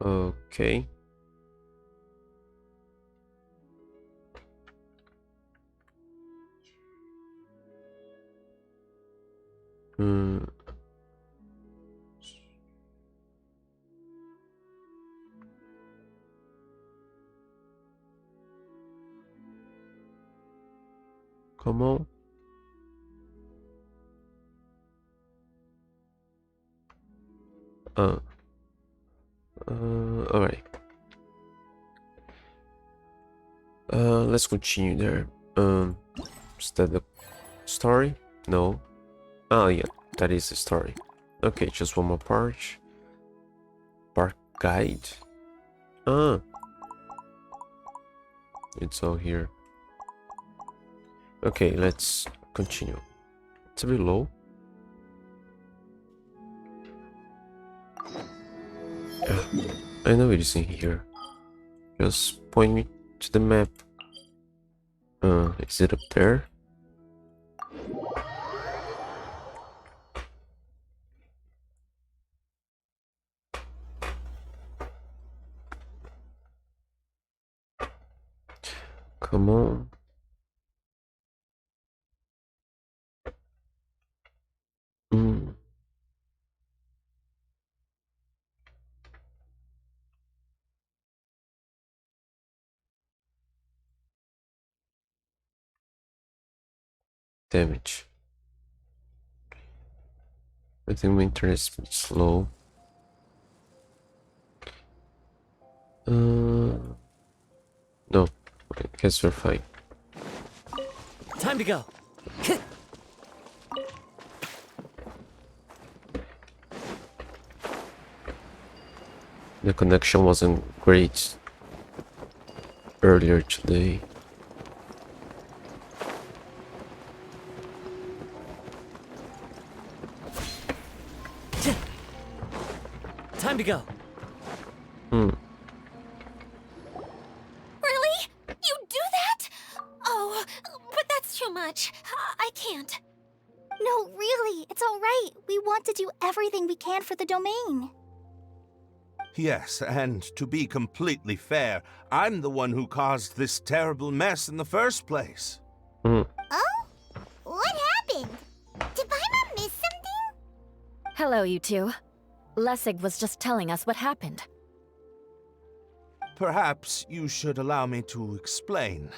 Okay. Hmm. Come on. Uh. All right. Let's continue there. Is that the story? No. Oh yeah, that is the story. Okay, just one more part. Park guide. Ah, it's all here. Okay, let's continue. It's a bit low. Yeah, I know it is in here. Just point me to the map. Is it up there? Come on. Mm, damage. I think my internet is a bit slow. No, I guess we're fine. Time to go. The connection wasn't great earlier today. Time to go. Hmm. Really? You do that? Oh, but that's too much. I can't. No, really, it's all right. We want to do everything we can for the domain. Yes, and to be completely fair, I'm the one who caused this terrible mess in the first place. Hmm. Oh? What happened? Did Paimon miss something? Hello, you two. Lessig was just telling us what happened. Perhaps you should allow me to explain.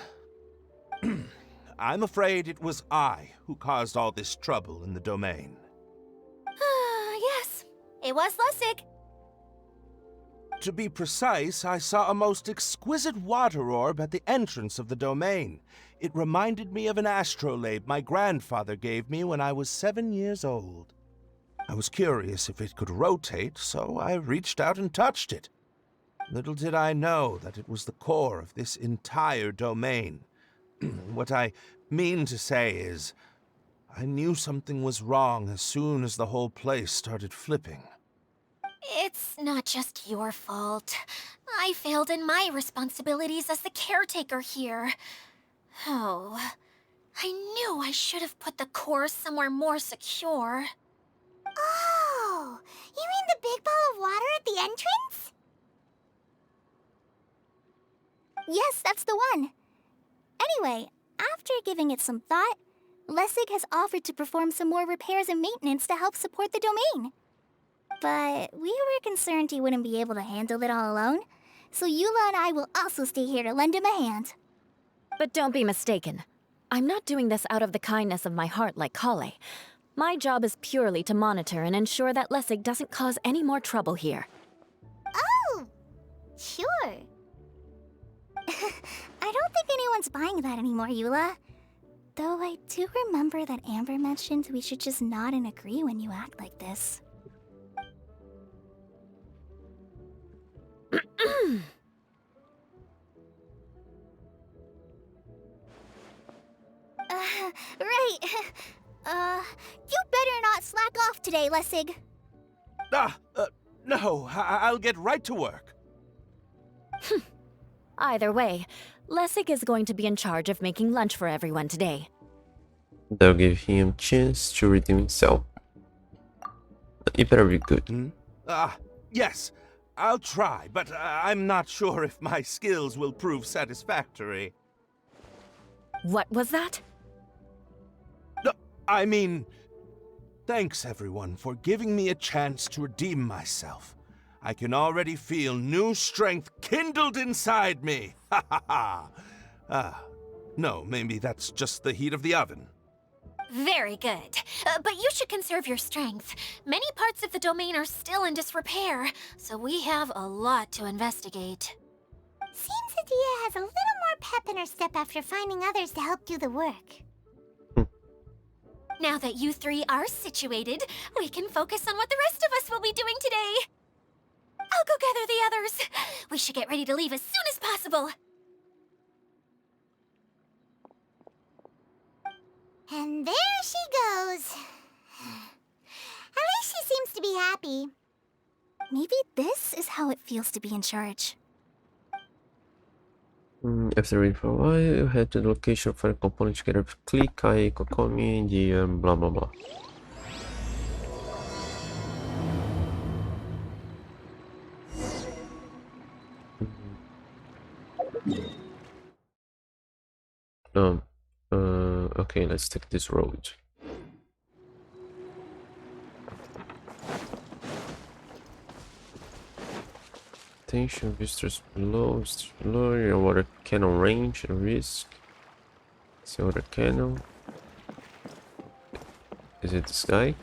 I'm afraid it was I who caused all this trouble in the domain. Yes, it was Lusig. To be precise, I saw a most exquisite water orb at the entrance of the domain. It reminded me of an astrolabe my grandfather gave me when I was 7 years old. I was curious if it could rotate, so I reached out and touched it. Little did I know that it was the core of this entire domain. What I mean to say is, I knew something was wrong as soon as the whole place started flipping. It's not just your fault. I failed in my responsibilities as the caretaker here. Oh, I knew I should have put the core somewhere more secure. Oh, you mean the big ball of water at the entrance? Yes, that's the one. Anyway, after giving it some thought, Lessig has offered to perform some more repairs and maintenance to help support the domain. But we were concerned he wouldn't be able to handle it all alone, so Eula and I will also stay here to lend him a hand. But don't be mistaken. I'm not doing this out of the kindness of my heart like Kale. My job is purely to monitor and ensure that Lessig doesn't cause any more trouble here. Oh, sure. I don't think anyone's buying that anymore, Eula. Though I do remember that Amber mentioned we should just nod and agree when you act like this. Right. You better not slack off today, Lessig. No, I'll get right to work. Either way, Lessig is going to be in charge of making lunch for everyone today. That'll give him a chance to redeem himself. It better be good. Yes. I'll try, but I'm not sure if my skills will prove satisfactory. What was that? No, I mean, thanks everyone for giving me a chance to redeem myself. I can already feel new strength kindled inside me. Ha ha ha! No, maybe that's just the heat of the oven. Very good. But you should conserve your strength. Many parts of the domain are still in disrepair, so we have a lot to investigate. Seems Adia has a little more pep in her step after finding others to help do the work. Now that you three are situated, we can focus on what the rest of us will be doing today. I'll go gather the others. We should get ready to leave as soon as possible. And there she goes. At least she seems to be happy. Maybe this is how it feels to be in charge. After waiting for a while, you head to the location, find a component together with Click, Kai, Kokomi, the blah blah blah. Okay, let's take this road. Attention, visitors below, your water cannon range and risk. See water cannon. Is it this guy?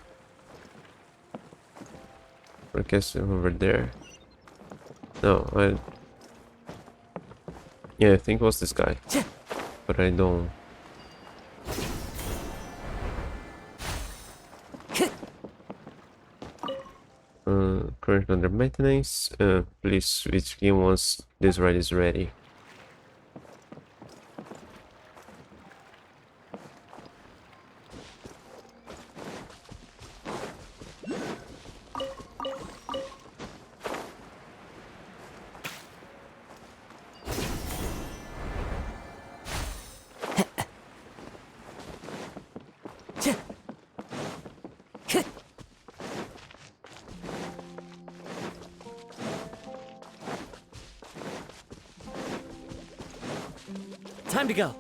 I guess over there. No, yeah, I think it was this guy. But I don't. Currently under maintenance. Please switch game once this ride is ready. Time to go.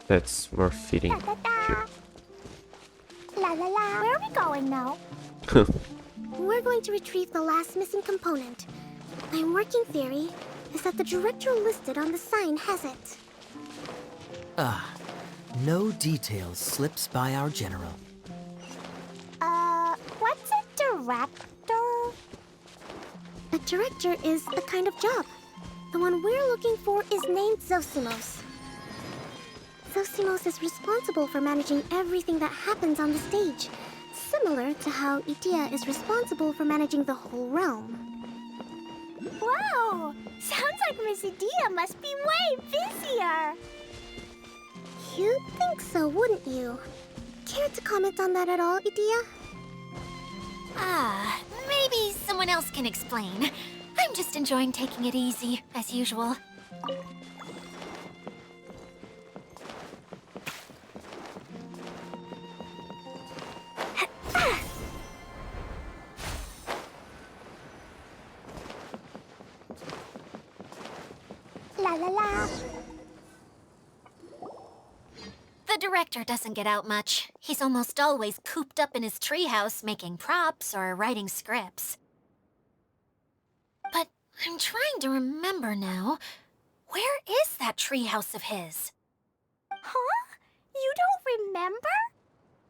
That's more fitting here. La la la. Where are we going now? We're going to retrieve the last missing component. My working theory is that the director listed on the sign has it. No details slips by our general. What's a director? A director is the kind of job. The one we're looking for is named Zosimos. Zosimos is responsible for managing everything that happens on the stage, similar to how Idia is responsible for managing the whole realm. Wow! Sounds like Miss Idia must be way busier! You'd think so, wouldn't you? Care to comment on that at all, Idia? Maybe someone else can explain. I'm just enjoying taking it easy, as usual. La la la. The director doesn't get out much. He's almost always cooped up in his treehouse making props or writing scripts. But I'm trying to remember now. Where is that treehouse of his? Huh? You don't remember?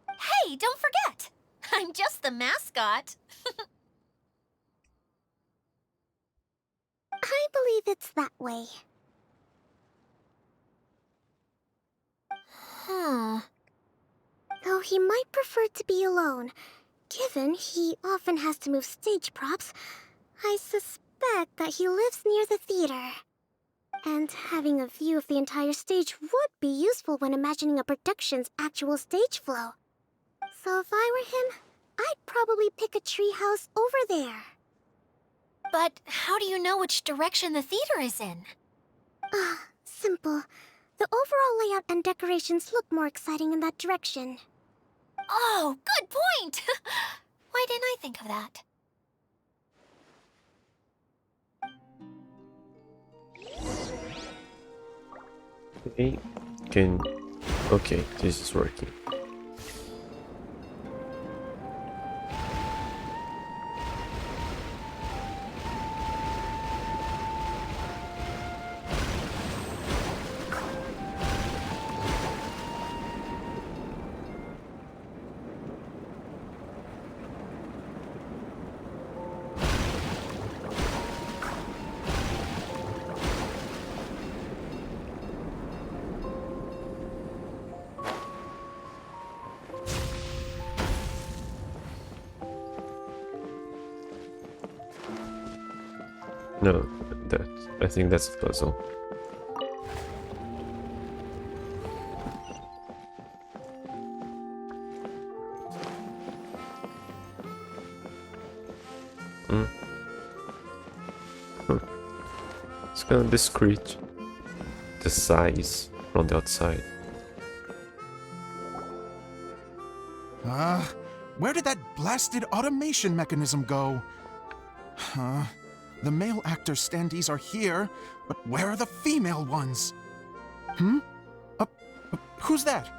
Hey, don't forget! I'm just the mascot. I believe it's that way. Though he might prefer to be alone, given he often has to move stage props, I suspect that he lives near the theater. And having a view of the entire stage would be useful when imagining a production's actual stage flow. So if I were him, I'd probably pick a treehouse over there. But how do you know which direction the theater is in? Simple. The overall layout and decorations look more exciting in that direction. Oh, good point! Why didn't I think of that? Okay, can... Okay, this is working. No, that... I think that's a puzzle. Hmm. Huh. It's kind of discreet. The size from the outside. Where did that blasted automation mechanism go? Huh? The male actor standees are here, but where are the female ones? Who's that?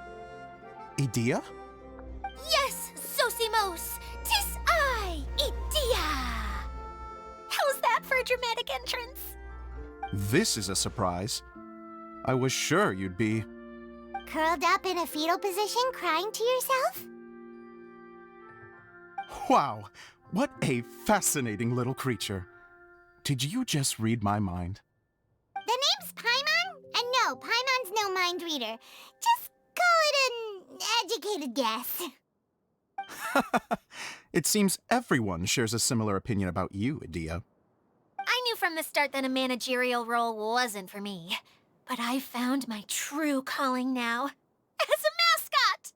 Idea? Yes, Sosimos! 'Tis I, Idia! How's that for a dramatic entrance? This is a surprise. I was sure you'd be... Curled up in a fetal position, crying to yourself? Wow, what a fascinating little creature. Did you just read my mind? The name's Paimon? And no, Paimon's no mind reader. Just call it an educated guess. It seems everyone shares a similar opinion about you, Idea. I knew from the start that a managerial role wasn't for me. But I found my true calling now. As a mascot!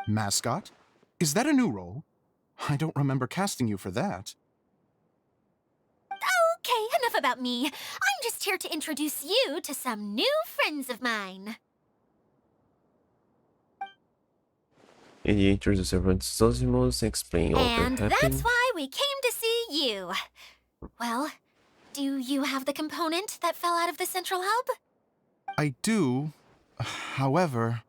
Mascot? Is that a new role? I don't remember casting you for that. Okay, enough about me. I'm just here to introduce you to some new friends of mine. He introduced everyone to Zosimos, explaining all And that that's happened. why we came to see you. Well, do you have the component that fell out of the central hub? I do. However,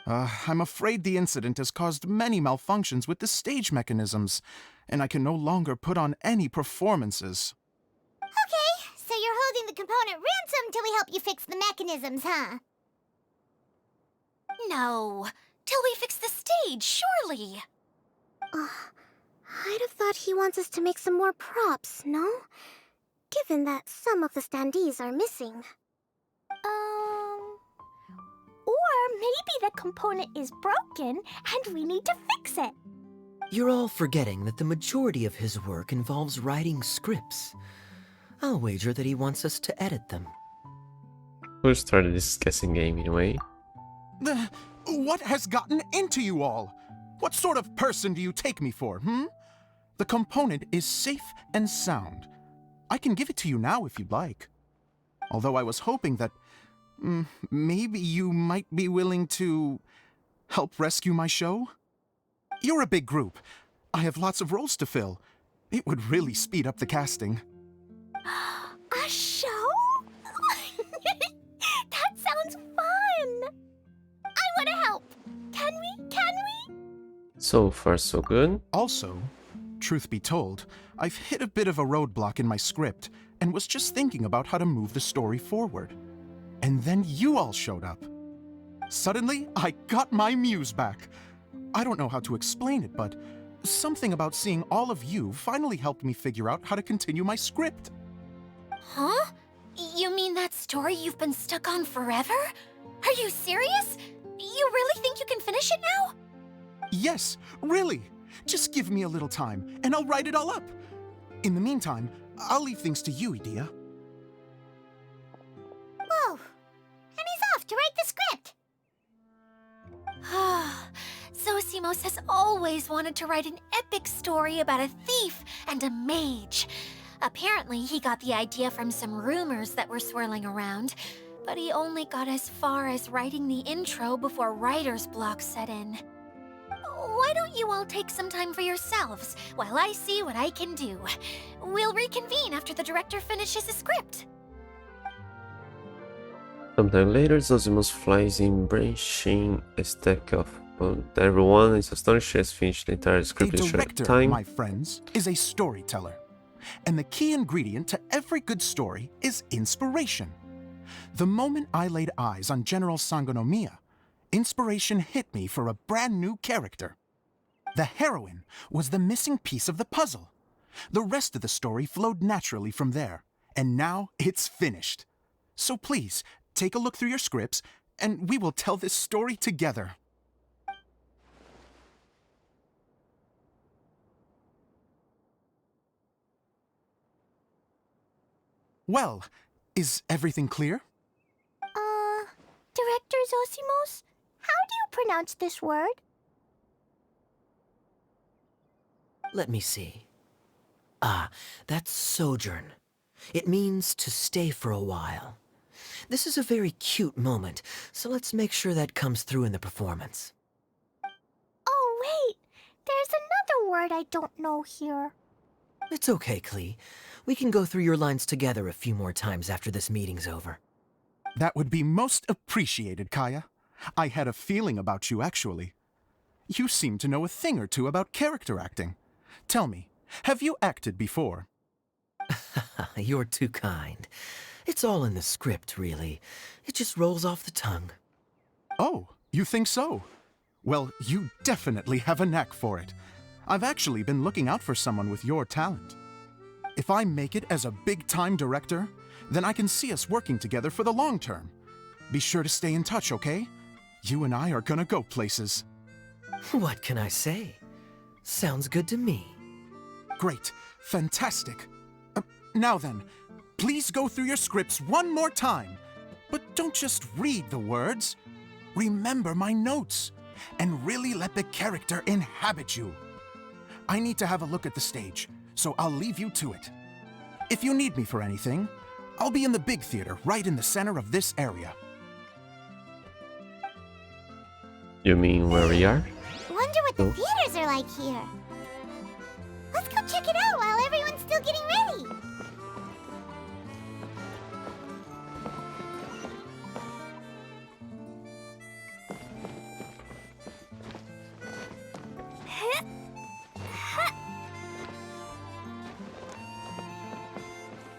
I'm afraid the incident has caused many malfunctions with the stage mechanisms, and I can no longer put on any performances. Okay, so you're holding the component ransom till we help you fix the mechanisms, huh? No, till we fix the stage, surely. I'd have thought he wants us to make some more props, no? Given that some of the standees are missing. Or maybe the component is broken and we need to fix it. You're all forgetting that the majority of his work involves writing scripts. I'll wager that he wants us to edit them. Who started this guessing game anyway? What has gotten into you all? What sort of person do you take me for, The component is safe and sound. I can give it to you now if you'd like. Although I was hoping that maybe you might be willing to help rescue my show? You're a big group. I have lots of roles to fill. It would really speed up the casting. A show? That sounds fun! I want to help! Can we? So far, so good. Also, truth be told, I've hit a bit of a roadblock in my script and was just thinking about how to move the story forward. And then you all showed up. Suddenly, I got my muse back. I don't know how to explain it, but something about seeing all of you finally helped me figure out how to continue my script. Huh? You mean that story you've been stuck on forever? Are you serious? You really think you can finish it now? Yes, really. Just give me a little time, and I'll write it all up. In the meantime, I'll leave things to you, Idea. Whoa! And he's off to write the script! Zosimos has always wanted to write an epic story about a thief and a mage. Apparently, he got the idea from some rumors that were swirling around, but he only got as far as writing the intro before writer's block set in. Why don't you all take some time for yourselves while I see what I can do? We'll reconvene after the director finishes his script. Sometime later, Zosimus flies in, branching a stack of. Everyone is astonished she has finished the entire A script in short director, time. my friends, is a storyteller. And the key ingredient to every good story is inspiration. The moment I laid eyes on General Sangonomiya, inspiration hit me for a brand new character. The heroine was the missing piece of the puzzle. The rest of the story flowed naturally from there, and now it's finished. So please, take a look through your scripts, and we will tell this story together. Well, is everything clear? Director Zosimos, how do you pronounce this word? Let me see. Ah, that's sojourn. It means to stay for a while. This is a very cute moment, so let's make sure that comes through in the performance. Oh, wait! There's another word I don't know here. It's okay, Klee. We can go through your lines together a few more times after this meeting's over. That would be most appreciated, Kaya. I had a feeling about you, actually. You seem to know a thing or two about character acting. Tell me, have you acted before? You're too kind. It's all in the script, really. It just rolls off the tongue. Oh, you think so? Well, you definitely have a knack for it. I've actually been looking out for someone with your talent. If I make it as a big-time director, then I can see us working together for the long term. Be sure to stay in touch, okay? You and I are gonna go places. What can I say? Sounds good to me. Great. Fantastic. Now then, please go through your scripts one more time. But don't just read the words. Remember my notes, and really let the character inhabit you. I need to have a look at the stage, so I'll leave you to it. If you need me for anything, I'll be in the big theater right in the center of this area. You mean where we are? Wonder what the Oh. theaters are like here. Let's go check it out while everyone's still getting ready.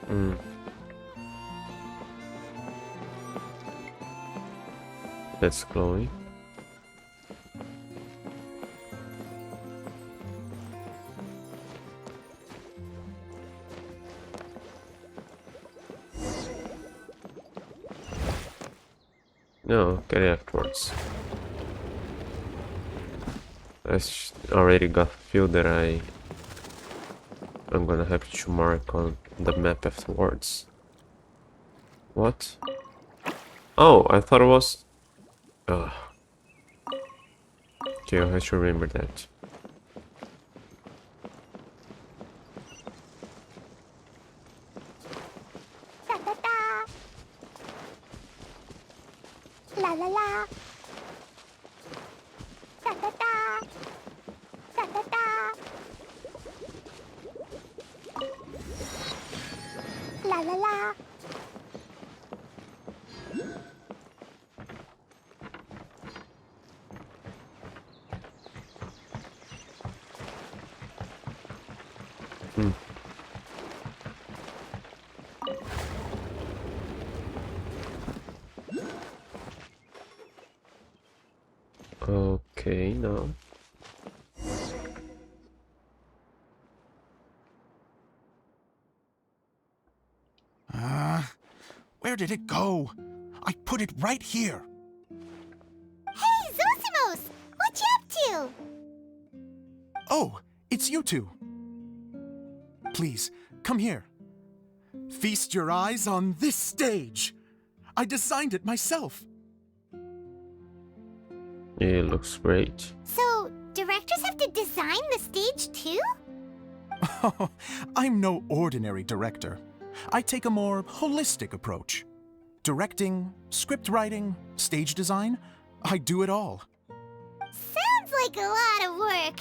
Hmm. That's glowing. No, get it afterwards. Already got a few that I'm gonna have to mark on the map afterwards. What? Oh, I thought it was. Ugh. Okay, I have to remember that. Da-da-da. La la la. Da-da-da. Da-da-da. La la la. Hmm. Okay, now. Where did it go? I put it right here. Hey, Zosimos! What you up to? Oh, it's you two. Please, come here. Feast your eyes on this stage. I designed it myself. It looks great. So, directors have to design the stage too? Oh, I'm no ordinary director. I take a more holistic approach. Directing, script writing, stage design, I do it all. Sounds like a lot of work.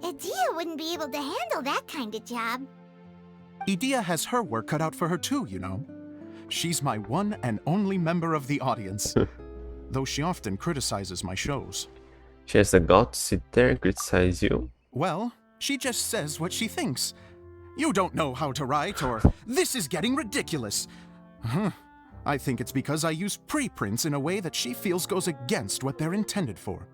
Idea wouldn't be able to handle that kind of job. Idea has her work cut out for her too, you know. She's my one and only member of the audience, though she often criticizes my shows. She has the gut to sit there and criticize you. Well, she just says what she thinks. You don't know how to write, or this is getting ridiculous. I think it's because I use preprints in a way that she feels goes against what they're intended for.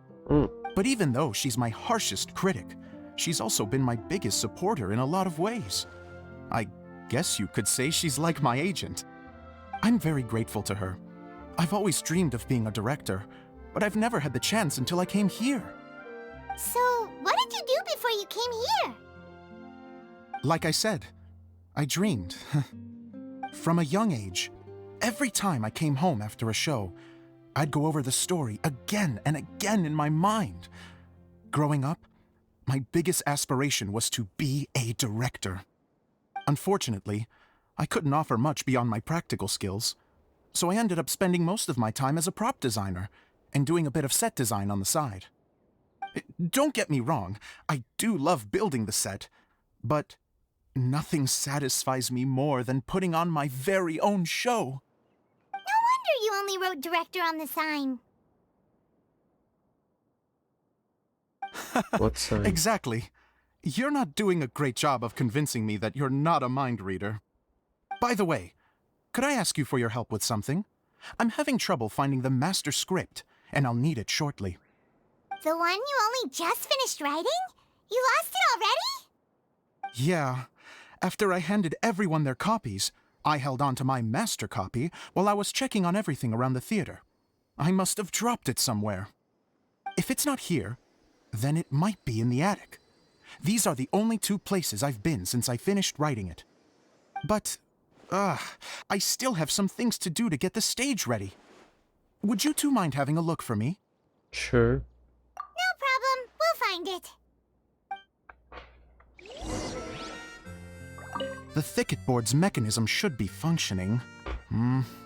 But even though she's my harshest critic, she's also been my biggest supporter in a lot of ways. I guess you could say she's like my agent. I'm very grateful to her. I've always dreamed of being a director, but I've never had the chance until I came here. So, what did you do before you came here? Like I said, I dreamed. From a young age, every time I came home after a show, I'd go over the story again and again in my mind. Growing up, my biggest aspiration was to be a director. Unfortunately, I couldn't offer much beyond my practical skills, so I ended up spending most of my time as a prop designer and doing a bit of set design on the side. Don't get me wrong, I do love building the set, but nothing satisfies me more than putting on my very own show. No wonder you only wrote director on the sign. What sign? Exactly. You're not doing a great job of convincing me that you're not a mind reader. By the way, could I ask you for your help with something? I'm having trouble finding the master script, and I'll need it shortly. The one you only just finished writing? You lost it already? Yeah. After I handed everyone their copies, I held on to my master copy while I was checking on everything around the theater. I must have dropped it somewhere. If it's not here, then it might be in the attic. These are the only two places I've been since I finished writing it. But, I still have some things to do to get the stage ready. Would you two mind having a look for me? Sure. No problem. We'll find it. The thicket board's mechanism should be functioning.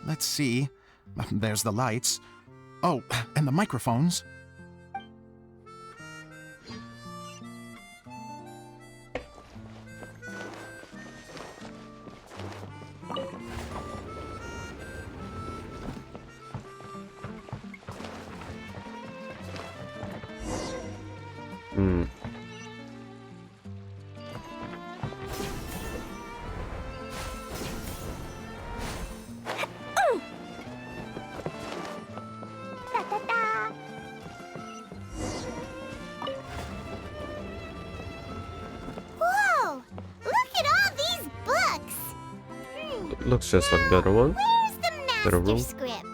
Let's see. There's the lights. Oh, and the microphones. Ta-ta-ta. Whoa! Look at all these books! Looks just like the other one. Where's the Better master room. script?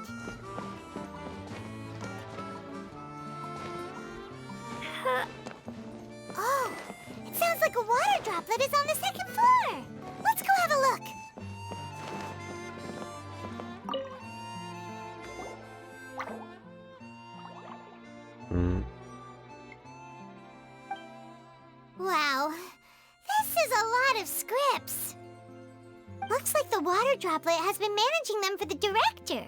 Oh, it sounds like a water droplet is on the second floor. Let's go have a look. Wow, this is a lot of scripts. Looks like the water droplet has been managing them for the director.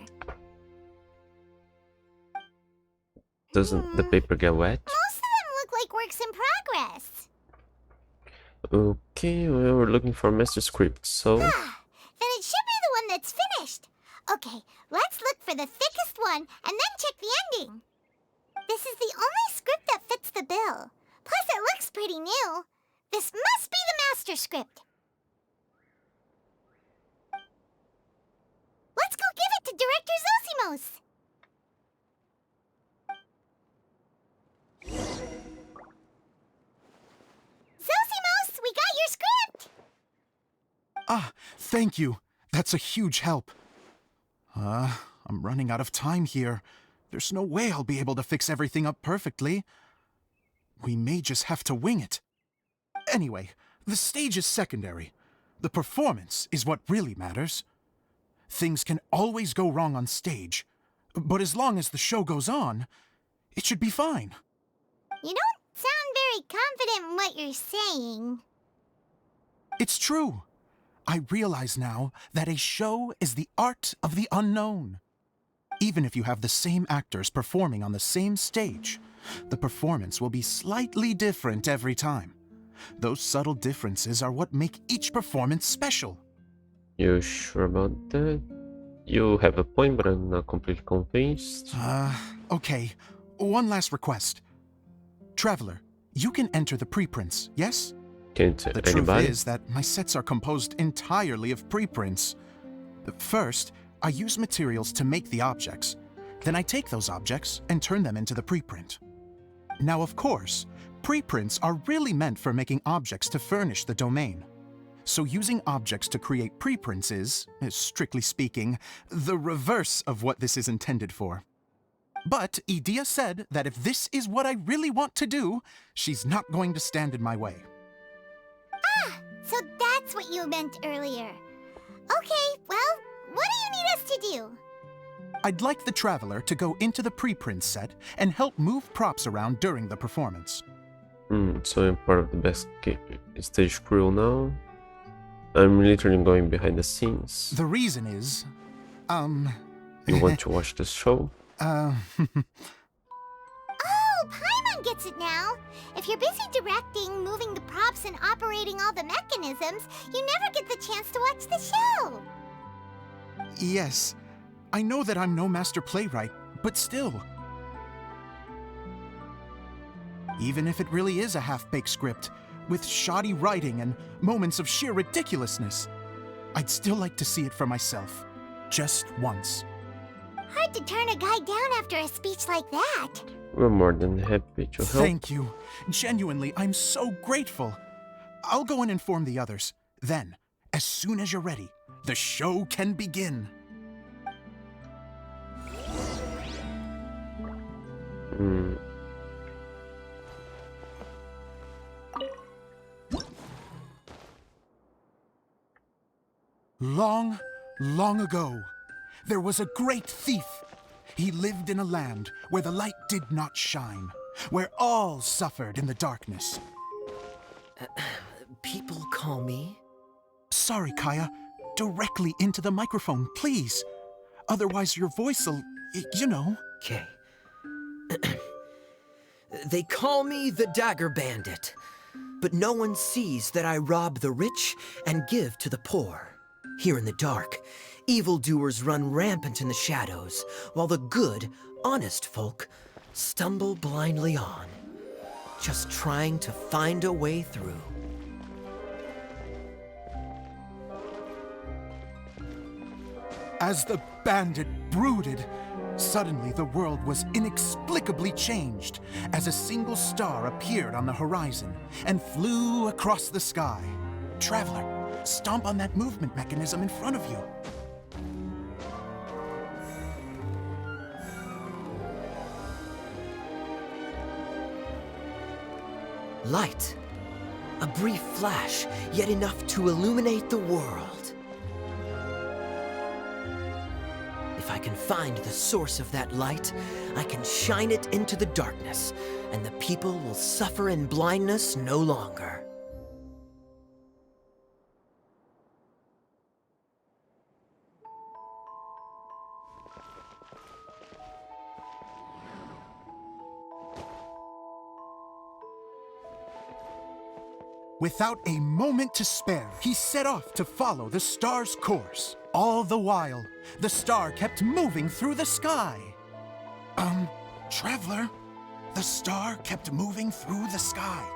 Doesn't the paper get wet? Most of them look like works in progress. Okay, well, we're looking for a master script, so... Then it should be the one that's finished. Okay, let's look for the thickest one and then check the ending. This is the only script that fits the bill. Plus, it looks pretty new. This must be the master script. Let's go give it to Director Zosimos. Zosimos, we got your script! Ah, thank you. That's a huge help. I'm running out of time here. There's no way I'll be able to fix everything up perfectly. We may just have to wing it. Anyway, the stage is secondary. The performance is what really matters. Things can always go wrong on stage, but as long as the show goes on, it should be fine. You don't sound very confident in what you're saying. It's true. I realize now that a show is the art of the unknown. Even if you have the same actors performing on the same stage, the performance will be slightly different every time. Those subtle differences are what make each performance special. You sure about that? You have a point, but I'm not completely convinced. Okay. One last request. Traveler, you can enter the preprints, yes? Can't The anybody? truth is that my sets are composed entirely of preprints. First, I use materials to make the objects. Then I take those objects and turn them into the preprint. Now, of course, preprints are really meant for making objects to furnish the domain. So using objects to create preprints is, strictly speaking, the reverse of what this is intended for. But Edea said that if this is what I really want to do, she's not going to stand in my way. So that's what you meant earlier. Okay, well, what do you need us to do? I'd like the Traveler to go into the preprint set and help move props around during the performance. So I'm part of the best stage crew now. I'm literally going behind the scenes. The reason is, You want to watch the show? Oh, Paimon gets it now. If you're busy directing, moving the props, and operating all the mechanisms, you never get the chance to watch the show. Yes, I know that I'm no master playwright, but still. Even if it really is a half-baked script, with shoddy writing and moments of sheer ridiculousness, I'd still like to see it for myself, just once. Hard to turn a guy down after a speech like that. We're more than happy to help. Thank you. Genuinely, I'm so grateful. I'll go and inform the others. Then, as soon as you're ready, the show can begin. Long, long ago, there was a great thief. He lived in a land where the light did not shine, where all suffered in the darkness. People call me? Sorry, Kaya. Directly into the microphone, please. Otherwise your voice'll, you know. Okay. They call me the Dagger Bandit, but no one sees that I rob the rich and give to the poor. Here in the dark, evildoers run rampant in the shadows, while the good, honest folk stumble blindly on, just trying to find a way through. As the bandit brooded, suddenly the world was inexplicably changed as a single star appeared on the horizon and flew across the sky. Traveler, stomp on that movement mechanism in front of you. Light. A brief flash, yet enough to illuminate the world. If I can find the source of that light, I can shine it into the darkness, and the people will suffer in blindness no longer. Without a moment to spare, he set off to follow the star's course. All the while, the star kept moving through the sky. Traveler, the star kept moving through the sky.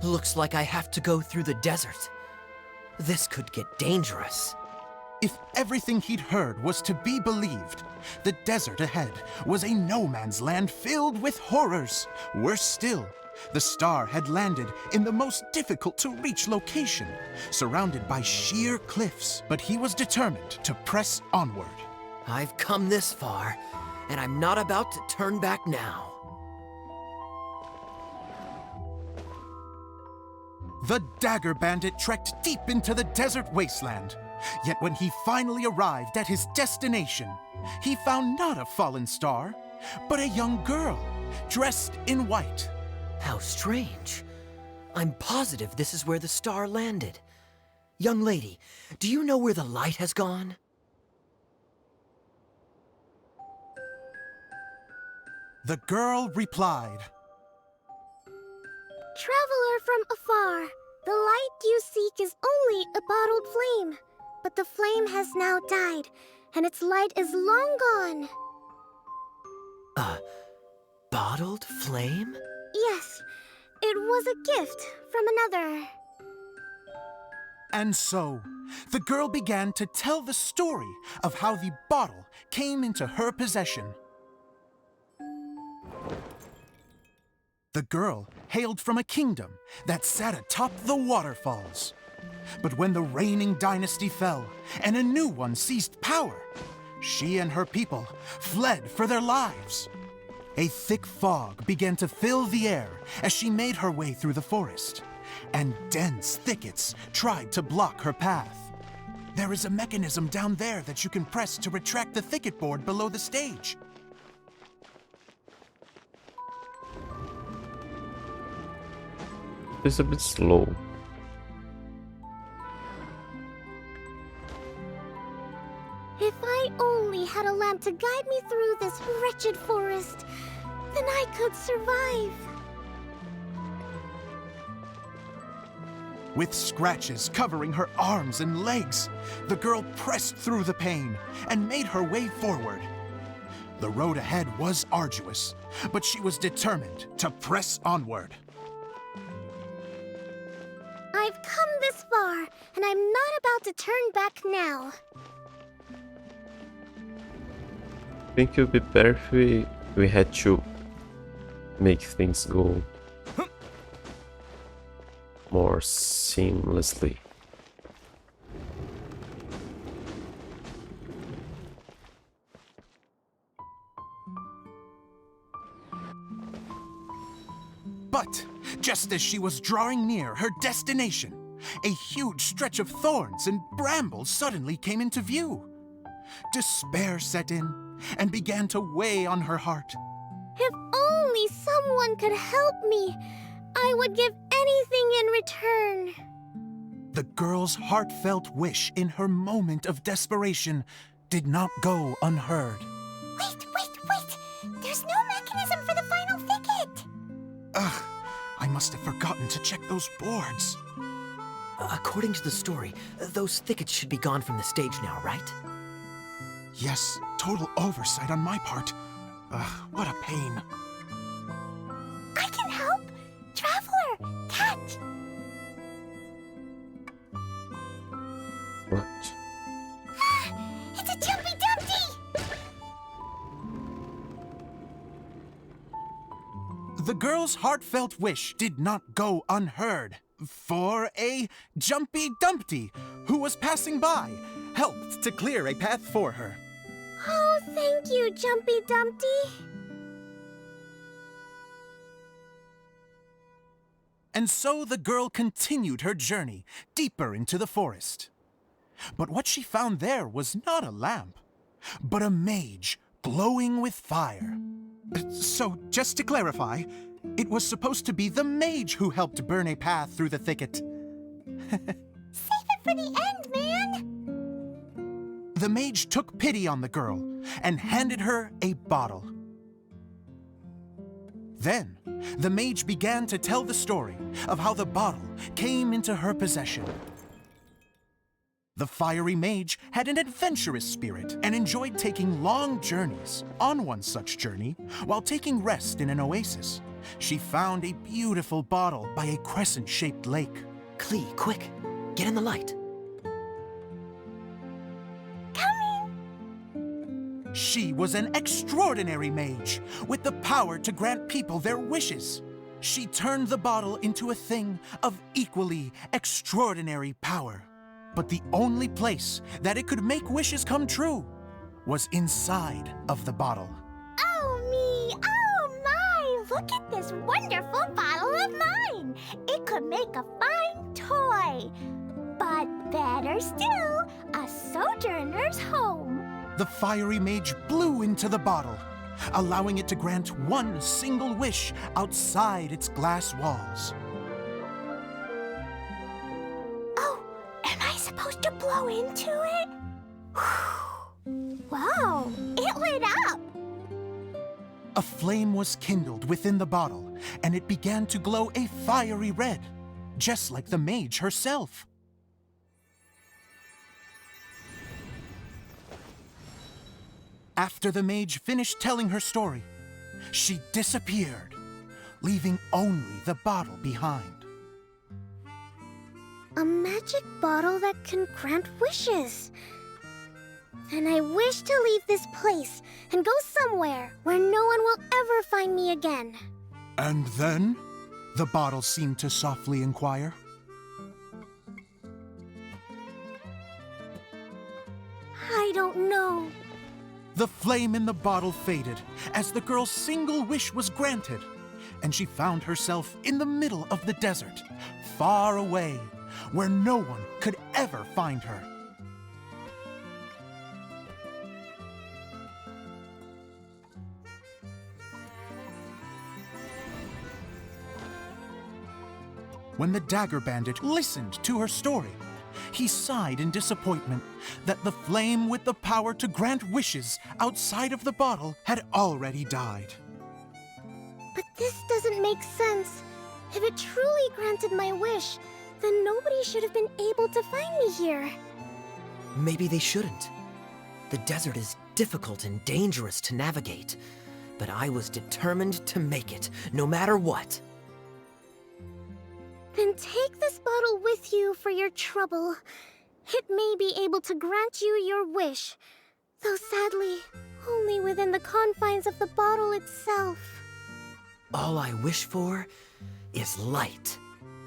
Looks like I have to go through the desert. This could get dangerous. If everything he'd heard was to be believed, the desert ahead was a no-man's land filled with horrors. Worse still, the star had landed in the most difficult-to-reach location, surrounded by sheer cliffs, but he was determined to press onward. I've come this far, and I'm not about to turn back now. The dagger bandit trekked deep into the desert wasteland. Yet when he finally arrived at his destination, he found not a fallen star, but a young girl, dressed in white. How strange. I'm positive this is where the star landed. Young lady, do you know where the light has gone? The girl replied, Traveler from afar, the light you seek is only a bottled flame. But the flame has now died, and its light is long gone. A bottled flame? Yes, it was a gift from another. And so, the girl began to tell the story of how the bottle came into her possession. The girl hailed from a kingdom that sat atop the waterfalls. But when the reigning dynasty fell and a new one seized power, she and her people fled for their lives. A thick fog began to fill the air as she made her way through the forest, and dense thickets tried to block her path. There is a mechanism down there that you can press to retract the thicket board below the stage. It's a bit slow. If I only had a lamp to guide me through this wretched forest, then I could survive. With scratches covering her arms and legs, the girl pressed through the pain and made her way forward. The road ahead was arduous, but she was determined to press onward. I've come this far, and I'm not about to turn back now. I think it would be better if we had to make things go more seamlessly. But just as she was drawing near her destination, a huge stretch of thorns and brambles suddenly came into view. Despair set in and began to weigh on her heart. If only someone could help me, I would give anything in return. The girl's heartfelt wish in her moment of desperation did not go unheard. Wait! There's no mechanism for the final thicket! Ugh, I must have forgotten to check those boards. According to the story, those thickets should be gone from the stage now, right? Yes, total oversight on my part. Ugh, what a pain. I can help! Traveler, catch! What? It's a Jumpy Dumpty! The girl's heartfelt wish did not go unheard, for a Jumpy Dumpty, who was passing by, helped to clear a path for her. Oh, thank you, Jumpy Dumpty. And so the girl continued her journey deeper into the forest. But what she found there was not a lamp, but a mage glowing with fire. So, just to clarify, it was supposed to be the mage who helped burn a path through the thicket. Save it for the end, man! The mage took pity on the girl and handed her a bottle. Then, the mage began to tell the story of how the bottle came into her possession. The fiery mage had an adventurous spirit and enjoyed taking long journeys. On one such journey, while taking rest in an oasis, she found a beautiful bottle by a crescent-shaped lake. Klee, quick, get in the light. She was an extraordinary mage, with the power to grant people their wishes. She turned the bottle into a thing of equally extraordinary power. But the only place that it could make wishes come true was inside of the bottle. Oh me! Oh my! Look at this wonderful bottle of mine! It could make a fine toy. But better still, a sojourner's home. The fiery mage blew into the bottle, allowing it to grant one single wish outside its glass walls. Oh, am I supposed to blow into it? Whoa, it lit up! A flame was kindled within the bottle, and it began to glow a fiery red, just like the mage herself. After the mage finished telling her story, she disappeared, leaving only the bottle behind. A magic bottle that can grant wishes. And I wish to leave this place and go somewhere where no one will ever find me again. And then? The bottle seemed to softly inquire. I don't know. The flame in the bottle faded as the girl's single wish was granted, and she found herself in the middle of the desert, far away, where no one could ever find her. When the Dagger Bandit listened to her story, he sighed in disappointment that the flame with the power to grant wishes outside of the bottle had already died. But this doesn't make sense. If it truly granted my wish, then nobody should have been able to find me here. Maybe they shouldn't. The desert is difficult and dangerous to navigate, but I was determined to make it, no matter what. Then take this bottle with you for your trouble. It may be able to grant you your wish, though sadly, only within the confines of the bottle itself. All I wish for is light.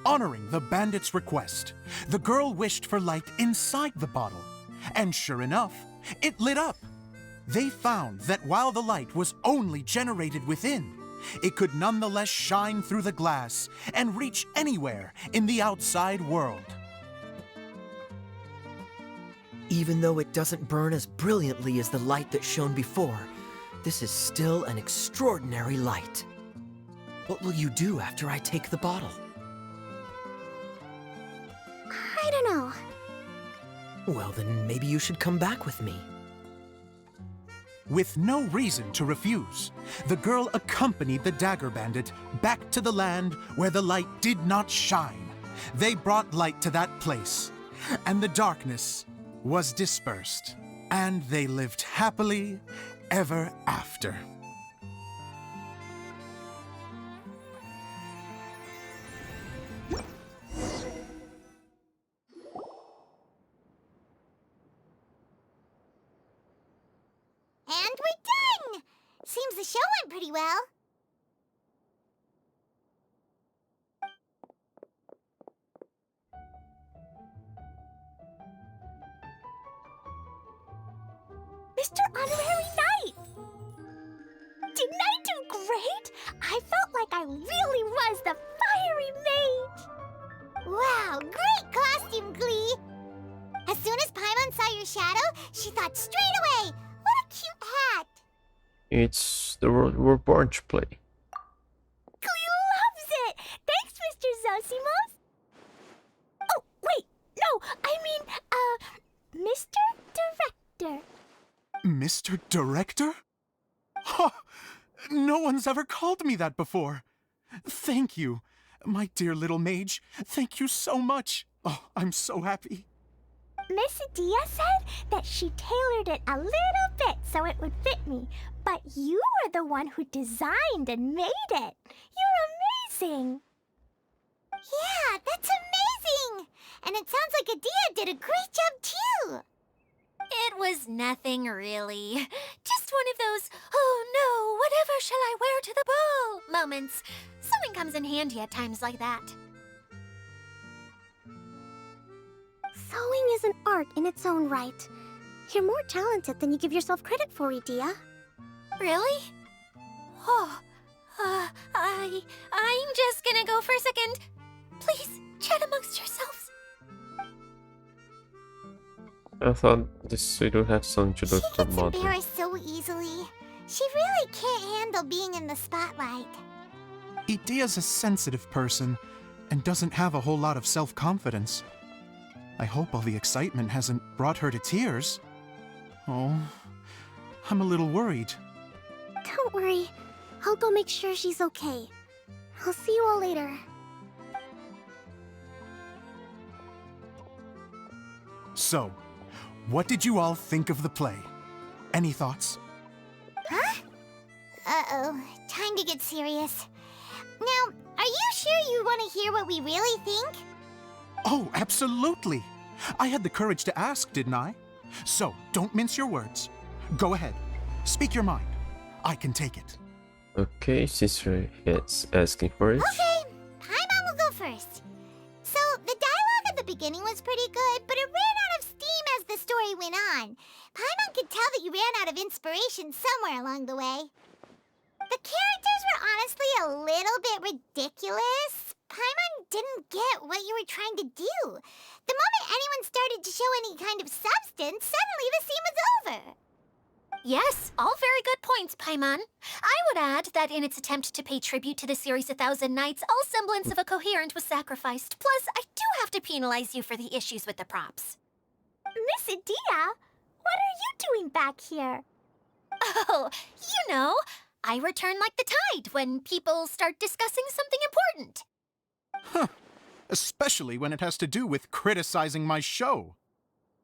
Honoring the bandit's request, the girl wished for light inside the bottle, and sure enough, it lit up. They found that while the light was only generated within, it could nonetheless shine through the glass and reach anywhere in the outside world. Even though it doesn't burn as brilliantly as the light that shone before, this is still an extraordinary light. What will you do after I take the bottle? I don't know. Well, then maybe you should come back with me. With no reason to refuse, the girl accompanied the Dagger Bandit back to the land where the light did not shine. They brought light to that place, and the darkness was dispersed, and they lived happily ever after. And we're done! Seems the show went pretty well. Mr. Honorary Knight! Didn't I do great? I felt like I really was the fiery mage! Wow, great costume, Glee! As soon as Paimon saw your shadow, she thought straight away, what a cute hat! It's the world we're born to play. Glee loves it! Thanks, Mr. Zosimos! Oh, wait, no, I mean, Mr. Director. Mr. Director? Ha! No one's ever called me that before. Thank you, my dear little mage. Thank you so much. Oh, I'm so happy. Miss Dia said that she tailored it a little bit so it would fit me, but you were the one who designed and made it. You're amazing. Yeah, that's amazing! And it sounds like Adia did a great job too! It was nothing really. Just one of those, oh no, whatever shall I wear to the ball moments. Sewing comes in handy at times like that. Sewing is an art in its own right. You're more talented than you give yourself credit for, Idia. Really? Oh, I'm just gonna go for a second. Please, chat amongst yourselves. I thought this suit would have something to do She with her gets mother. embarrassed so easily. She really can't handle being in the spotlight. Idia's a sensitive person and doesn't have a whole lot of self-confidence. I hope all the excitement hasn't brought her to tears. Oh, I'm a little worried. Don't worry. I'll go make sure she's okay. I'll see you all later. So, what did you all think of the play? Any thoughts? Huh? Uh-oh. Time to get serious. Now, are you sure you want to hear what we really think? Oh, absolutely. I had the courage to ask, didn't I? So, don't mince your words. Go ahead. Speak your mind. I can take it. Okay, sister is asking for it. Okay, Paimon will go first. So, the dialogue at the beginning was pretty good, but it ran out of steam as the story went on. Paimon could tell that you ran out of inspiration somewhere along the way. The characters were honestly a little bit ridiculous. Paimon didn't get what you were trying to do. The moment anyone started to show any kind of substance, suddenly the scene was over. Yes, all very good points, Paimon. I would add that in its attempt to pay tribute to the series 1,000 Nights, all semblance of a coherent was sacrificed. Plus, I do have to penalize you for the issues with the props. Miss Idia, what are you doing back here? Oh, you know, I return like the tide when people start discussing something important. Huh. Especially when it has to do with criticizing my show.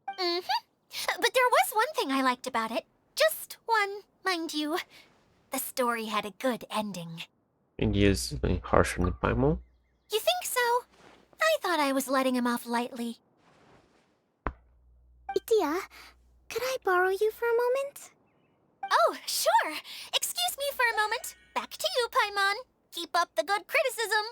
But there was one thing I liked about it. Just one, mind you. The story had a good ending. And he is being harsher than Paimon. You think so? I thought I was letting him off lightly. Idia, could I borrow you for a moment? Oh, sure. Excuse me for a moment. Back to you, Paimon. Keep up the good criticism.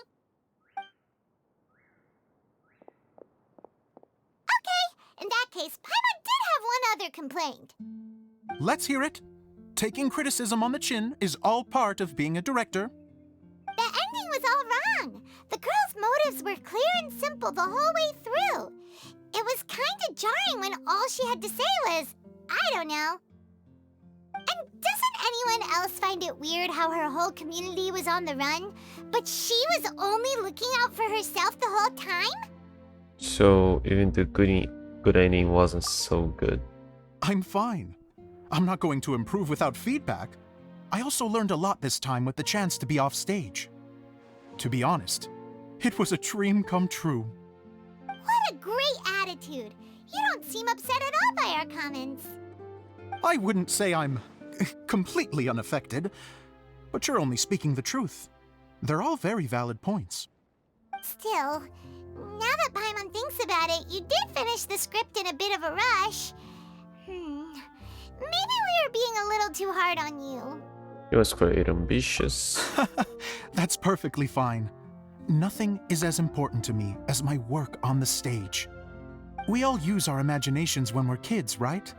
Okay, in that case, Paimon did have one other complaint. Let's hear it. Taking criticism on the chin is all part of being a director. The ending was all wrong. The girl's motives were clear and simple the whole way through. It was kind of jarring when all she had to say was, I don't know. And doesn't anyone else find it weird how her whole community was on the run, but she was only looking out for herself the whole time? So even the good ending wasn't so good. I'm fine. I'm not going to improve without feedback. I also learned a lot this time with the chance to be off stage. To be honest, it was a dream come true. What a great attitude. You don't seem upset at all by our comments. I wouldn't say I'm completely unaffected, but you're only speaking the truth. They're all very valid points. Still, now that Paimon thinks about it, you did finish the script in a bit of a rush. Maybe we were being a little too hard on you. It was quite ambitious. That's perfectly fine. Nothing is as important to me as my work on the stage. We all use our imaginations when we're kids, right?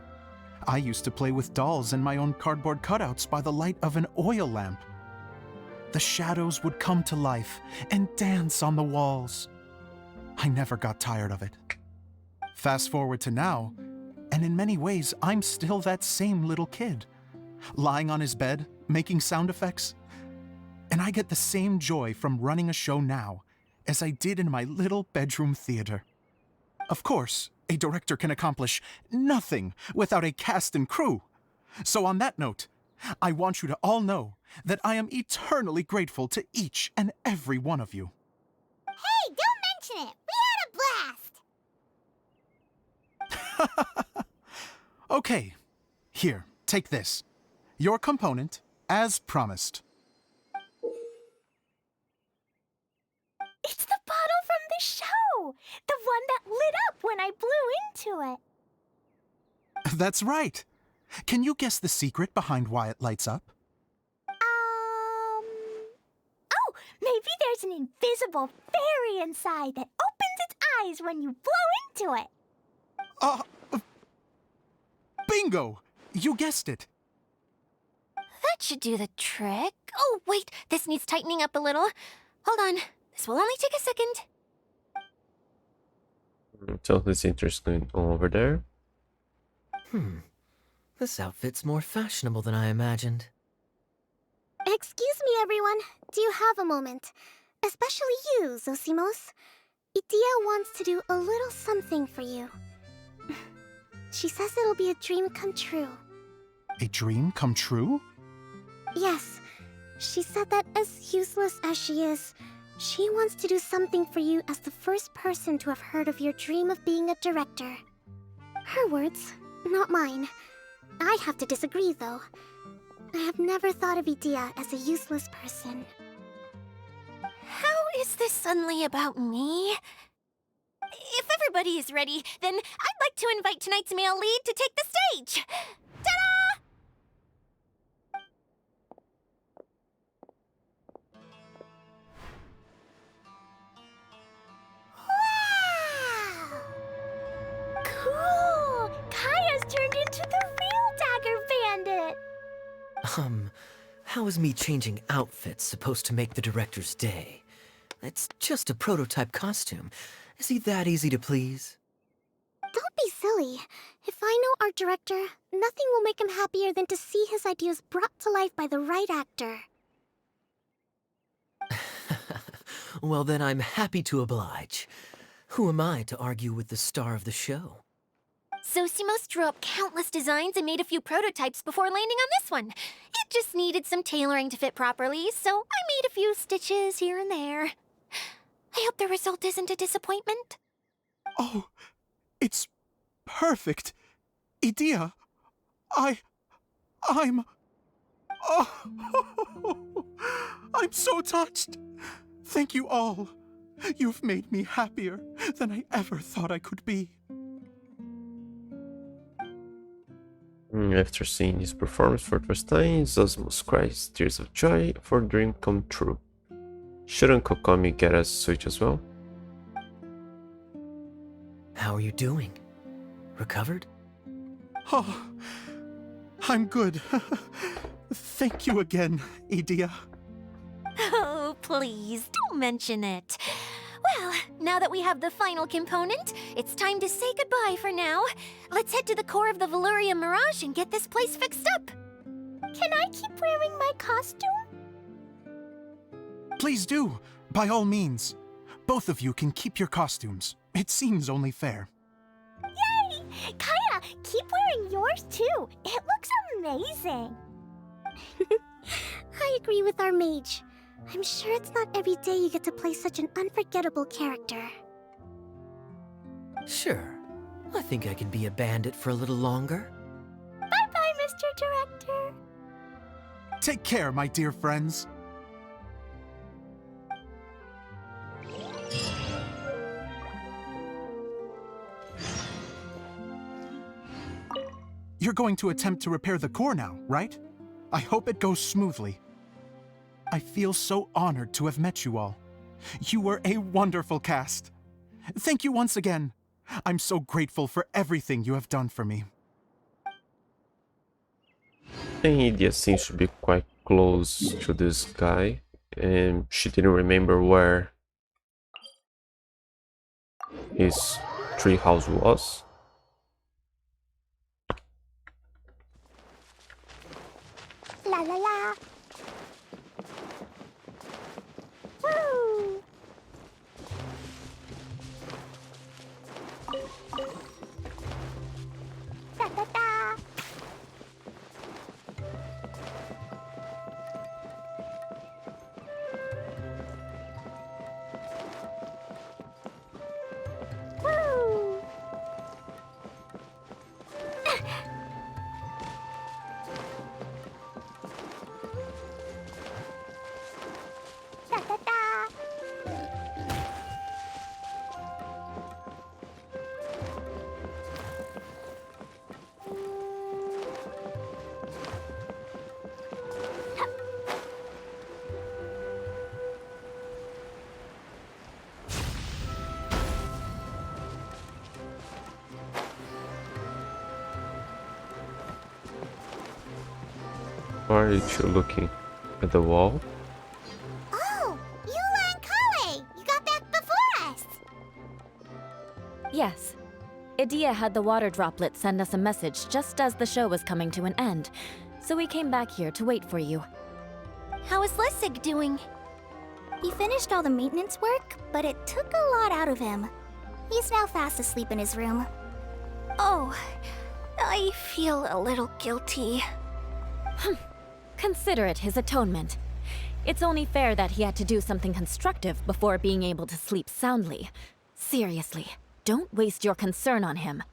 I used to play with dolls and my own cardboard cutouts by the light of an oil lamp. The shadows would come to life and dance on the walls. I never got tired of it. Fast forward to now, and in many ways, I'm still that same little kid, lying on his bed, making sound effects. And I get the same joy from running a show now as I did in my little bedroom theater. Of course, a director can accomplish nothing without a cast and crew. So on that note, I want you to all know that I am eternally grateful to each and every one of you. Hey, don't mention it. We had a blast. Okay, here, take this. Your component, as promised. It's the bottle from the show! The one that lit up when I blew into it. That's right. Can you guess the secret behind why it lights up? Oh, maybe there's an invisible fairy inside that opens its eyes when you blow into it. Bingo! You guessed it. That should do the trick. Oh, wait, this needs tightening up a little. Hold on, this will only take a second. So this interesting over there. This outfit's more fashionable than I imagined. Excuse me, everyone. Do you have a moment? Especially you, Zosimos. Idia wants to do a little something for you. She says it'll be a dream come true. A dream come true? Yes. She said that as useless as she is, she wants to do something for you as the first person to have heard of your dream of being a director. Her words, not mine. I have to disagree, though. I have never thought of Idia as a useless person. How is this suddenly about me? If everybody is ready, then I'd like to invite tonight's male lead to take the stage. Ta-da! Wow! Cool! Kaya's turned into the real Dagger Bandit! How is me changing outfits supposed to make the director's day? It's just a prototype costume. Is he that easy to please? Don't be silly. If I know our director, nothing will make him happier than to see his ideas brought to life by the right actor. Well, then I'm happy to oblige. Who am I to argue with the star of the show? Zosimos drew up countless designs and made a few prototypes before landing on this one. It just needed some tailoring to fit properly, so I made a few stitches here and there. I hope the result isn't a disappointment. Oh, it's perfect. Idia, I'm... Oh, I'm so touched. Thank you all. You've made me happier than I ever thought I could be. After seeing his performance for the first time, Zosmos cries tears of joy for a dream come true. Shouldn't Kokomi get a switch as well? How are you doing? Recovered? Oh, I'm good. Thank you again, Idia. Oh, please, don't mention it. Well, now that we have the final component, it's time to say goodbye for now. Let's head to the core of the Valyria Mirage and get this place fixed up. Can I keep wearing my costume? Please do, by all means. Both of you can keep your costumes. It seems only fair. Yay! Kaya, keep wearing yours too. It looks amazing. I agree with our mage. I'm sure it's not every day you get to play such an unforgettable character. Sure. I think I can be a bandit for a little longer. Bye-bye, Mr. Director. Take care, my dear friends. You're going to attempt to repair the core now, right? I hope it goes smoothly. I feel so honored to have met you all. You were a wonderful cast. Thank you once again. I'm so grateful for everything you have done for me. I think Idia seems to be quite close to this guy, and she didn't remember where his treehouse was. La la la. Woo! Da da da. Woo! Da da da. Why are you two looking at the wall? Oh, Eula and Kale! You got back before us! Yes. Idia had the water droplet send us a message just as the show was coming to an end, so we came back here to wait for you. How is Lessig doing? He finished all the maintenance work, but it took a lot out of him. He's now fast asleep in his room. Oh, I feel a little guilty. Consider it his atonement. It's only fair that he had to do something constructive before being able to sleep soundly. Seriously, don't waste your concern on him.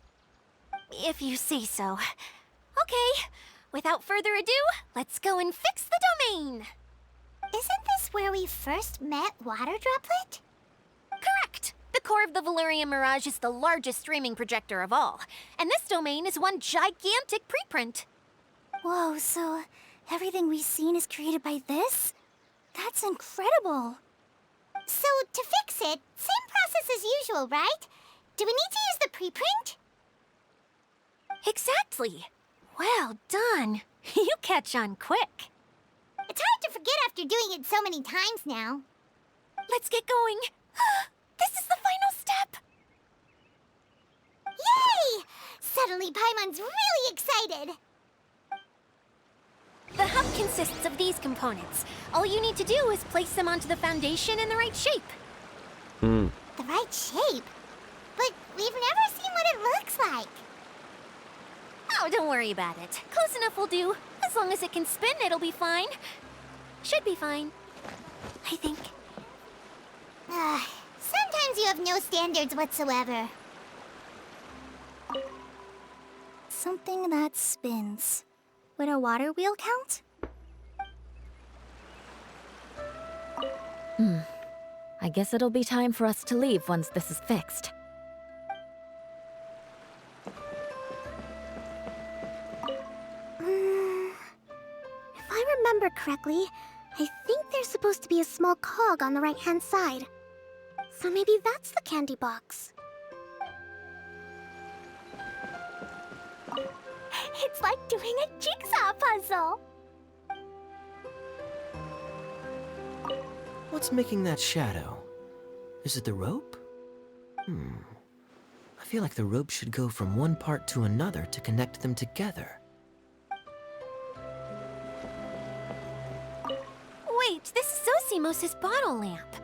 If you say so. Okay, without further ado, let's go and fix the domain! Isn't this where we first met Water Droplet? Correct! The core of the Valerian Mirage is the largest streaming projector of all, and this domain is one gigantic preprint. Whoa, so everything we've seen is created by this? That's incredible. So, to fix it, same process as usual, right? Do we need to use the preprint? Exactly! Well done! You catch on quick. It's hard to forget after doing it so many times now. Let's get going. This is the final step! Yay! Suddenly Paimon's really excited. The hub consists of these components. All you need to do is place them onto the foundation in the right shape. The right shape? But we've never seen what it looks like. Oh, don't worry about it. Close enough will do. As long as it can spin, it'll be fine. Should be fine. I think. Sometimes you have no standards whatsoever. Something that spins. Would a water wheel count? I guess it'll be time for us to leave once this is fixed. If I remember correctly, I think there's supposed to be a small cog on the right-hand side. So maybe that's the candy box. It's like doing a jigsaw puzzle! What's making that shadow? Is it the rope? I feel like the rope should go from one part to another to connect them together. Wait, this is Zosimos' bottle lamp.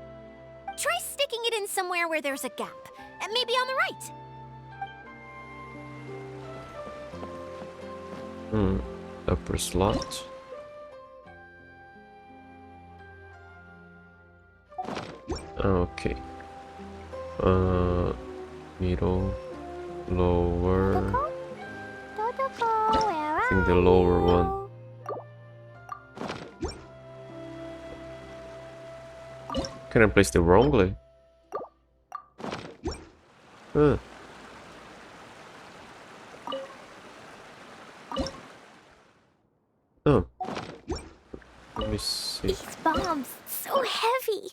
Try sticking it in somewhere where there's a gap. And maybe on the right. Upper slot. Okay. Middle, lower. I think the lower one. Can I place it wrongly? Huh. Oh. Let me see. These bombs, so heavy!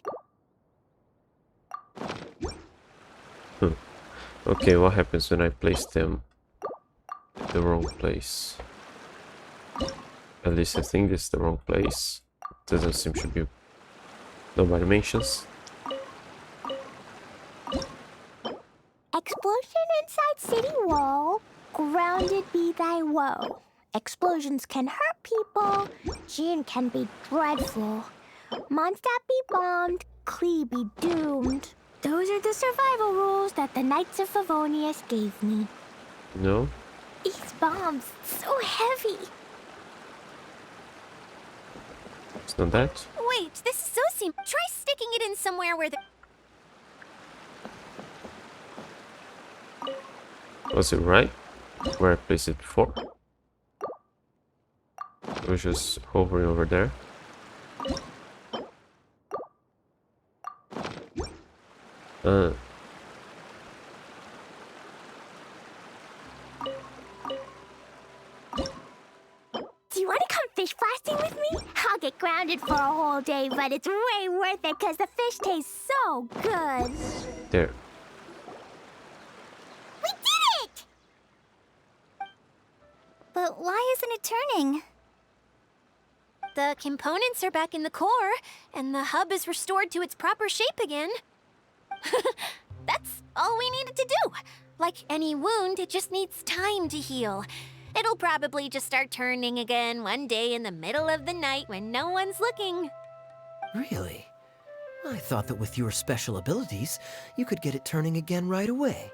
Okay, what happens when I place them in the wrong place? At least I think this is the wrong place. Doesn't seem to be. Nobody mentions. Explosion inside city wall. Grounded be thy woe. Explosions can hurt people. Jin can be dreadful. Mondstadt be bombed. Klee be doomed. Those are the survival rules that the Knights of Favonius gave me. No? These bombs, so heavy. It's not that? Wait, this is Zosim. Try sticking it in somewhere where the... Was it right? Where I placed it before? It was just hovering over there. Do you want to come fish blasting with me? I'll get grounded for a whole day, but it's way worth it because the fish tastes so good. There. We did it! But why isn't it turning? The components are back in the core, and the hub is restored to its proper shape again. That's all we needed to do. Like any wound, it just needs time to heal. It'll probably just start turning again one day in the middle of the night when no one's looking. Really? I thought that with your special abilities, you could get it turning again right away.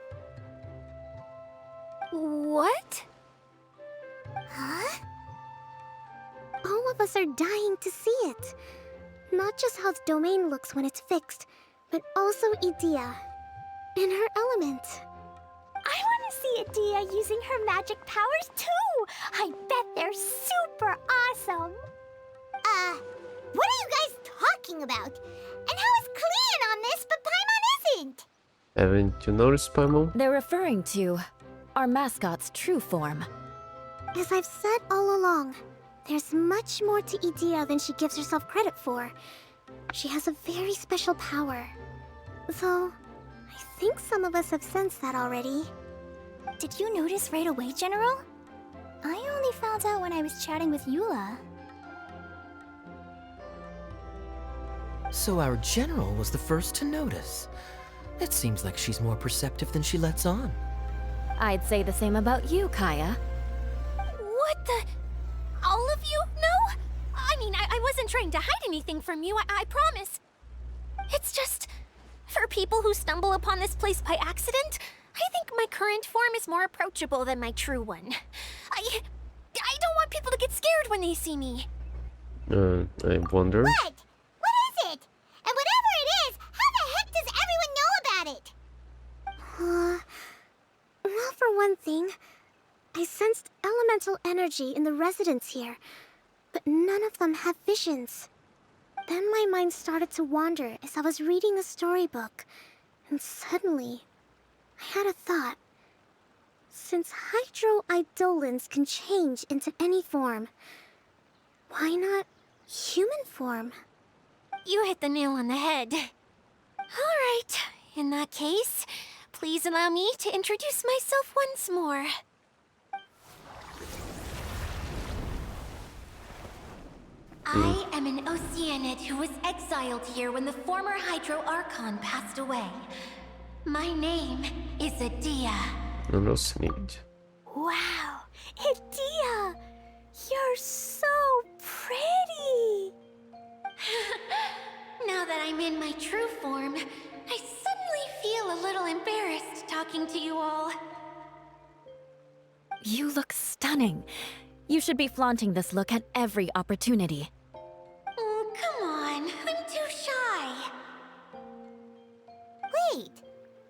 What? Huh? All of us are dying to see it. Not just how the domain looks when it's fixed, but also Idea. In her element. I want to see Adia using her magic powers too! I bet they're super awesome! What are you guys talking about? And how is Clean on this, but Paimon isn't? Haven't you noticed, Paimon? They're referring to our mascot's true form. As I've said all along, there's much more to Idea than she gives herself credit for. She has a very special power. Though, I think some of us have sensed that already. Did you notice right away, General? I only found out when I was chatting with Eula. So our general was the first to notice. It seems like she's more perceptive than she lets on. I'd say the same about you, Kaya. What the? All of you? No? I mean, I wasn't trying to hide anything from you, I promise. It's just, for people who stumble upon this place by accident, I think my current form is more approachable than my true one. I don't want people to get scared when they see me. I wonder. What? What is it? And whatever it is, how the heck does everyone know about it? Well, for one thing, I sensed elemental energy in the residents here, but none of them have visions. Then my mind started to wander as I was reading a storybook, and suddenly, I had a thought. Since hydro-eidolons can change into any form, why not human form? You hit the nail on the head. All right, in that case, please allow me to introduce myself once more. I am an Oceanid who was exiled here when the former Hydro Archon passed away. My name is Adia. No, no, Snid. Wow, Adia! You're so pretty! Now that I'm in my true form, I suddenly feel a little embarrassed talking to you all. You look stunning. You should be flaunting this look at every opportunity. Oh, come on. I'm too shy. Wait,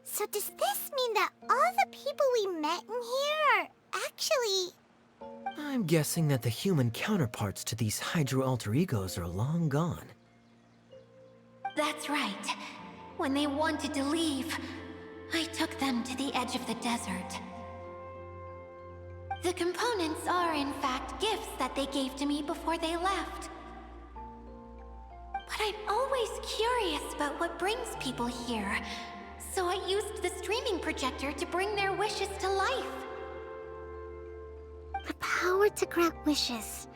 so does this mean that all the people we met in here are actually... I'm guessing that the human counterparts to these hydro alter egos are long gone. That's right. When they wanted to leave, I took them to the edge of the desert. The components are, in fact, gifts that they gave to me before they left. But I'm always curious about what brings people here, so I used the streaming projector to bring their wishes to life. The power to grant wishes,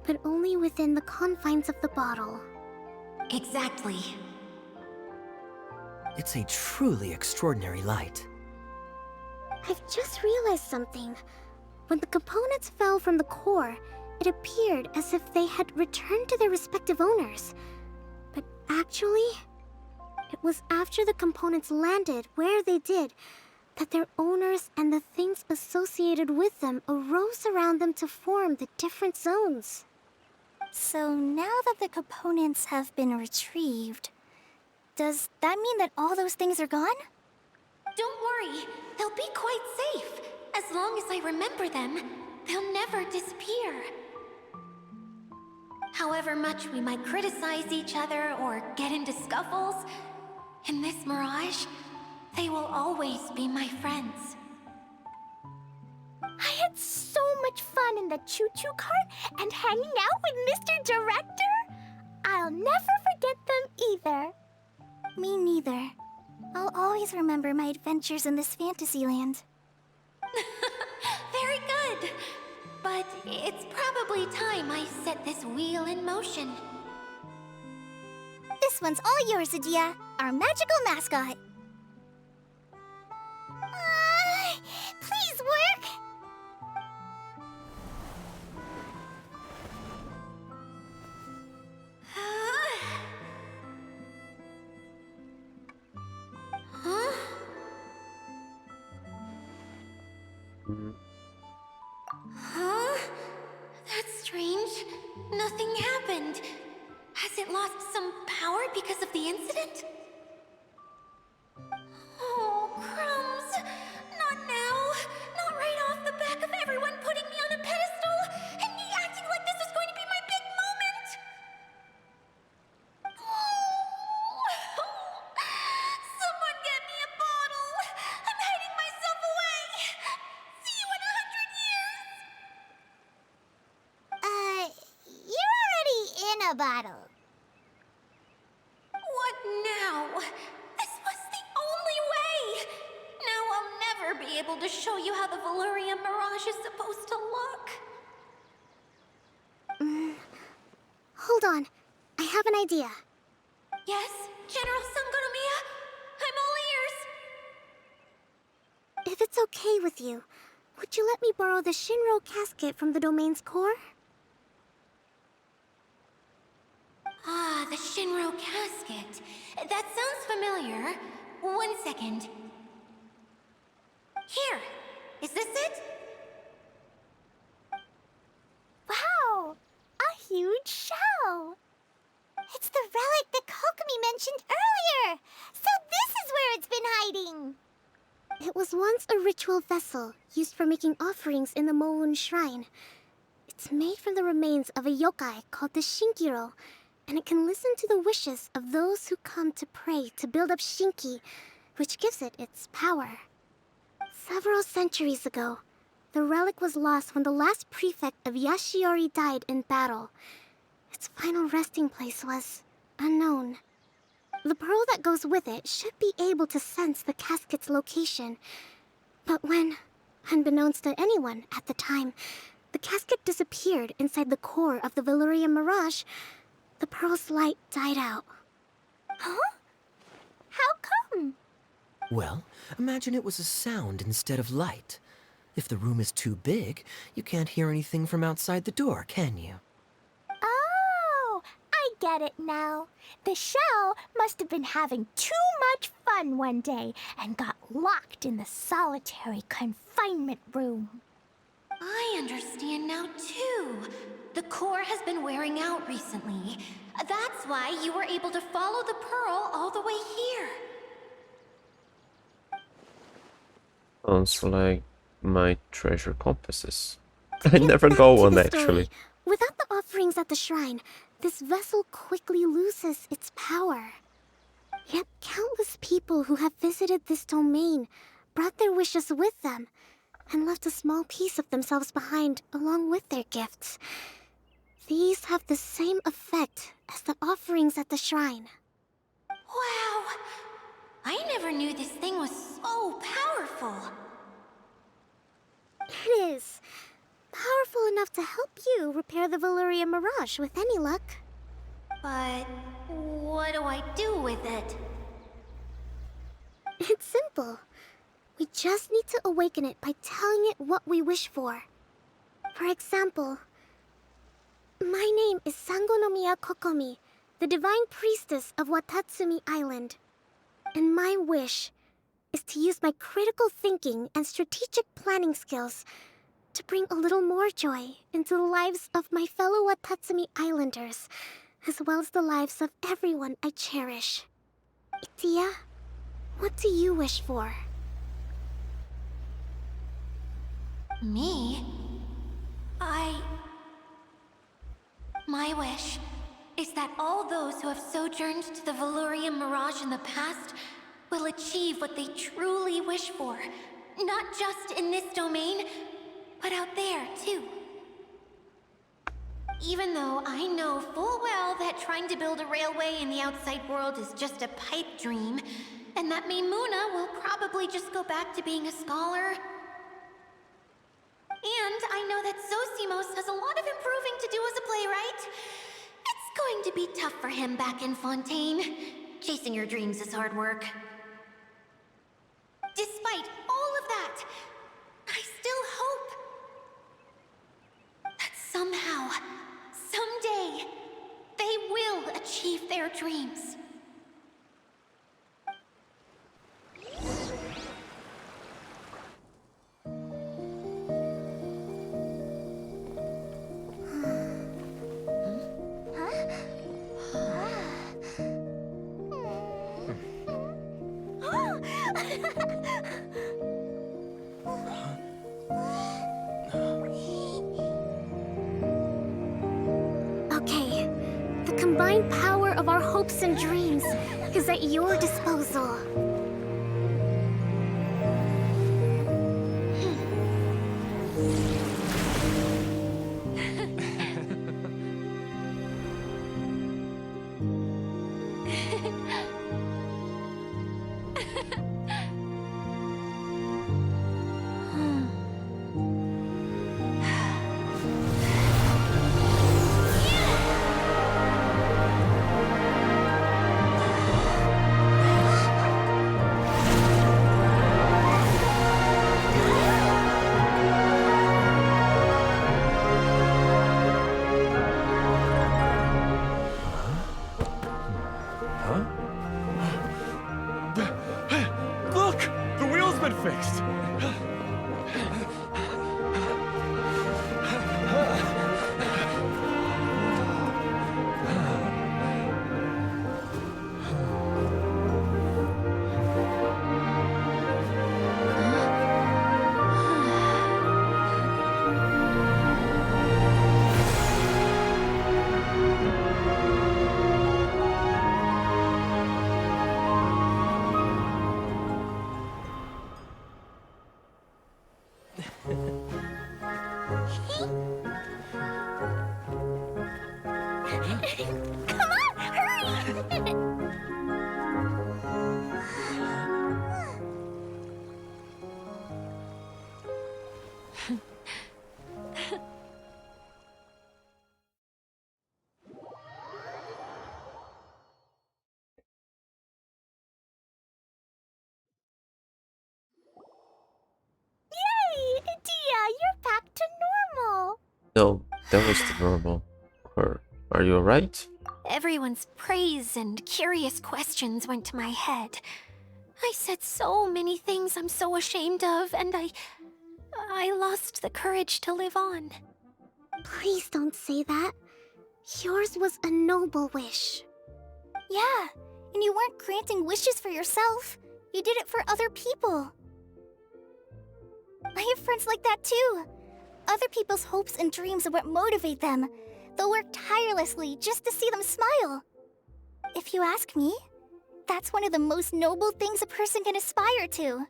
but only within the confines of the bottle. Exactly. It's a truly extraordinary light. I've just realized something. When the components fell from the core, it appeared as if they had returned to their respective owners. But actually, it was after the components landed where they did that their owners and the things associated with them arose around them to form the different zones. So now that the components have been retrieved, does that mean that all those things are gone? Don't worry, they'll be quite safe. As long as I remember them, they'll never disappear. However much we might criticize each other or get into scuffles, in this mirage, they will always be my friends. I had so much fun in the choo-choo cart and hanging out with Mr. Director. I'll never forget them either. Me neither. I'll always remember my adventures in this fantasy land. Very good. But it's probably time I set this wheel in motion. This one's all yours, Adia, our magical mascot. Huh? That's strange. Nothing happened. Has it lost some power because of the incident? Oh, crumbs. Not now. Not right off the back of everyone putting me on a pedestal and me acting like this was going to be my big moment. Someone get me a bottle. I'm hiding myself away. See you in 100 years. You're already in a bottle. What now? This was the only way. Now I'll never be able to show you how the Veluria Mirage is supposed to look. Hold on. I have an idea. Yes, General Sangonomiya? I'm all ears. If it's okay with you, would you let me borrow the Shinro casket from the domain's core? Ah, the Shinro casket. That sounds familiar. 1 second. Here. Is this it? Wow! A huge shell! It's the relic that Kokomi mentioned earlier! So this is where it's been hiding! It was once a ritual vessel used for making offerings in the Moon Shrine. It's made from the remains of a yokai called the Shinkiro, and it can listen to the wishes of those who come to pray to build up Shinki, which gives it its power. Several centuries ago, the relic was lost when the last prefect of Yashiori died in battle. Its final resting place was unknown. The pearl that goes with it should be able to sense the casket's location. But when, unbeknownst to anyone at the time, the casket disappeared inside the core of the Veluria Mirage, the pearl's light died out. Huh? How come? Well, imagine it was a sound instead of light. If the room is too big, you can't hear anything from outside the door, can you? Oh, I get it now. The shell must have been having too much fun one day and got locked in the solitary confinement room. I understand now, too. The core has been wearing out recently. That's why you were able to follow the pearl all the way here. Sounds like my treasure compasses. I Get never back got to one the actually. story. Without the offerings at the shrine, this vessel quickly loses its power. Yet countless people who have visited this domain brought their wishes with them and left a small piece of themselves behind along with their gifts. These have the same effect as the offerings at the shrine. Wow! I never knew this thing was so powerful. It is. Powerful enough to help you repair the Veluria Mirage with any luck. But what do I do with it? It's simple. We just need to awaken it by telling it what we wish for. For example, my name is Sangonomiya Kokomi, the divine priestess of Watatsumi Island. And my wish is to use my critical thinking and strategic planning skills to bring a little more joy into the lives of my fellow Watatsumi Islanders, as well as the lives of everyone I cherish. Itia, what do you wish for? Me? My wish is that all those who have sojourned to the Veluria Mirage in the past will achieve what they truly wish for. Not just in this domain, but out there, too. Even though I know full well that trying to build a railway in the outside world is just a pipe dream, and that Maimuna will probably just go back to being a scholar. And I know that Zosimos has a lot of improving to do as a playwright. It's going to be tough for him back in Fontaine. Chasing your dreams is hard work. Despite all of that, I still hope that somehow, someday, they will achieve their dreams. divine power of our hopes and dreams is at your disposal. Look! The wheel's been fixed! Come on, hurry! Yay! Dia, you're back to normal. No, that was the normal. Or are you alright? Everyone's praise and curious questions went to my head. I said so many things I'm so ashamed of, and I lost the courage to live on. Please don't say that. Yours was a noble wish. Yeah, and you weren't granting wishes for yourself. You did it for other people. I have friends like that too. Other people's hopes and dreams are what motivate them. They'll work tirelessly just to see them smile. If you ask me, that's one of the most noble things a person can aspire to.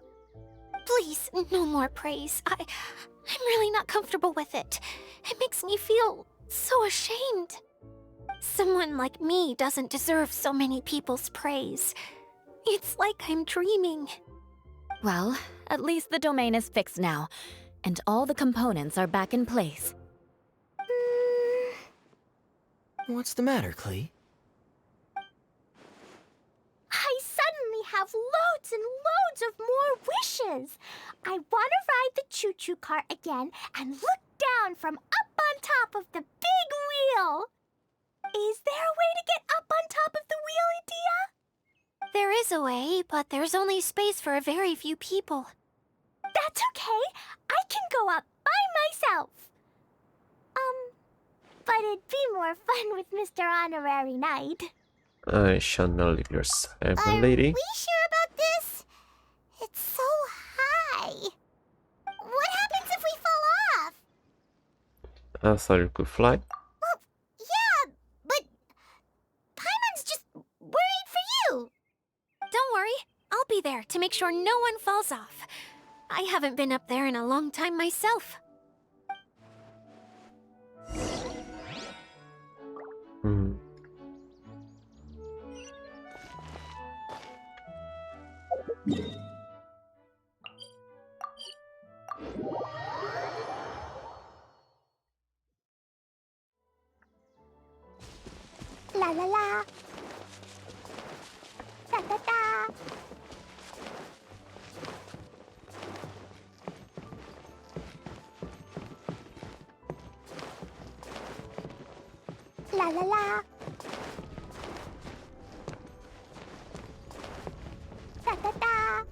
Please, no more praise. I'm really not comfortable with it. It makes me feel so ashamed. Someone like me doesn't deserve so many people's praise. It's like I'm dreaming. Well, at least the domain is fixed now, and all the components are back in place. What's the matter, Klee? I suddenly have loads and loads of more wishes. I want to ride the choo-choo cart again and look down from up on top of the big wheel. Is there a way to get up on top of the wheel, Adia? There is a way, but there's only space for a very few people. That's okay. I can go up by myself. But it'd be more fun with Mr. Honorary Knight. I shall not leave your side, my Are lady. we sure about this? It's so high. What happens if we fall off? I thought you could fly. Well, yeah, but Paimon's just worried for you. Don't worry, I'll be there to make sure no one falls off. I haven't been up there in a long time myself. Hmm. La la la. Da da da. La la la. Da da da.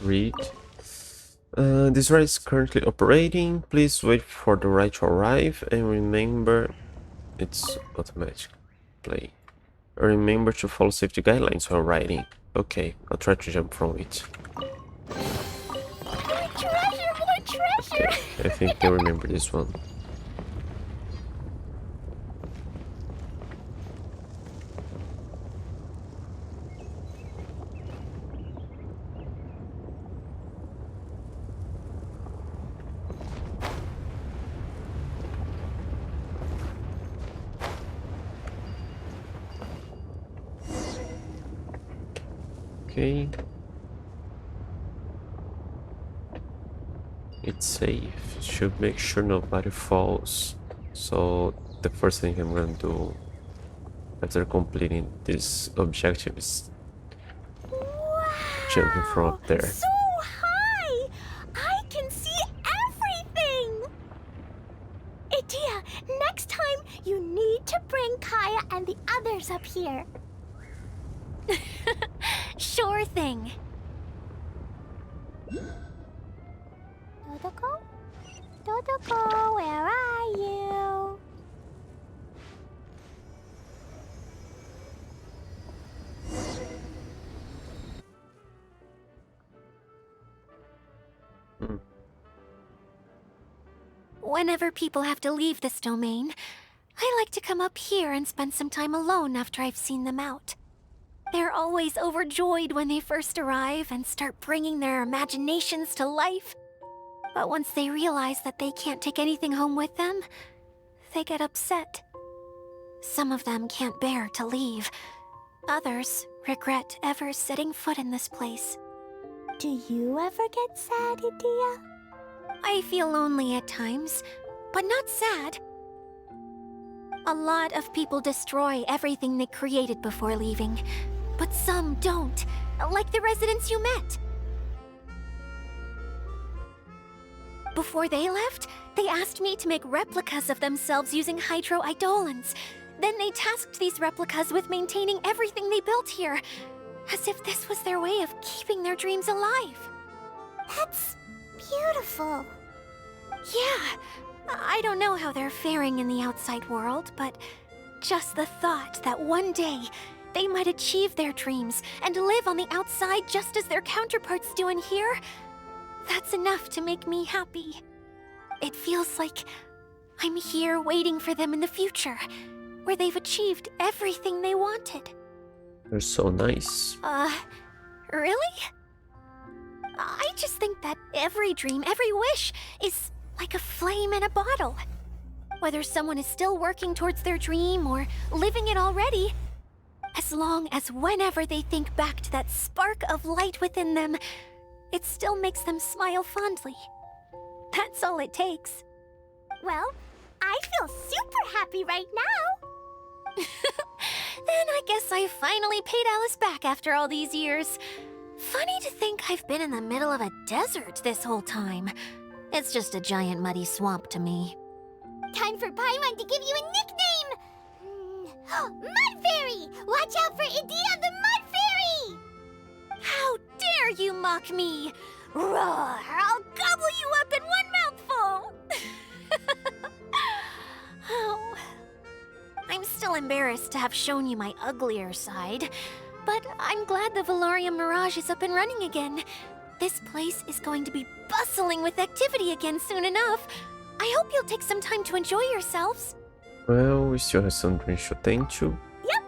Read. This ride is currently operating. Please wait for the ride to arrive and remember it's automatic play. Remember to follow safety guidelines while riding. Okay, I'll try to jump from it. More treasure! Okay, I think I remember this one. Okay. It's safe. Should make sure nobody falls. So the first thing I'm gonna do after completing this objective is jumping from up there. So high! I can see everything! Idia, next time you need to bring Kaya and the others up here. Sure thing. Dodoko? Dodoko, where are you? Whenever people have to leave this domain, I like to come up here and spend some time alone after I've seen them out. They're always overjoyed when they first arrive and start bringing their imaginations to life. But once they realize that they can't take anything home with them, they get upset. Some of them can't bear to leave. Others regret ever setting foot in this place. Do you ever get sad, Idia? I feel lonely at times, but not sad. A lot of people destroy everything they created before leaving, but some don't, like the residents you met. Before they left, they asked me to make replicas of themselves using hydro-eidolons. Then they tasked these replicas with maintaining everything they built here, as if this was their way of keeping their dreams alive. That's beautiful. Yeah, I don't know how they're faring in the outside world, but just the thought that one day they might achieve their dreams and live on the outside just as their counterparts do in here, that's enough to make me happy. It feels like I'm here waiting for them in the future, where they've achieved everything they wanted. They're so nice. Really? I just think that every dream, every wish is like a flame in a bottle. Whether someone is still working towards their dream or living it already, as long as whenever they think back to that spark of light within them, it still makes them smile fondly. That's all it takes. Well, I feel super happy right now. Then I guess I finally paid Alice back after all these years. Funny to think I've been in the middle of a desert this whole time. It's just a giant muddy swamp to me. Time for Paimon to give you a nickname! Mud Fairy! Watch out for Idia the Mud Fairy! How dare you mock me! Roar! I'll gobble you up in one mouthful! Oh. I'm still embarrassed to have shown you my uglier side, but I'm glad the Valorium Mirage is up and running again. This place is going to be bustling with activity again soon enough. I hope you'll take some time to enjoy yourselves. Well, we still have some drinks to tend to. Yep!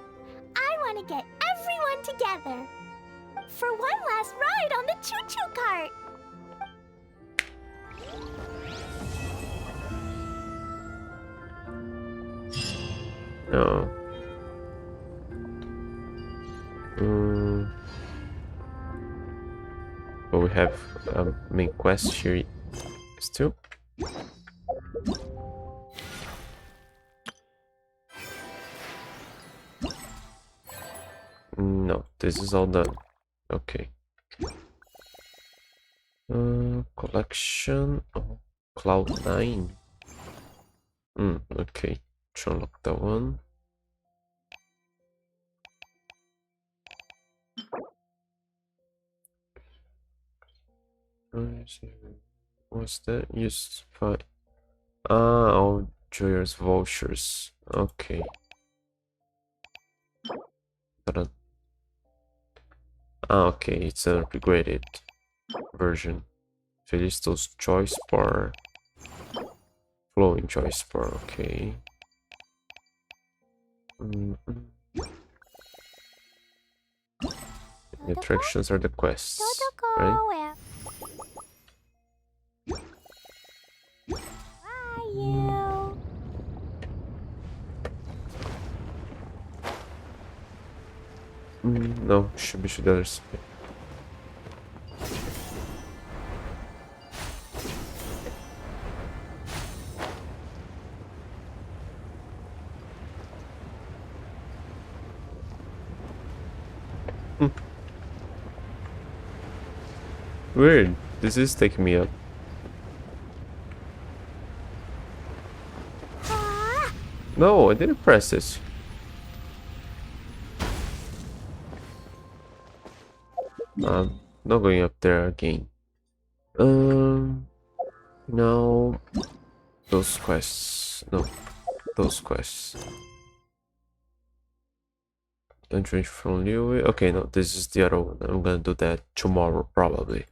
I want to get everyone together. For one last ride on the choo-choo cart. No. But we have a main quest here still. No, this is all done. Okay. Collection of Cloud9. Okay. To unlock that one. What's that? Use 5. I'll Joyous vouchers. Okay. Ta-da. Ah, okay, it's an upgraded version. Felicitos Choice Bar. Flowing Choice Bar, okay. The attractions are the quests, right? No, should be the other side. Weird. This is taking me up. No, I didn't press this. I'm not going up there again. Now those quests. No, those quests. Entry from Liu. Okay, no, this is the other one. I'm gonna do that tomorrow probably.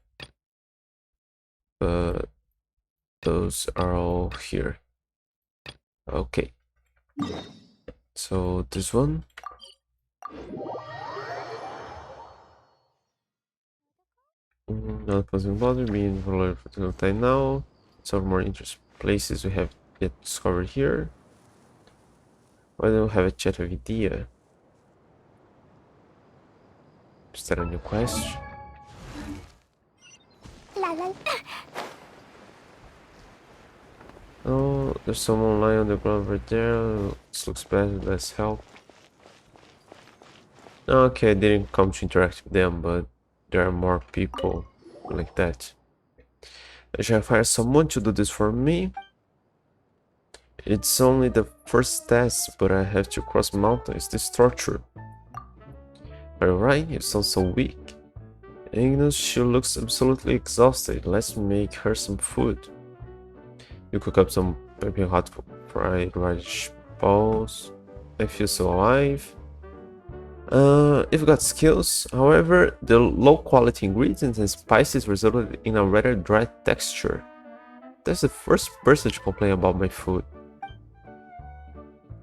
Those are all here. Okay. So this one. Not causing bother, being for no time now. Some more interesting places we have yet discovered here. Why don't we have a chat with idea? Is that a new quest? Oh, there's someone lying on the ground right there. This looks bad, let's help. Okay, I didn't come to interact with them, but there are more people like that. I shall hire someone to do this for me. It's only the first test, but I have to cross mountains. This torture. Alright, you sound so weak. Agnes, she looks absolutely exhausted. Let's make her some food. You cook up some piping hot fried radish balls. I feel so alive. You've got skills, however, the low quality ingredients and spices resulted in a rather dry texture. That's the first person to complain about my food.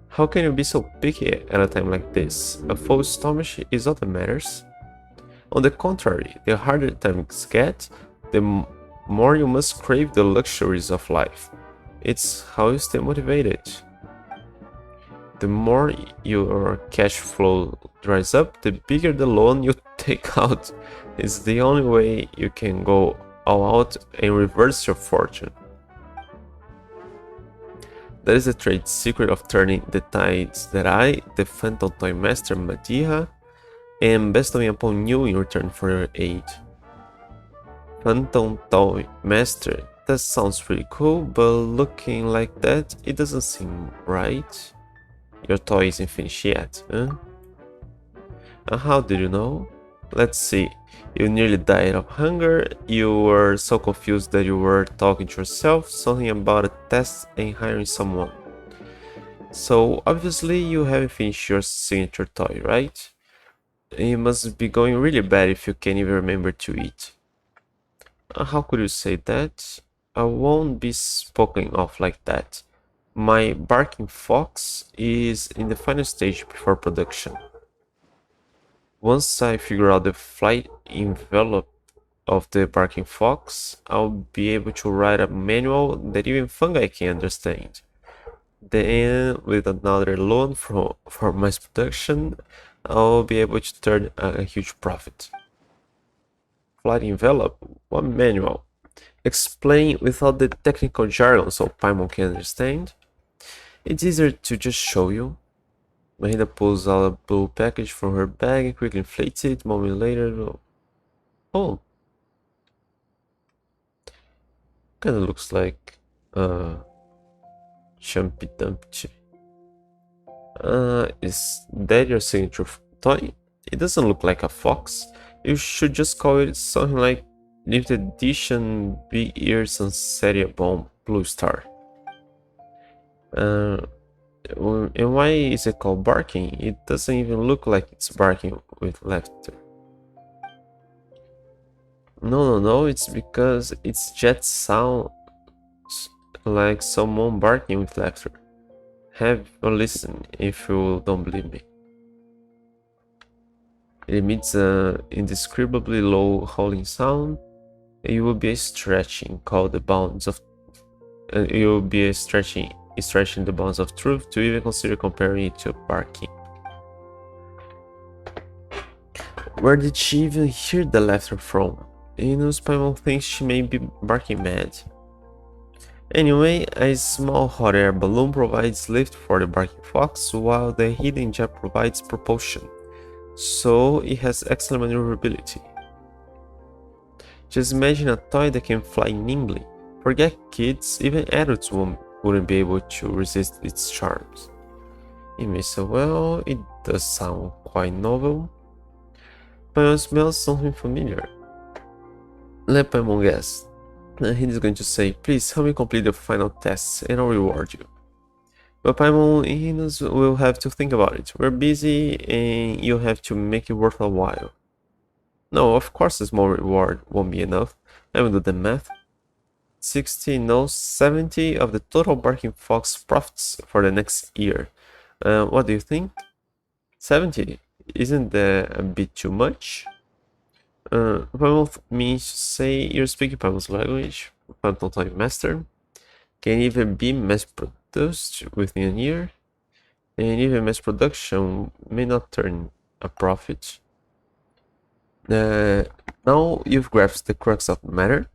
How can you be so picky at a time like this? A full stomach is all that matters. On the contrary, the harder times get, the more you must crave the luxuries of life. It's how you stay motivated. The more your cash flow dries up, the bigger the loan you take out. It's the only way you can go all out and reverse your fortune. That is the trade secret of turning the tides that I, the Phantom Toy Master Madiha, am bestowing upon you in return for your aid. Phantom Toy Master, that sounds pretty cool, but looking like that, it doesn't seem right. Your toy isn't finished yet, huh? And how did you know? Let's see. You nearly died of hunger, you were so confused that you were talking to yourself, something about a test and hiring someone. So obviously you haven't finished your signature toy, right? It must be going really bad if you can't even remember to eat. How could you say that? I won't be spoken of like that. My barking fox is in the final stage before production. Once I figure out the flight envelope of the barking fox, I'll be able to write a manual that even fungi can understand. Then, with another loan for mass production, I'll be able to turn a huge profit. Flight envelope? What manual? Explain without the technical jargon so Paimon can understand. It's easier to just show you. Mahina pulls out a blue package from her bag and quickly inflates it. A moment later, oh, kinda looks like Chumpy Dumpty. Is that your signature toy? It doesn't look like a fox. You should just call it something like limited edition Big Ear Sunsetia Bomb Blue Star. Uh, and why is it called barking? It doesn't even look like it's barking with laughter. No, it's because its jets sound like someone barking with laughter. Have a listen if you don't believe me. It emits an indescribably low howling sound. You will be stretching called the bounds of you will be stretching the bounds of truth to even consider comparing it to barking. Where did she even hear the laughter from? Paimon thinks she may be barking mad. Anyway, a small hot air balloon provides lift for the barking fox, while the hidden jet provides propulsion, so it has excellent maneuverability. Just imagine a toy that can fly nimbly. Forget kids, even adults wouldn't be able to resist its charms. You may say, well, it does sound quite novel. Paimon smells something familiar. Let Paimon guess. He is going to say, please help me complete the final tests and I'll reward you. But Paimon and Hinus will have to think about it. We're busy and you have to make it worth a while. No, of course a small reward won't be enough. I will do the math. 60, no, 70 of the total Barking Fox profits for the next year. What do you think? 70? Isn't that a bit too much? Paimon means to say you're speaking Paimon's language. Phantom Time Master. Can even be mass-produced within a year. And even mass production may not turn a profit. Now you've grasped the crux of the matter.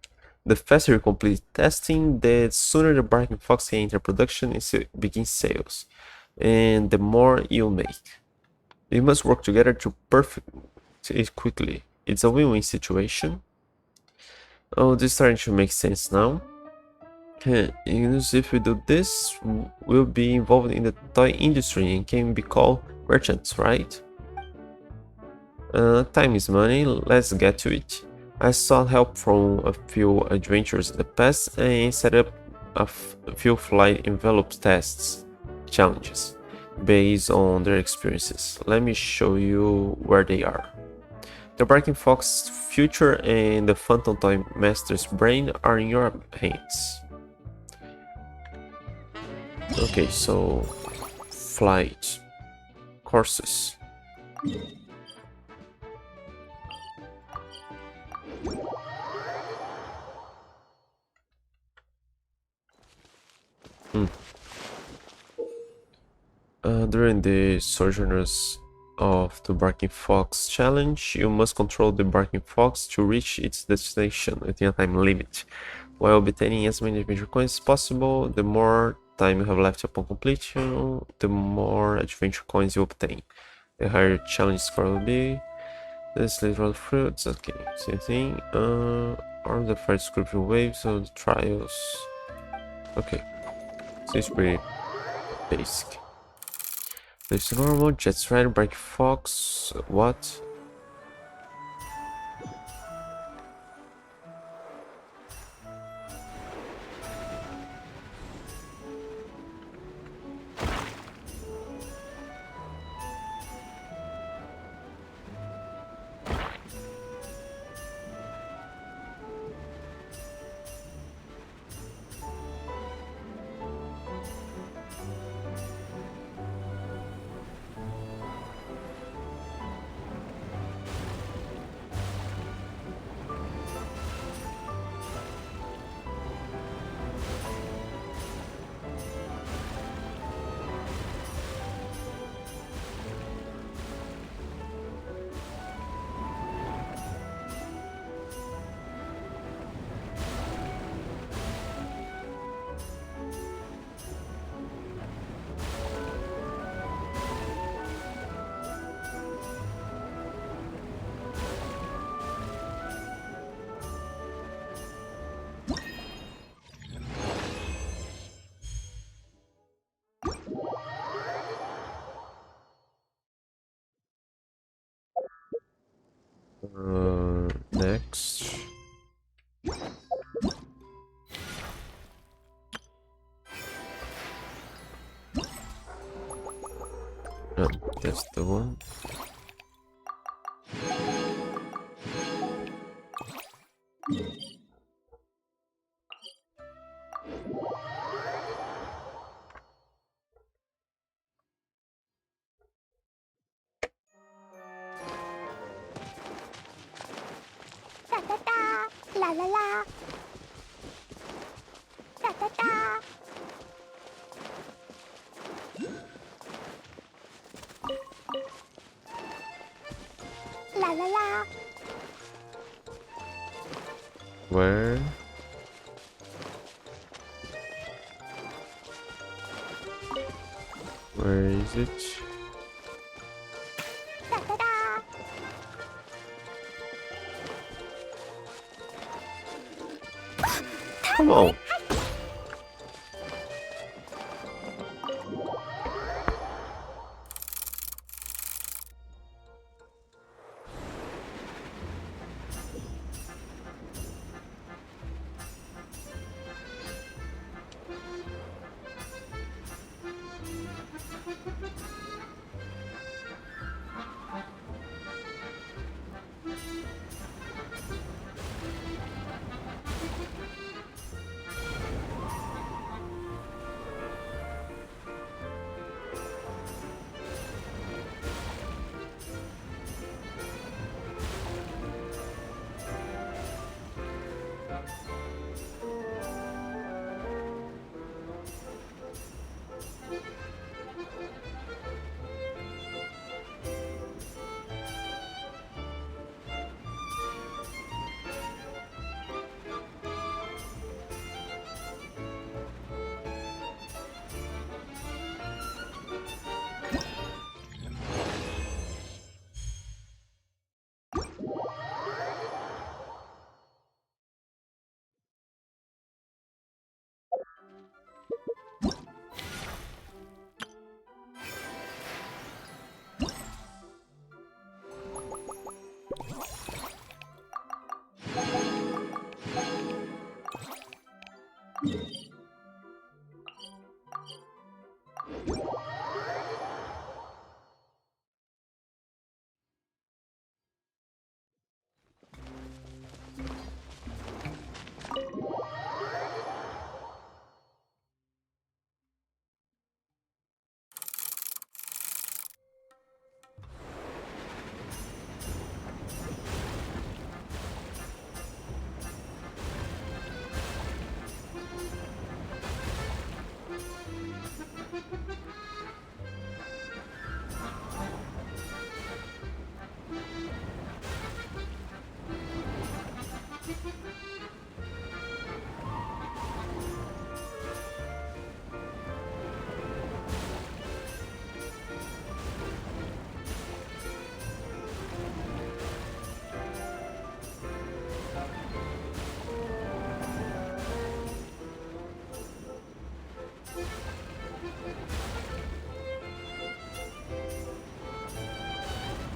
The faster you complete testing, the sooner the Barking Fox can enter production and begin sales, and the more you'll make. We must work together to perfect it quickly. It's a win-win situation. Oh, this is starting to make sense now. If we do this, we'll be involved in the toy industry and can be called merchants, right? Time is money, let's get to it. I sought help from a few adventurers in the past and set up a few flight envelope tests challenges based on their experiences. Let me show you where they are. The Barking Fox's future and the Phantom Toy Master's brain are in your hands. Okay, so flight courses. During the Sojourners of the Barking Fox challenge, you must control the Barking Fox to reach its destination within a time limit, while obtaining as many adventure coins as possible. The more time you have left upon completion, the more adventure coins you obtain. The higher challenge score will be. This literal fruits, okay, same thing. Arm the first scripture waves of the trials. Okay, so it's pretty basic. There's normal, Jets Rider, Barking Fox, what? Next. That's the one. Da da da, la la la. Da da da. La la la. Where? Where is it? Da da da. Come on.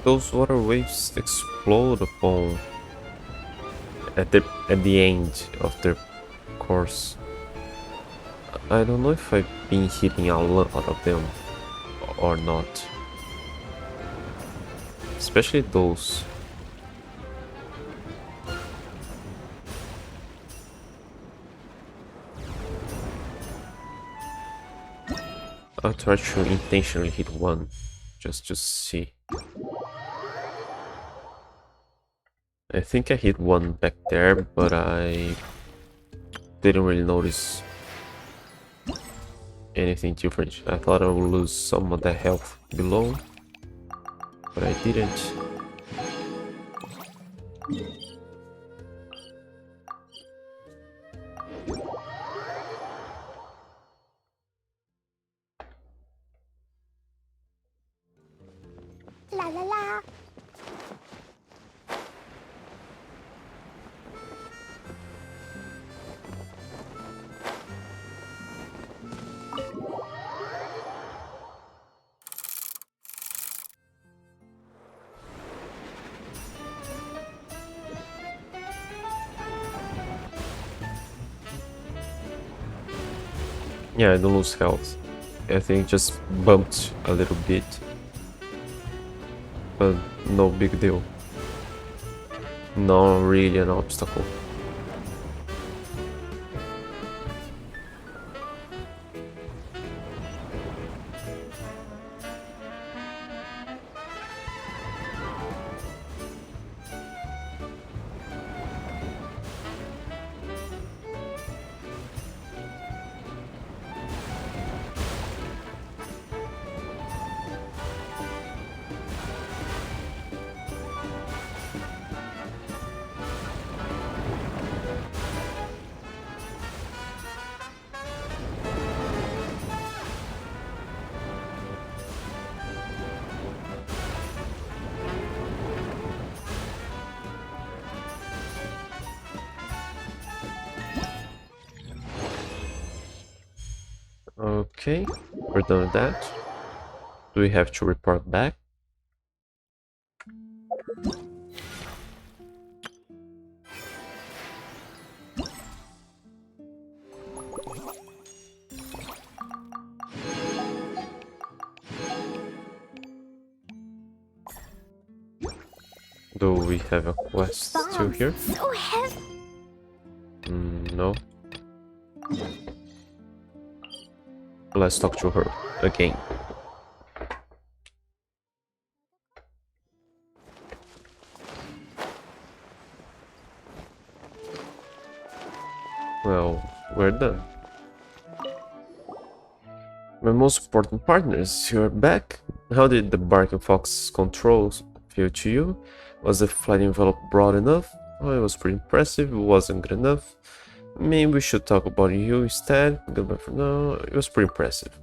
Those water waves explode upon at the end of their course. I don't know if I've been hitting a lot of them or not. Especially those. I'll try to intentionally hit one, just to see. I think I hit one back there, but I didn't really notice anything different. I thought I would lose some of that health below, but I didn't. La la la. Yeah, I don't lose health. I think just bumped a little bit. but no big deal. Not really an obstacle. Okay, we're done with that. Do we have to report back? Do we have a quest still here? So heavy. No. Let's talk to her again. Well, we're done. My most important partners, you're back. How did the Barking Fox controls feel to you? Was the flight envelope broad enough? Oh, it was pretty impressive, it wasn't good enough. Maybe we should talk about you instead. Goodbye for now. It was pretty impressive.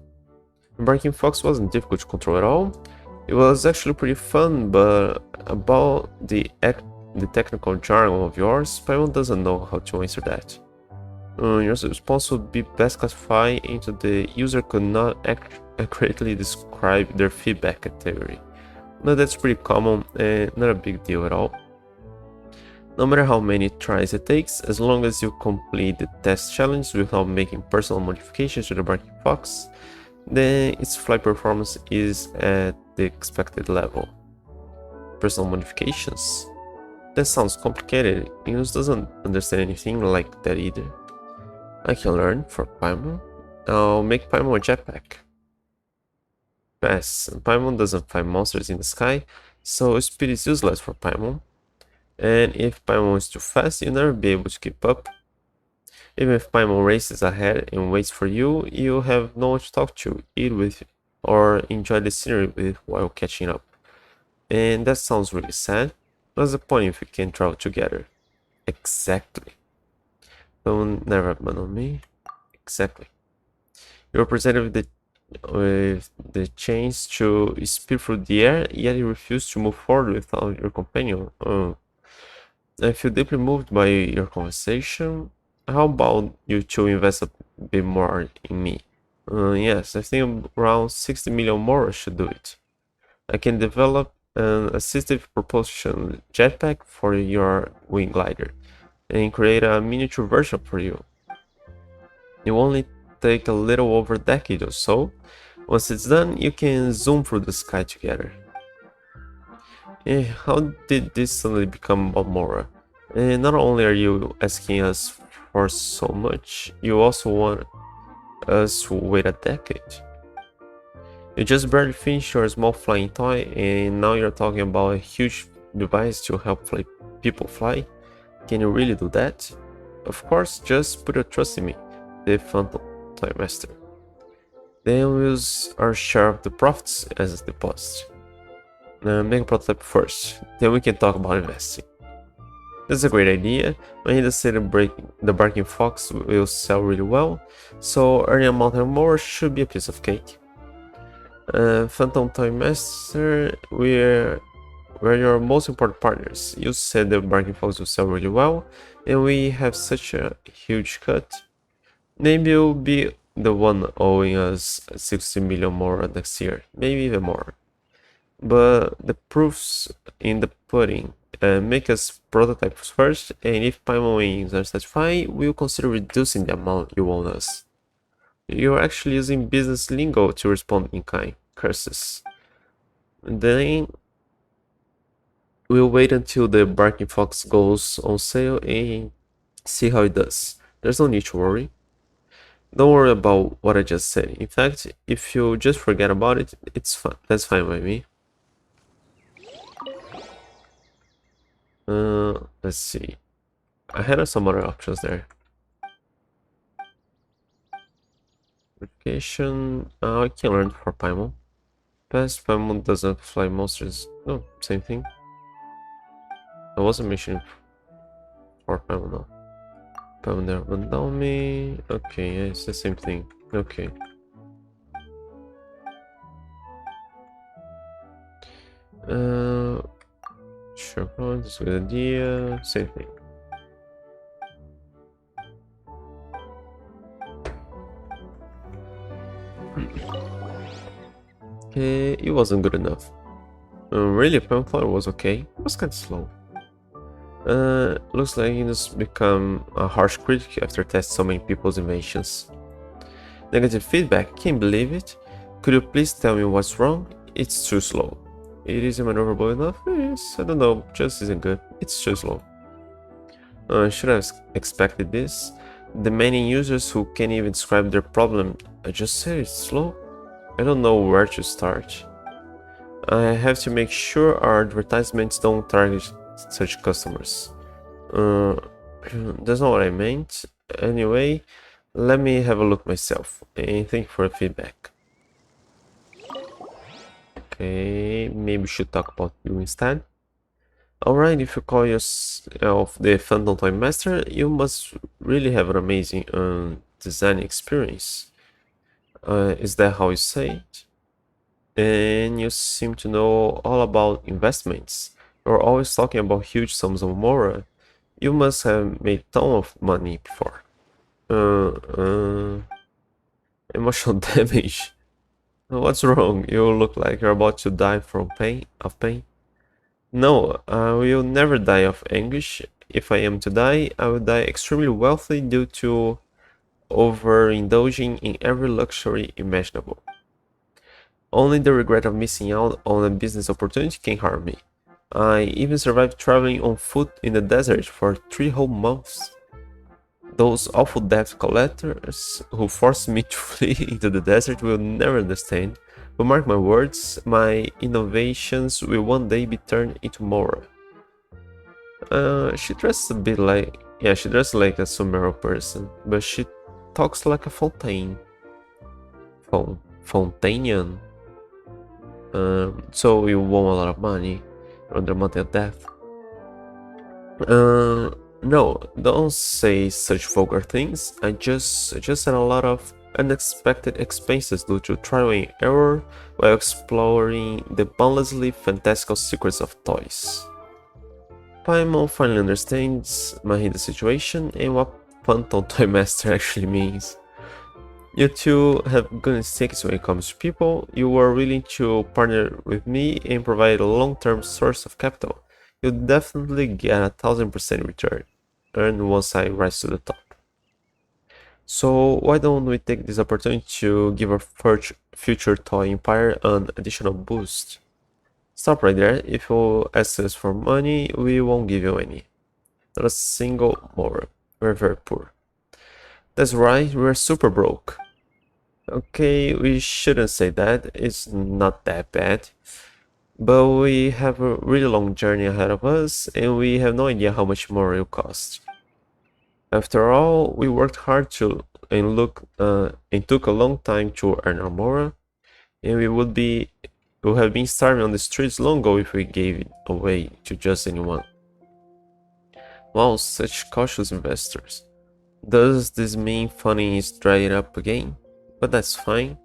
The Barking Fox wasn't difficult to control at all. It was actually pretty fun, but about the technical jargon of yours, Paimon doesn't know how to answer that. Your response would be best classified into the user could not accurately describe their feedback category. No, that's pretty common and not a big deal at all. No matter how many tries it takes, as long as you complete the test challenge without making personal modifications to the Barking Fox, then its flight performance is at the expected level. Personal modifications? That sounds complicated. English doesn't understand anything like that either. I can learn for Paimon. I'll make Paimon a jetpack. Pass. Paimon doesn't find monsters in the sky, so speed is useless for Paimon. And if Paimon is too fast, you'll never be able to keep up. Even if Paimon races ahead and waits for you, you'll have no one to talk to, eat with, or enjoy the scenery with while catching up. And that sounds really sad. What's the point if we can't travel together? Exactly. Don't never abandon me. Exactly. You're presented with the chance to speed through the air, yet you refuse to move forward without your companion. I feel deeply moved by your conversation. How about you two invest a bit more in me? Yes, I think around 60 million more should do it. I can develop an assistive propulsion jetpack for your wing glider and create a miniature version for you. It will only take a little over a decade or so. Once it's done, you can zoom through the sky together. How did this suddenly become about Mora? Not only are you asking us for so much, you also want us to wait a decade. You just barely finished your small flying toy and now you're talking about a huge device to help people fly? Can you really do that? Of course, just put your trust in me, the Phantom Toy Master. Then we'll use our share of the profits as a deposit. Make a prototype first, then we can talk about investing. That's a great idea. Mahida said the Barking Fox will sell really well, so earning a mountain more should be a piece of cake. Phantom Toy Master, we're your most important partners. You said the Barking Fox will sell really well, and we have such a huge cut. Maybe you'll be the one owing us 60 million more next year, maybe even more. But the proof's in the pudding. Make us prototypes first, and if Paimon wings are satisfied, we'll consider reducing the amount you owe us. You're actually using business lingo to respond in kind. Curses. Then we'll wait until the Barking Fox goes on sale and see how it does. There's no need to worry. Don't worry about what I just said. In fact, if you just forget about it, it's fine. That's fine by me. Let's see. I had some other options there. Verification. I can learn for Paimon. Past Paimon doesn't fly monsters. No, same thing. I wasn't mentioning for Paimon now. Paimon there went down me. Okay, yeah, it's the same thing. Okay. Sure, that's a good idea. Same thing. Okay, it wasn't good enough. Really, Pamphlet was okay. It was kinda slow. Looks like he's become a harsh critic after testing so many people's inventions. Negative feedback, can't believe it. Could you please tell me what's wrong? It's too slow. It isn't maneuverable enough? Yes, I don't know, just isn't good. It's too slow. Should have expected this. The many users who can't even describe their problem. I just said it's slow. I don't know where to start. I have to make sure our advertisements don't target such customers. That's not what I meant. Anyway, let me have a look myself. And thank you for the feedback. Okay, maybe we should talk about you instead. Alright, if you call yourself the Phantom Toy Master, you must really have an amazing design experience. Is that how you say it? And you seem to know all about investments. You're always talking about huge sums of money. You must have made ton of money before. Emotional damage. What's wrong? You look like you're about to die from pain. No, I will never die of anguish. If I am to die, I will die extremely wealthy due to overindulging in every luxury imaginable. Only the regret of missing out on a business opportunity can harm me. I even survived traveling on foot in the desert for 3 whole months. Those awful debt collectors who forced me to flee into the desert will never understand. But mark my words, my innovations will one day be turned into more. She dresses a bit like... Yeah, she dresses like a Sumero person, but she talks like a fontaine. Fontainian. So you want a lot of money on the month of death. No, don't say such vulgar things. I just had a lot of unexpected expenses due to trial and error while exploring the boundlessly fantastical secrets of toys. Paimon finally understands my hidden situation and what Phantom Toy Master actually means. You two have good instincts when it comes to people. You were willing to partner with me and provide a long-term source of capital. You'll definitely get 1000% return earned once I rise to the top. So why don't we take this opportunity to give our future toy empire an additional boost? Stop right there. If you ask us for money, we won't give you any. Not a single more. We're very poor. That's right, we're super broke. Okay, we shouldn't say that. It's not that bad. But we have a really long journey ahead of us, and we have no idea how much more it will cost. After all, we worked hard and took a long time to earn our mora, and we would have been starving on the streets long ago if we gave it away to just anyone. Wow, such cautious investors. Does this mean funding is dried up again? But that's fine.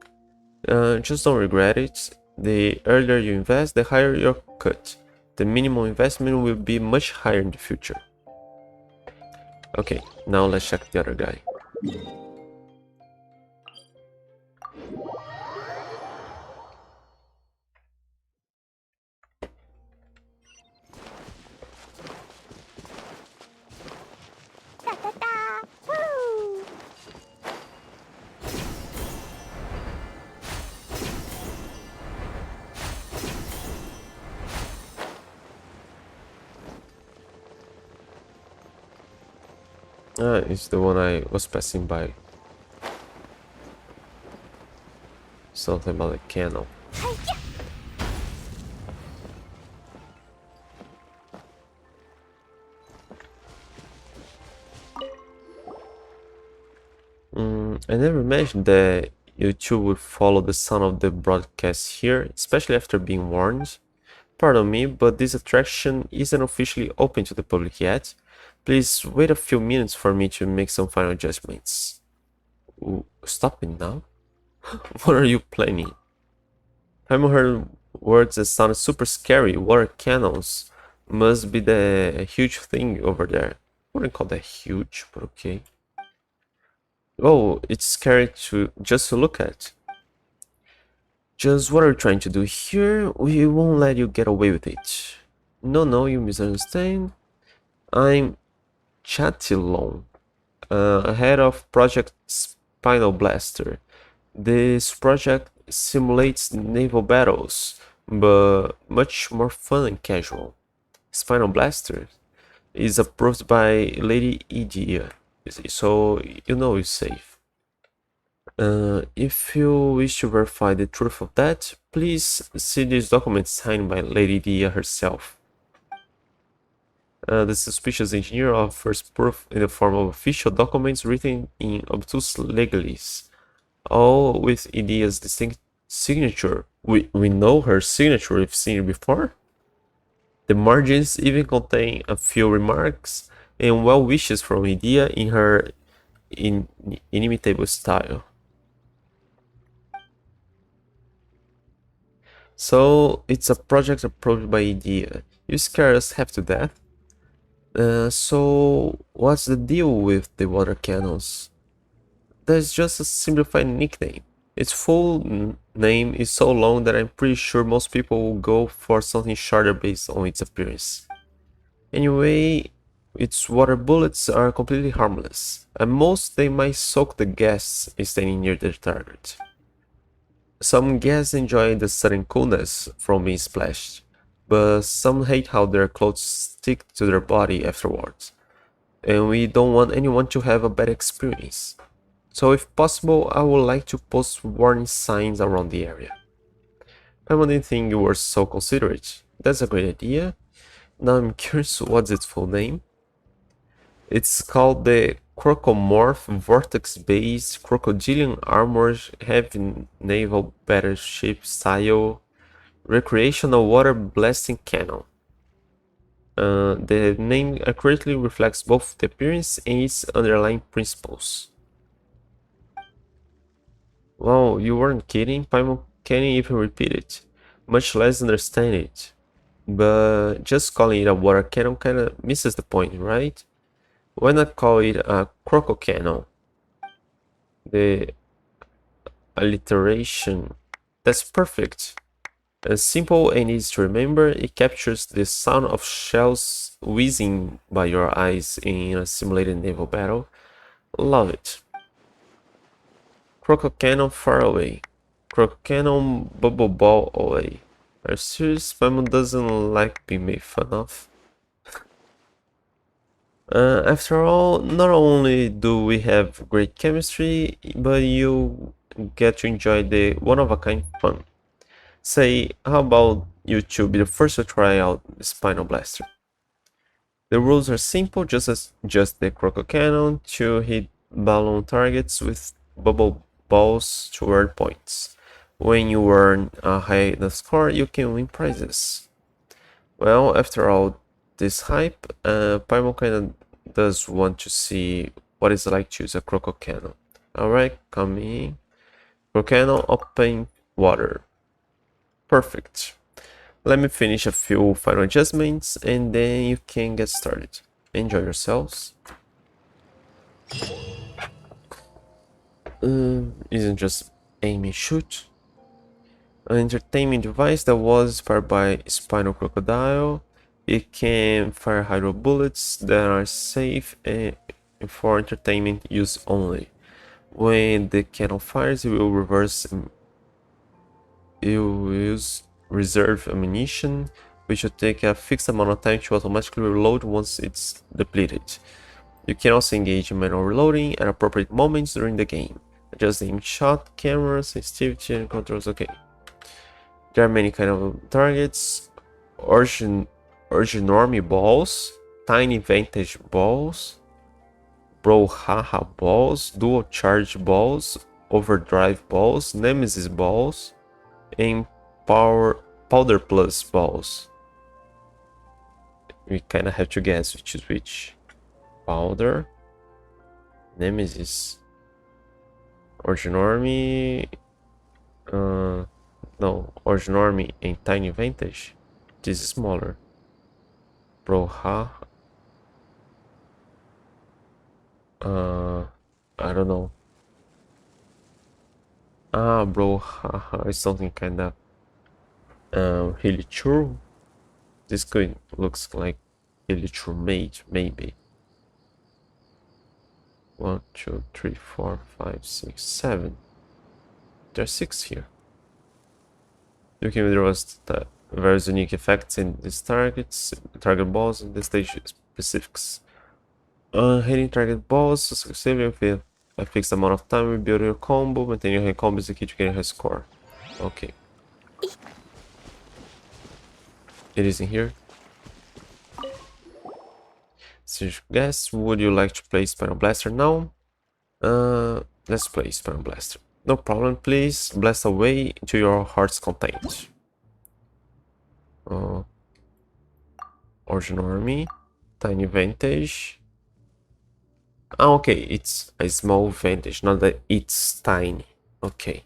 Just don't regret it. The earlier you invest, the higher your cut. The minimum investment will be much higher in the future. Okay, now let's check the other guy. Da da da! Woo! Ah, it's the one I was passing by. Something about a cannon. I never imagined that YouTube would follow the sound of the broadcast here, especially after being warned. Pardon me, but this attraction isn't officially open to the public yet. Please wait a few minutes for me to make some final adjustments. Ooh, stop it now? What are you planning? I've heard words that sound super scary. Water cannons must be the huge thing over there. Wouldn't call that huge, but okay. Oh, it's scary to just to look at. Just what are you trying to do here? We won't let you get away with it. No, you misunderstand. I'm Chatilon, head of Project Spinal Blaster. This project simulates naval battles, but much more fun and casual. Spinal Blaster is approved by Lady Idia, so you know it's safe. If you wish to verify the truth of that, please see this document signed by Lady Idia herself. The suspicious engineer offers proof in the form of official documents written in obtuse legalese, all with Idia's distinct signature. We know her signature, we've seen it before. The margins even contain a few remarks and well wishes from Idia in her inimitable style. So it's a project approved by Idia. You scare us half to death. So what's the deal with the water cannons? That's just a simplified nickname. Its full name is so long that I'm pretty sure most people will go for something shorter based on its appearance. Anyway, its water bullets are completely harmless. At most, they might soak the gas standing near their target. Some guests enjoy the sudden coolness from being splashed, but some hate how their clothes stick to their body afterwards, and we don't want anyone to have a bad experience. So if possible, I would like to post warning signs around the area. I didn't think you were so considerate. That's a great idea. Now I'm curious, what's its full name? It's called the Crocomorph Vortex-based Crocodilian Armored Heavy Naval Battleship Style Recreational Water Blasting Cannon. The name accurately reflects both the appearance and its underlying principles. Wow, you weren't kidding? Paimon can't even repeat it, much less understand it. But just calling it a water cannon kinda misses the point, right? Why not call it a croco cannon? The alliteration. That's perfect. Simple and easy to remember, it captures the sound of shells whizzing by your eyes in a simulated naval battle. Love it. Croco cannon far away. Croco cannon bubble ball away. Are you serious? Paimon doesn't like being made fun of. After all, not only do we have great chemistry, but you get to enjoy the one-of-a-kind fun. Say, how about you two be the first to try out the Spinal Blaster? The rules are simple, just the Croco Cannon to hit balloon targets with bubble balls to earn points. When you earn a high enough score, you can win prizes. Well, after all this hype, Paimon kinda does want to see what it's like to use a Croco Cannon. Alright, come in. Croco Cannon, open water. Perfect. Let me finish a few final adjustments and then you can get started. Enjoy yourselves. Isn't just aim and shoot. An entertainment device that was inspired by Spinal Crocodile. It can fire hydro bullets that are safe and for entertainment use only. When the cannon fires, it will use reserve ammunition, which will take a fixed amount of time to automatically reload once it's depleted. You can also engage in manual reloading at appropriate moments during the game. Adjust the aim shot, camera, sensitivity, and controls. Okay. There are many kind of targets. Orignormy balls, tiny vantage balls, brouhaha balls, dual charge balls, overdrive balls, nemesis balls, and powder plus balls. We kind of have to guess which is which. Powder, nemesis, Orignormy, no, Orignormy and tiny vantage. This is smaller. Brouhaha. I don't know. Brouhaha is something kind of really true. This could looks like really true mage, maybe. 1, 2, 3, 4, 5, 6, 7. There's 6 here. You can withdraw the various unique effects in these target balls and the stage specifics. Hitting target balls successively with a fixed amount of time, rebuild your combo, maintain your hand combo is the key to getting a high score. Okay. It is in here. So guess, would you like to play Spinal Blaster now? Let's play Spinal Blaster. No problem, please blast away to your heart's content. Orignormy, tiny vantage. Okay, it's a small vantage, not that it's tiny. Okay.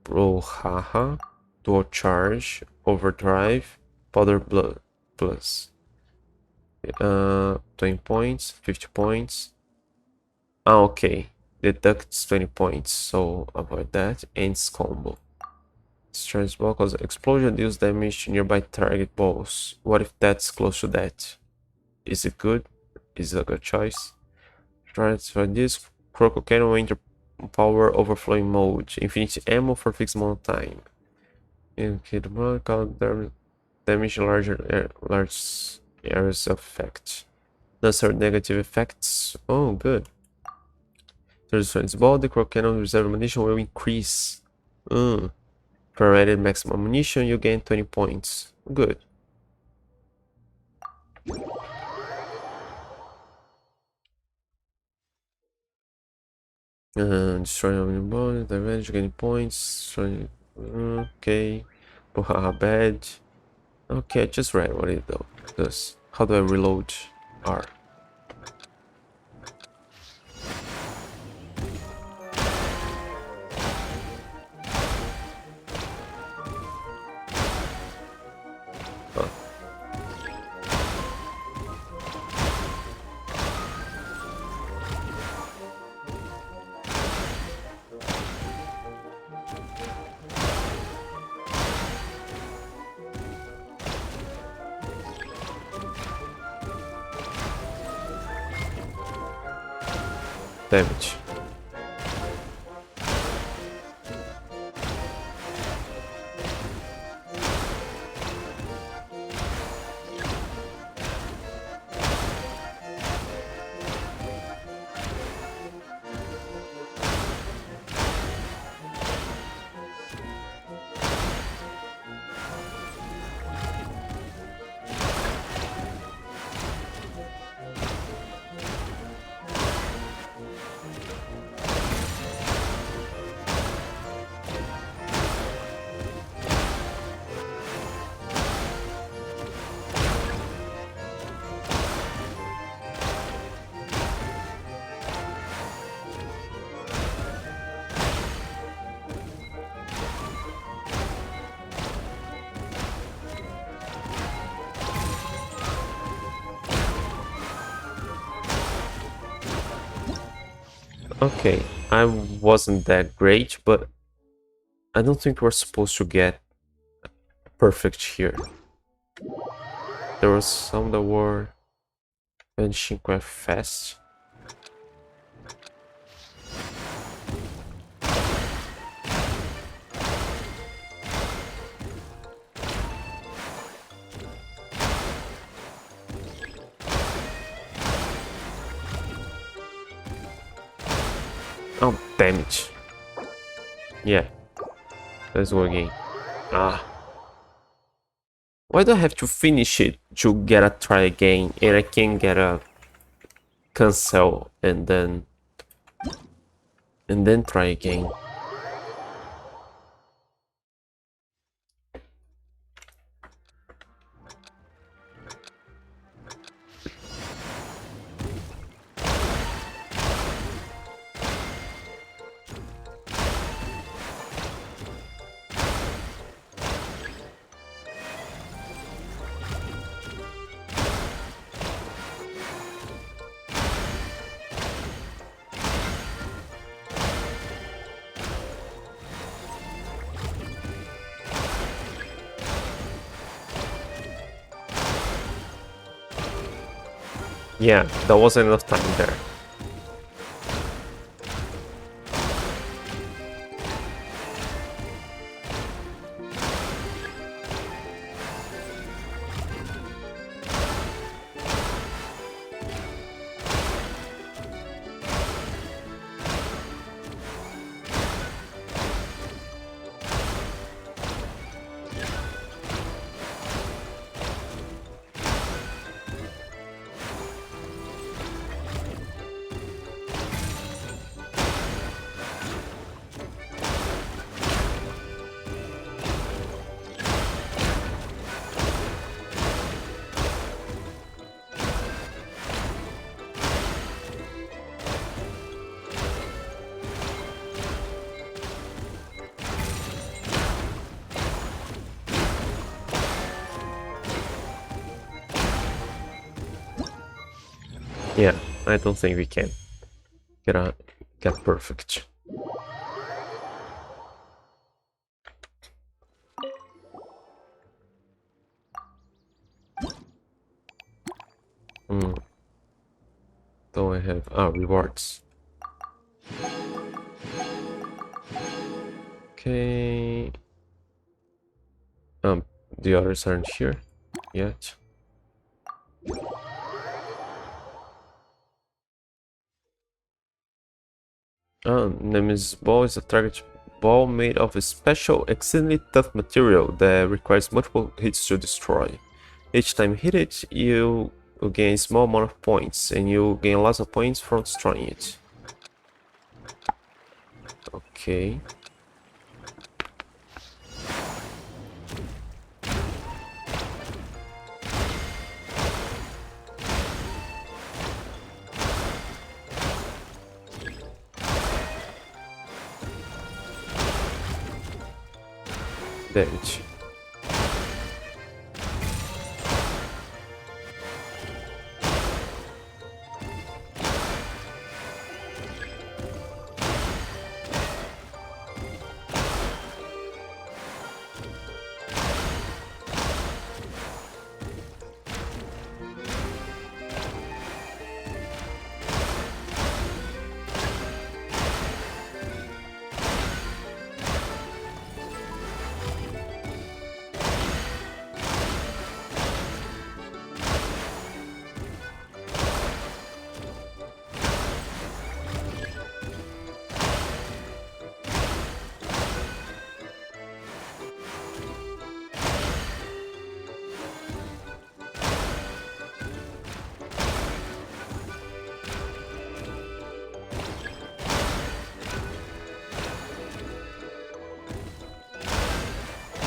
Brouhaha, dual charge, overdrive, powder blood plus. 20 points, 50 points. Okay. Deducts 20 points, so avoid that. Ends combo. Strange ball causes explosion, deals damage to nearby target balls. What if that's close to that? Is it good? Is it a good choice? Transfer this. Croco Cannon will enter power overflowing mode. Infinite ammo for fixed amount of time. Okay, the ball causes damage in large areas of effect. Necessary negative effects. Oh, good. There's friend's ball. The Croco Cannon reserve ammunition will increase. For added maximum ammunition, you gain 20 points. Good. Destroy enemy ball, damage, gaining points. Okay. Brouhaha bad. Okay, I just read what it does. How do I reload? R. Damage. Okay, I wasn't that great, but I don't think we're supposed to get perfect here. There was some that were finishing quite fast. Oh, damn it. Yeah. Let's go again. Ah. Why do I have to finish it to get a try again and I can get a cancel and then try again? Yeah, there wasn't enough time there. Yeah, I don't think we can get perfect. Hmm. Don't I have rewards? Okay. The others aren't here yet. Nemesis ball is a target ball made of a special, exceedingly tough material that requires multiple hits to destroy. Each time you hit it, you will gain a small amount of points, and you gain lots of points from destroying it. Okay. Damage.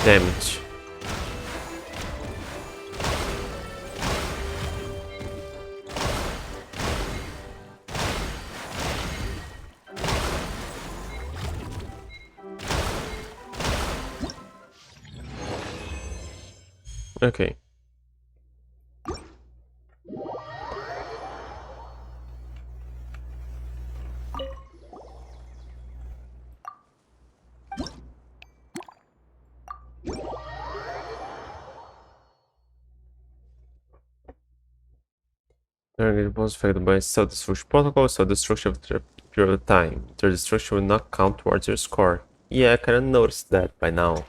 Damage. Okay. Target was affected by self-destruction protocol, self-destruction after a period of time. Their destruction will not count towards your score. Yeah, I kinda noticed that by now.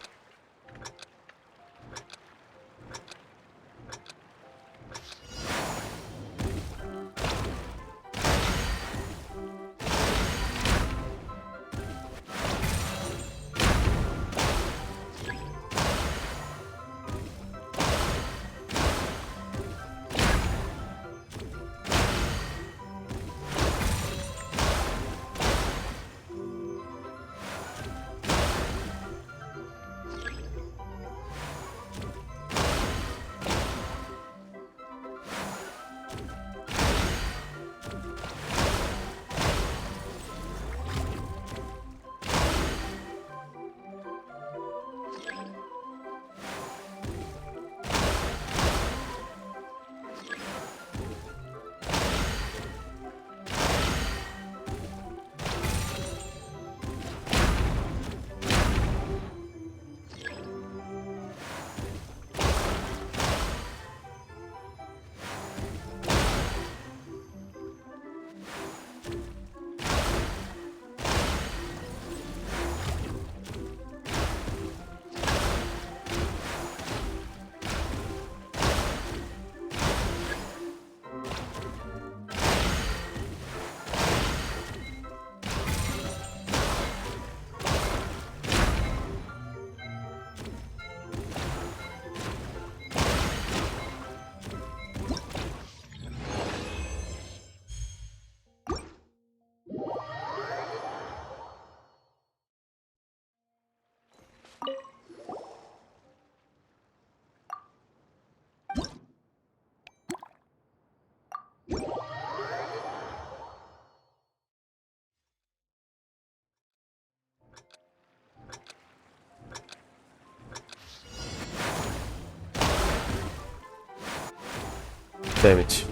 Damn it.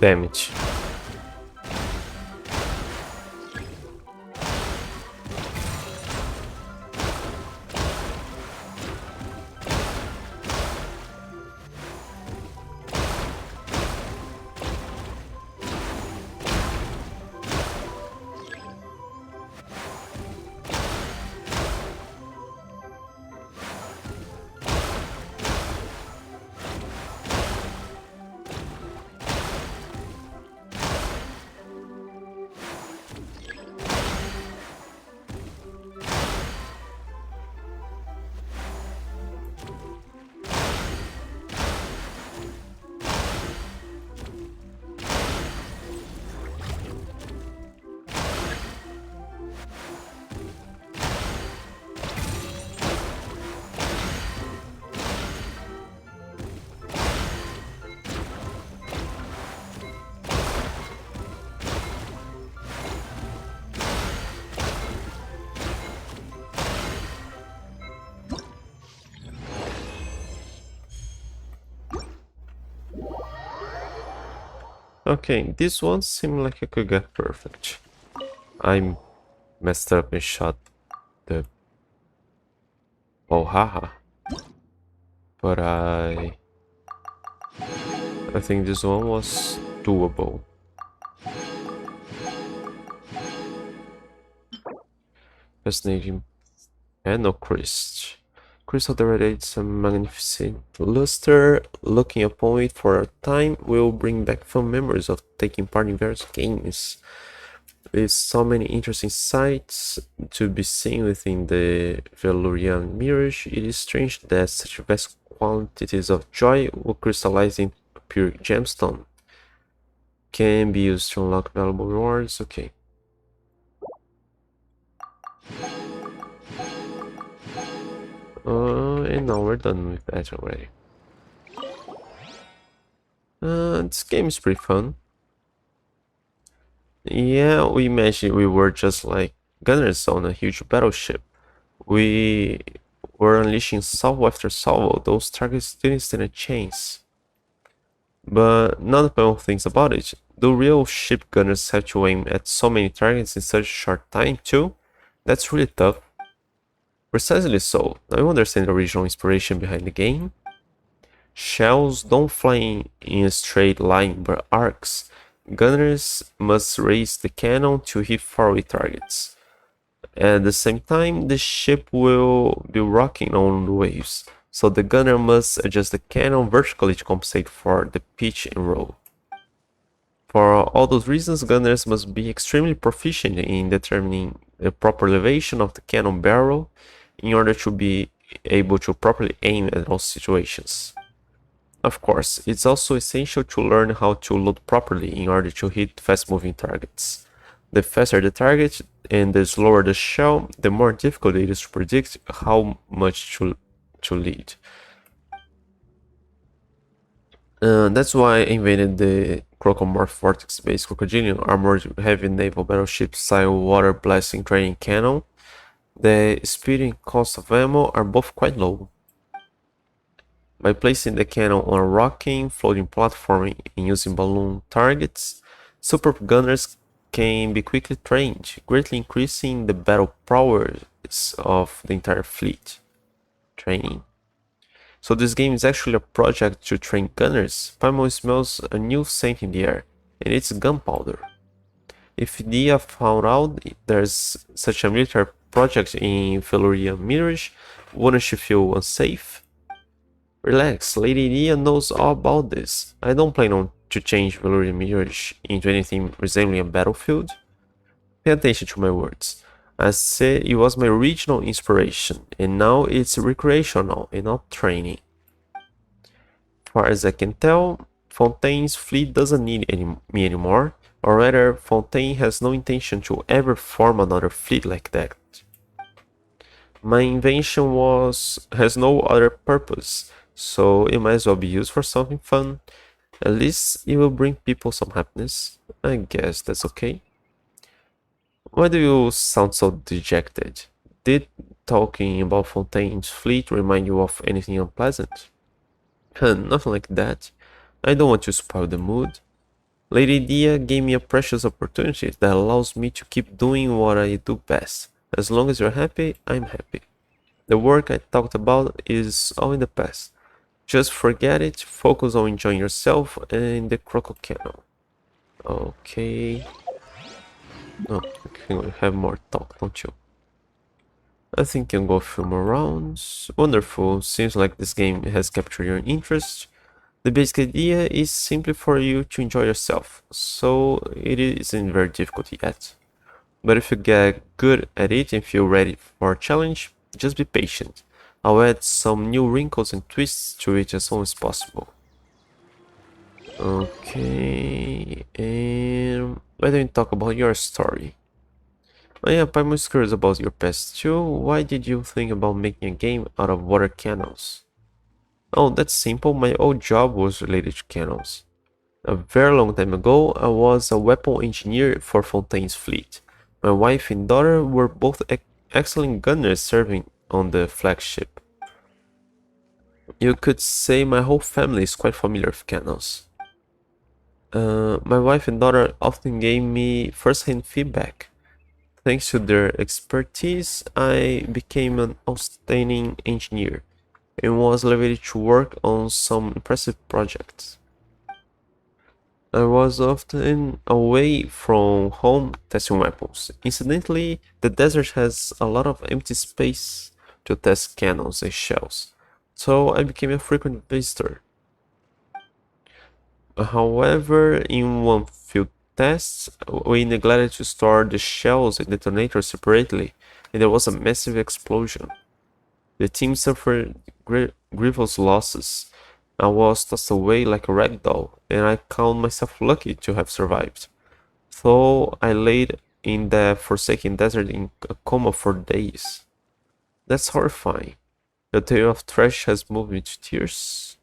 Damn it. Okay, this one seemed like I could get perfect. I messed up and shot the haha. But I think this one was doable. Fascinating. And no crystal. Crystal that radiates a magnificent luster. Looking upon it for a time will bring back fond memories of taking part in various games. With so many interesting sights to be seen within the Velurian mirage, it is strange that such vast quantities of joy will crystallize in a pure gemstone. Can be used to unlock valuable rewards. Okay. And now we're done with that already. This game is pretty fun. Yeah, we imagined we were just like gunners on a huge battleship. We were unleashing salvo after salvo. Those targets didn't stand a chance. But none of my things about it. Do real ship gunners have to aim at so many targets in such a short time too? That's really tough. Precisely so. Now you understand the original inspiration behind the game. Shells don't fly in a straight line but arcs. Gunners must raise the cannon to hit faraway targets. At the same time, the ship will be rocking on the waves, so the gunner must adjust the cannon vertically to compensate for the pitch and roll. For all those reasons, gunners must be extremely proficient in determining the proper elevation of the cannon barrel in order to be able to properly aim at all situations. Of course, it's also essential to learn how to load properly in order to hit fast-moving targets. The faster the target and the slower the shell, the more difficult it is to predict how much to lead. That's why I invented the Crocomorph Vortex-based crocodilian armored heavy naval battleship style water blasting training cannon. The speed and cost of ammo are both quite low. By placing the cannon on a rocking, floating platform and using balloon targets, super gunners can be quickly trained, greatly increasing the battle prowess of the entire fleet. Training. So this game is actually a project to train gunners. Paimon smells a new scent in the air, and it's gunpowder. If Dia found out there's such a military project in Felurian Mirage, wouldn't she feel unsafe? Relax, Lady Dia knows all about this. I don't plan on to change Felurian Mirage into anything resembling a battlefield. Pay attention to my words. I said it was my original inspiration, and now it's recreational and not training. Far as I can tell, Fontaine's fleet doesn't need me anymore, or rather, Fontaine has no intention to ever form another fleet like that. My invention has no other purpose so it might as well be used for something fun. At least it will bring people some happiness. I guess that's okay. Why do you sound so dejected? Did talking about Fontaine's fleet remind you of anything unpleasant? Nothing like that. I don't want to spoil the mood. Lady Dia gave me a precious opportunity that allows me to keep doing what I do best. As long as you're happy, I'm happy. The work I talked about is all in the past. Just forget it, focus on enjoying yourself and the Croco Canal. Okay. Oh, okay, we have more talk, don't you? I think you can go a few more rounds. Wonderful, seems like this game has captured your interest. The basic idea is simply for you to enjoy yourself, so it isn't very difficult yet. But if you get good at it and feel ready for a challenge, just be patient. I'll add some new wrinkles and twists to it as soon as possible. Okay, and why don't you talk about your story? Oh yeah, I'm most curious about your past too. Why did you think about making a game out of water cannons? Oh, that's simple. My old job was related to cannons. A very long time ago, I was a weapon engineer for Fontaine's fleet. My wife and daughter were both excellent gunners serving on the flagship. You could say my whole family is quite familiar with cannons. My wife and daughter often gave me first-hand feedback. Thanks to their expertise, I became an outstanding engineer and was elevated to work on some impressive projects. I was often away from home testing weapons. Incidentally, the desert has a lot of empty space to test cannons and shells, so I became a frequent visitor. However, in one field test, we neglected to store the shells and detonators separately, and there was a massive explosion. The team suffered grievous losses. I was tossed away like a rag doll, and I count myself lucky to have survived. Though I laid in the forsaken desert in a coma for days. That's horrifying. The tale of trash has moved me to tears,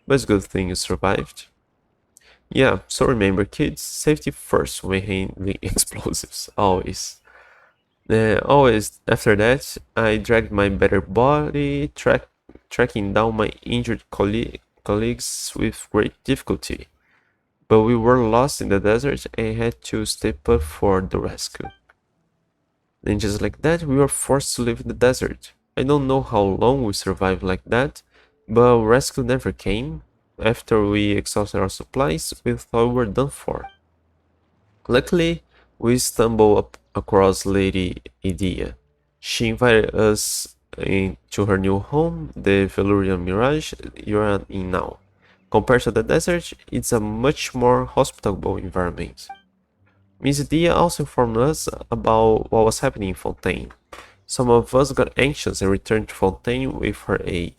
but it's a good thing you survived. Yeah, so remember kids, safety first when handling explosives, always. Always after that, I dragged my better body, tracking down my injured colleagues with great difficulty. But we were lost in the desert and had to stay put for the rescue. And just like that, we were forced to live in the desert. I don't know how long we survived like that, but rescue never came. After we exhausted our supplies, we thought we were done for. Luckily, we stumbled across Lady Idea. She invited us into her new home, the Velurian Mirage you're in now. Compared to the desert, it's a much more hospitable environment. Miss Dia also informed us about what was happening in Fontaine. Some of us got anxious and returned to Fontaine with her aid,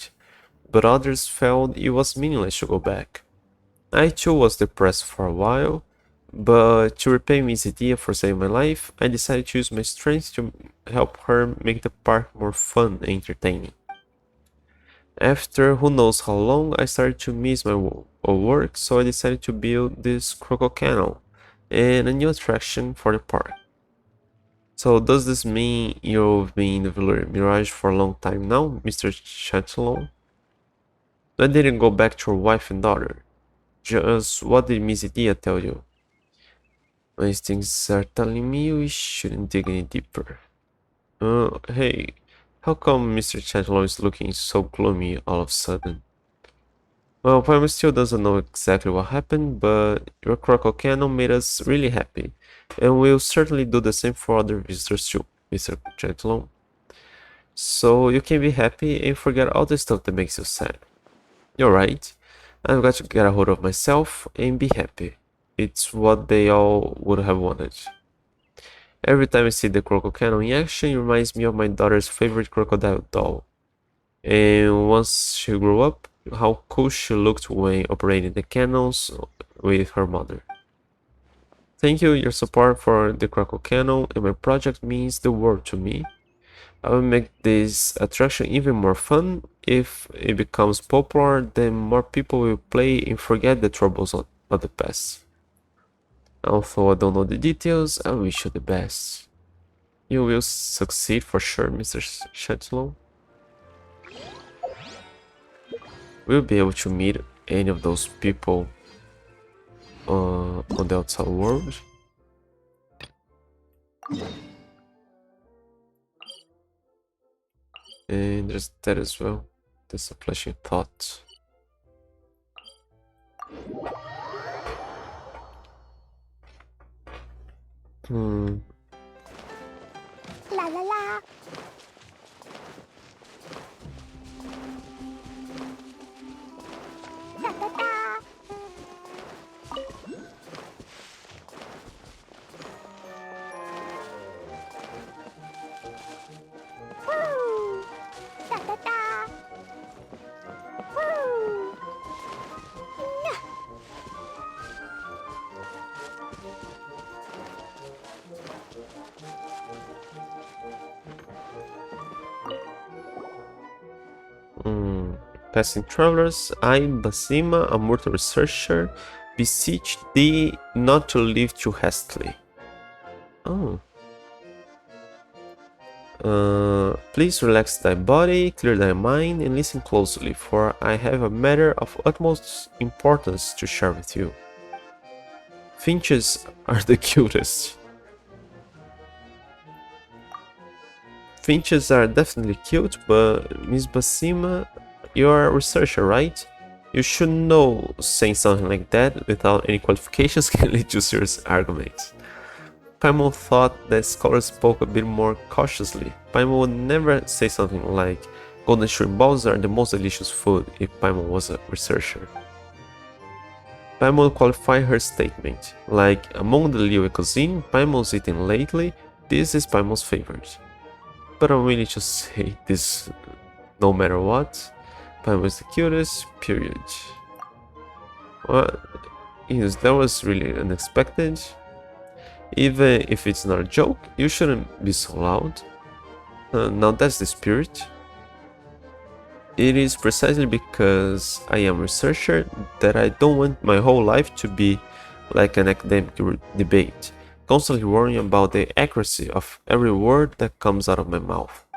but others felt it was meaningless to go back. I too was depressed for a while, but to repay Miss Dia for saving my life, I decided to use my strength to help her make the park more fun and entertaining. After who knows how long, I started to miss my work, so I decided to build this Croco Canal and a new attraction for the park. So does this mean you've been in the Velour Mirage for a long time now, Mr. Chatillon? I didn't go back to your wife and daughter. Just what did Miss Dia tell you? My instincts are telling me we shouldn't dig any deeper. Hey, how come Mr. Chatillon is looking so gloomy all of a sudden? Well, Prime still doesn't know exactly what happened, but your Croco Cannon made us really happy, and we'll certainly do the same for other visitors too, Mr. Chatillon. So you can be happy and forget all the stuff that makes you sad. You're right, I've got to get a hold of myself and be happy. It's what they all would have wanted. Every time I see the Croco Cannon in action, it reminds me of my daughter's favorite crocodile doll. And once she grew up, how cool she looked when operating the cannons with her mother. Thank you, your support for the Croco Cannon and my project means the world to me. I will make this attraction even more fun. If it becomes popular, then more people will play and forget the troubles of the past. Although I don't know the details, I wish you the best. You will succeed for sure, Mr. Chancellor. We'll be able to meet any of those people on the outside world. And there's that as well. There's a flashing thought. La la la. Da da da. Woo! Da da da. Woo! Nyah. Passing travelers, I, Basima, a mortal researcher, beseech thee not to leave too hastily. Oh. Please relax thy body, clear thy mind, and listen closely, for I have a matter of utmost importance to share with you. Finches are the cutest. Finches are definitely cute, but Miss Basima, you're a researcher, right? You should know saying something like that without any qualifications can lead to serious arguments. Paimon thought that scholars spoke a bit more cautiously. Paimon would never say something like, golden shrimp balls are the most delicious food if Paimon was a researcher. Paimon would qualify her statement, like, among the Liyue cuisine Paimon's eaten lately, this is Paimon's favorite. But I'm willing to say this no matter what. Paimon is the cutest, period. Well, yes, that was really unexpected. Even if it's not a joke, you shouldn't be so loud. Now that's the spirit. It is precisely because I am a researcher that I don't want my whole life to be like an academic debate, constantly worrying about the accuracy of every word that comes out of my mouth.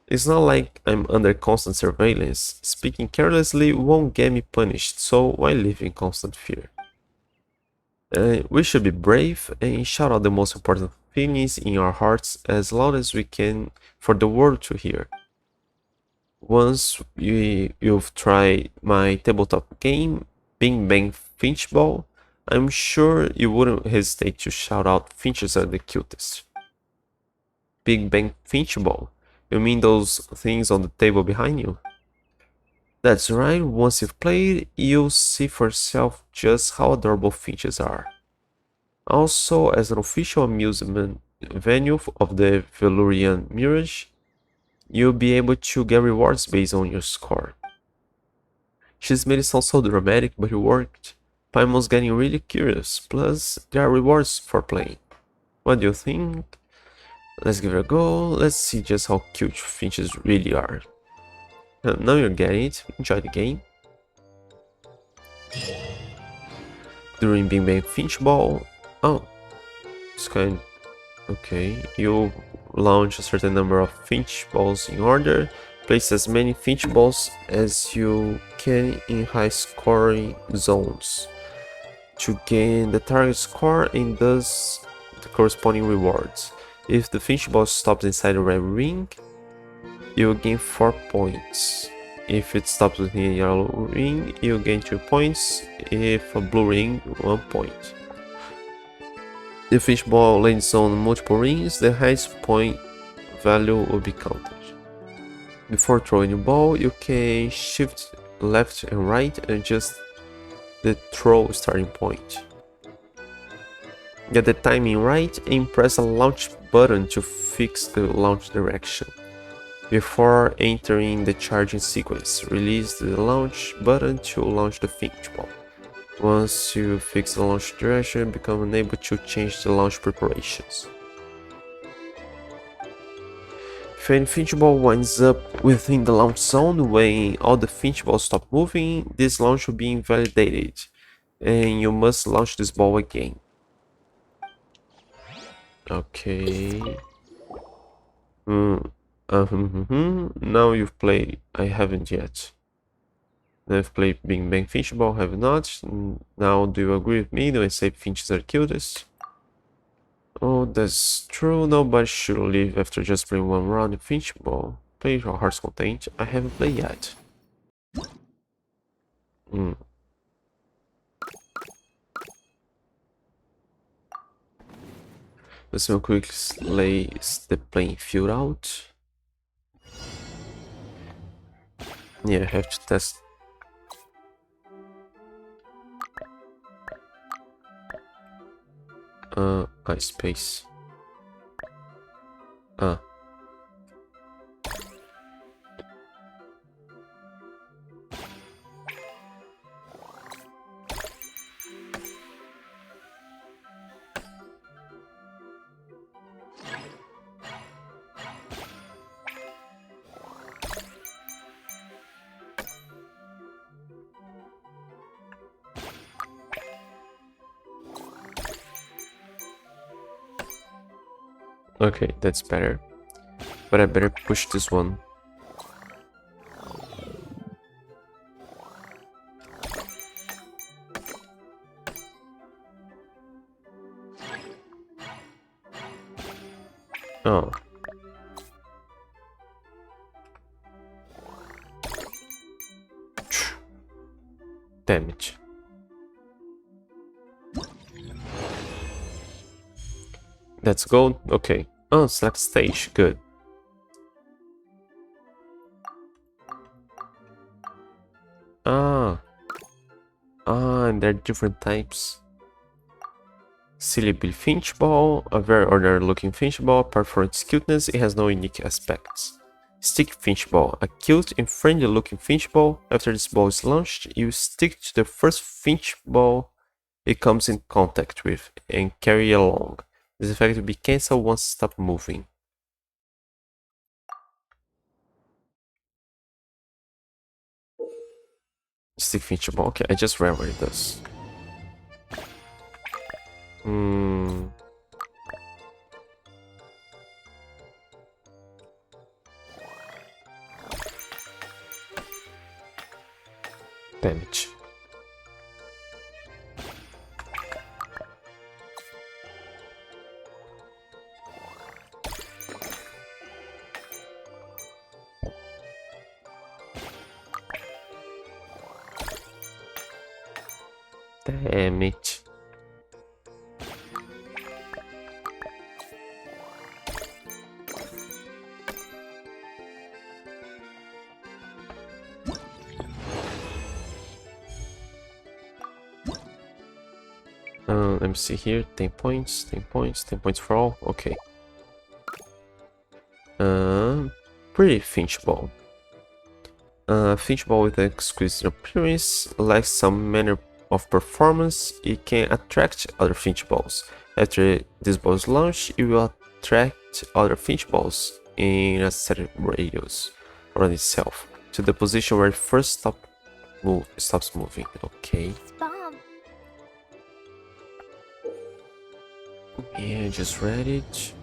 It's not like I'm under constant surveillance. Speaking carelessly won't get me punished, so why live in constant fear? We should be brave and shout out the most important feelings in our hearts as loud as we can for the world to hear. Once you've tried my tabletop game, Bing Bang Finchball, I'm sure you wouldn't hesitate to shout out Finches are the cutest. Big Bang Finchball? You mean those things on the table behind you? That's right, once you've played, you'll see for yourself just how adorable Finches are. Also, as an official amusement venue of the Velurian Mirage, you'll be able to get rewards based on your score. She's made it sound so dramatic, but it worked. Paimon's getting really curious, plus there are rewards for playing. What do you think? Let's give it a go, let's see just how cute Finches really are. Now you're getting it, enjoy the game. During Bing Bang Finchball, oh, it's kind. Okay, you launch a certain number of Finch balls in order. Place as many Finch balls as you can in high scoring zones to gain the target score and thus the corresponding rewards. If the Finch ball stops inside the red ring, you gain 4 points. If it stops within a yellow ring, you gain 2 points. If a blue ring, 1 point. If Finch ball lands on multiple rings, the highest point value will be counted. Before throwing the ball, you can shift left and right and adjust the throw starting point. Get the timing right and press a launch button to fix the launch direction. Before entering the charging sequence, release the launch button to launch the Finch ball. Once you fix the launch direction, you become unable to change the launch preparations. If any Finch ball winds up within the launch zone when all the Finch balls stop moving, this launch will be invalidated, and you must launch this ball again. Okay. Now you've played. I haven't yet. I've played Big Bang Finch ball, have not. Now, do you agree with me? Do I say Finches are cutest? Oh, that's true. Nobody should leave after just playing one round of Finch ball. Play your heart's content. I haven't played yet. Let's real quick lay the playing field out. Yeah, I have to test. Space. Okay, that's better. But I better push this one. Oh. Damage. Let's go. Okay. Oh, select stage. Good. And there are different types. Silly Bill Finch Ball, a very ordinary looking Finch Ball. Apart from its cuteness, it has no unique aspects. Stick Finch Ball, a cute and friendly looking Finch Ball. After this ball is launched, you stick to the first Finch Ball it comes in contact with and carry along. This effect will be cancelled once it stops moving. Stick Finch Ball, okay, I just read what it does. Damage. Damage. Let me see here. 10 points, 10 points, 10 points for all. Okay. Pretty Finch Ball. Finch Ball with an exquisite appearance, lacks some manner of performance. It can attract other Finch Balls. After this ball is launched, it will attract other Finch Balls in a set radius around itself to the position where it first stops moving. Okay. Yeah, just read it.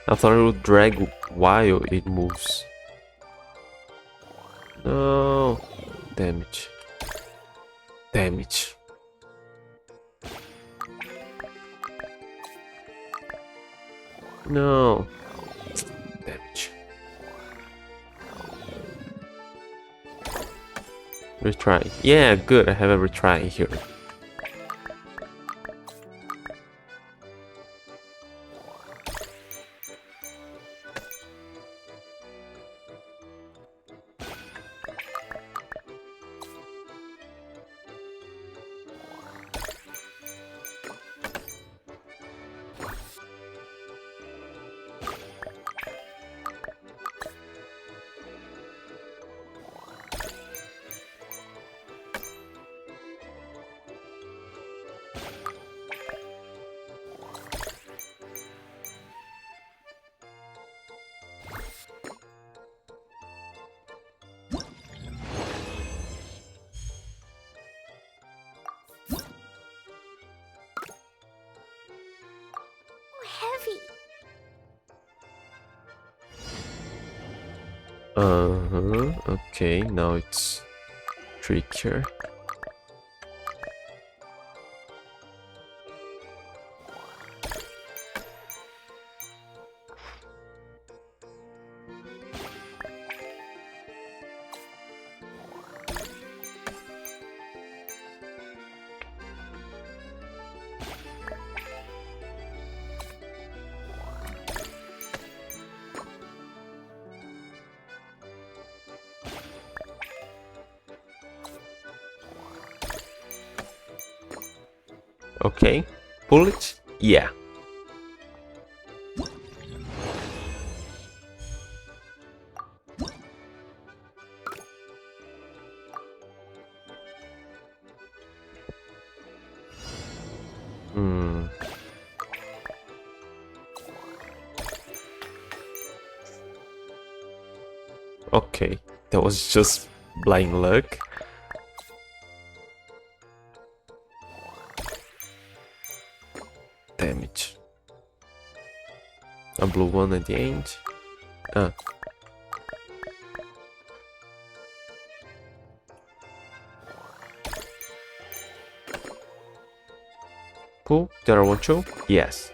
I thought it would drag while it moves. No. Damage. Damage. No. Damage. Retry. Yeah, good. I have a retry here. Okay, now it's trickier. Okay, pull it? Yeah. Hmm. Okay, that was just blind luck. Damn it. A blue one at the end. Ah. Pull the other one too? Yes.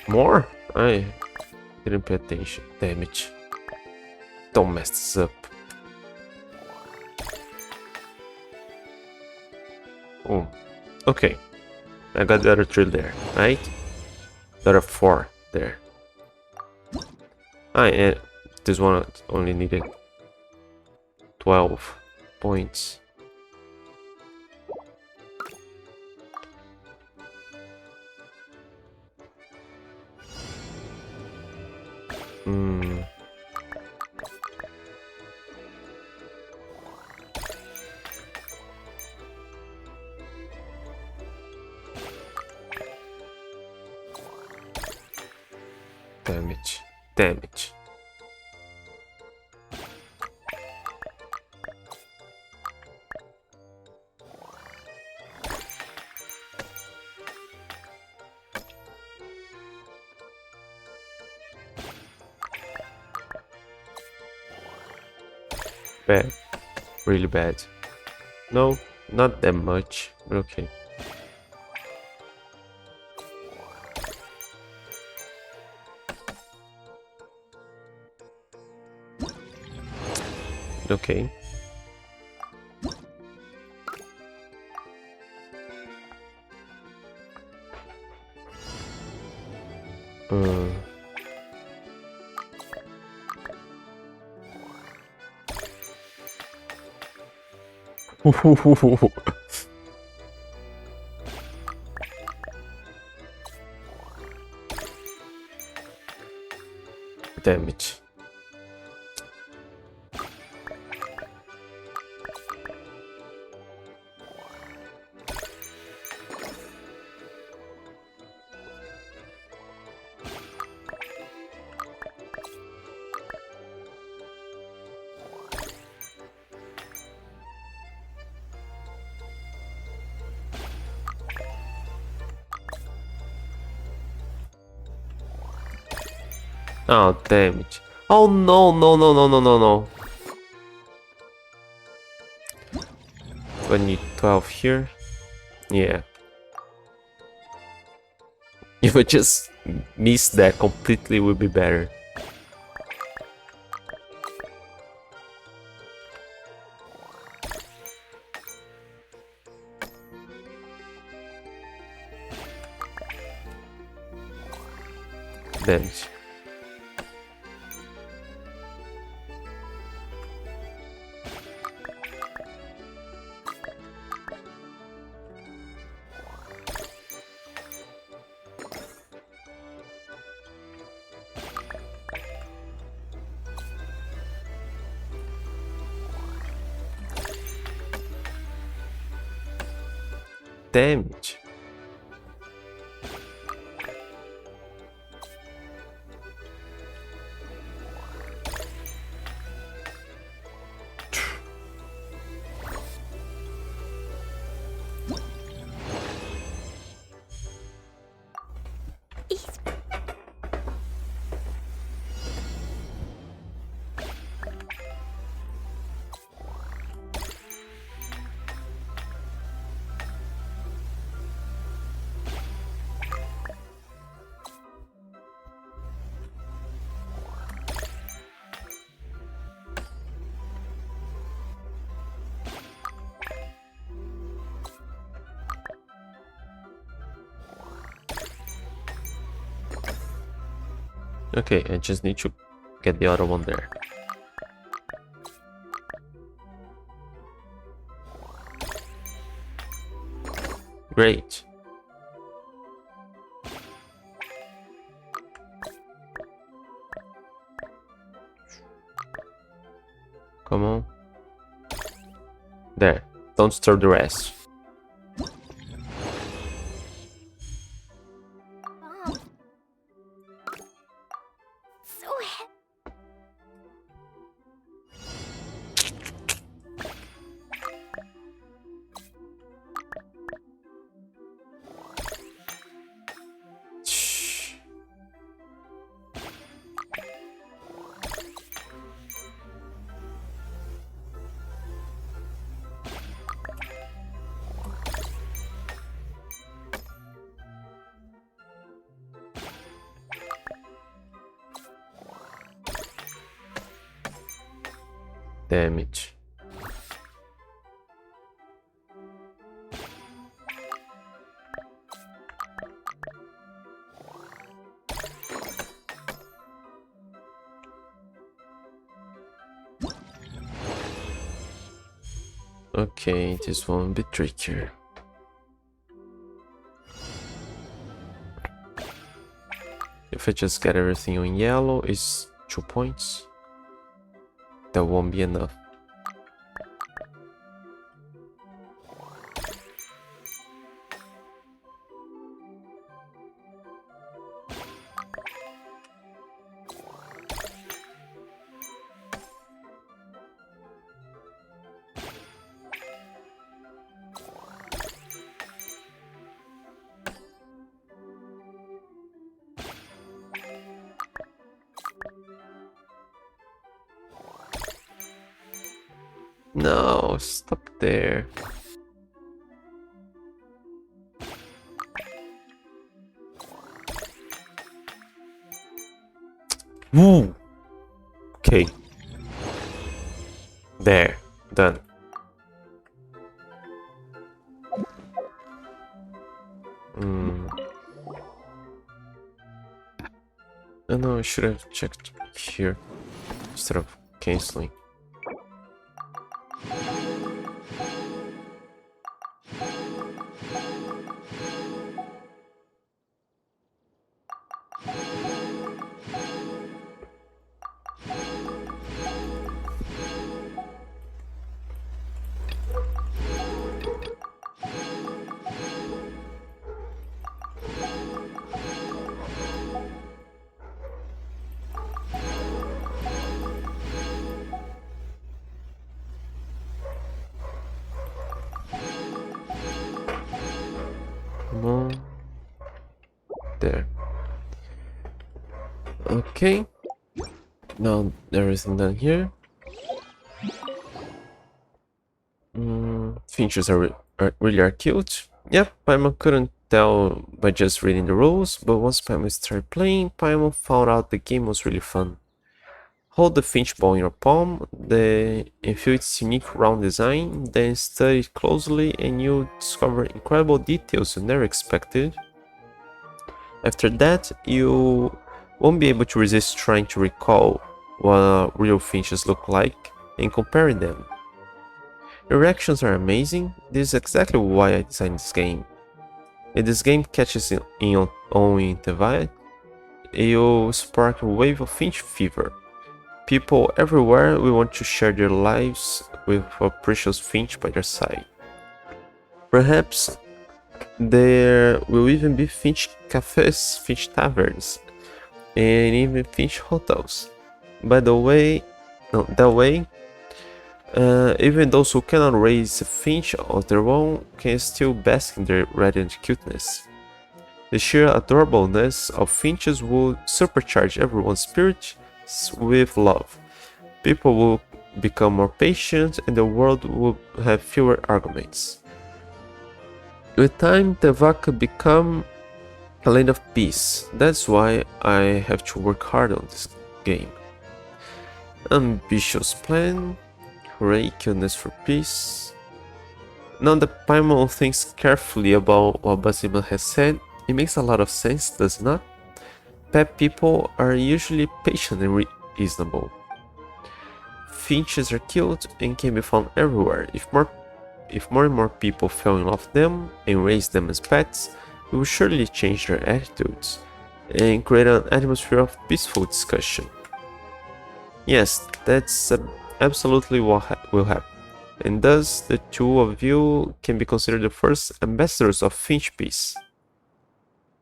More? I didn't pay attention. Damn it. Don't mess this up. Oh, okay. I got the other 3 there, right? The other 4 there. And this one only needed 12 points. Hmm. Damage. Damage. Bad. Really bad. No, not that much, but okay. Okay. Uh, damage. Oh, damage. Oh no, no, no, no, no, no, no. 12 here. Yeah. If I just miss that completely, would be better. Damage. Damage. Okay, I just need to get the other one there. Great. Come on. There. Don't disturb the rest. So Shh. Damn it. Okay, this one a bit trickier. If I just get everything on yellow, it's 2 points. That won't be enough. No, stop there. Woo! Okay. There. Done. Oh no, I should have checked here instead of canceling. Come on. There. Okay. Now everything done here. Features really cute. Yep, Paimon couldn't tell by just reading the rules, but once Paimon started playing, Paimon found out the game was really fun. Hold the Finch ball in your palm, then feel its unique round design, then study it closely and you'll discover incredible details you never expected. After that, you won't be able to resist trying to recall what real finches look like and comparing them. The reactions are amazing. This is exactly why I designed this game. If this game catches on in the vibe, it'll spark a wave of finch fever. People everywhere will want to share their lives with a precious finch by their side. Perhaps there will even be finch cafes, finch taverns, and even finch hotels. By the way, even those who cannot raise a finch of their own can still bask in their radiant cuteness. The sheer adorableness of finches will supercharge everyone's spirit with love. People will become more patient and the world will have fewer arguments. With time, Teva could become a land of peace. That's why I have to work hard on this game. Ambitious plan. Hooray, cuteness for peace. Now that Paimon thinks carefully about what Basima has said, it makes a lot of sense, does it not? pet people are usually patient and reasonable. Finches are cute and can be found everywhere. If more and more people fell in love with them and raised them as pets, it will surely change their attitudes and create an atmosphere of peaceful discussion. Yes, that's absolutely what will happen. And thus, the two of you can be considered the first ambassadors of Finch Peace.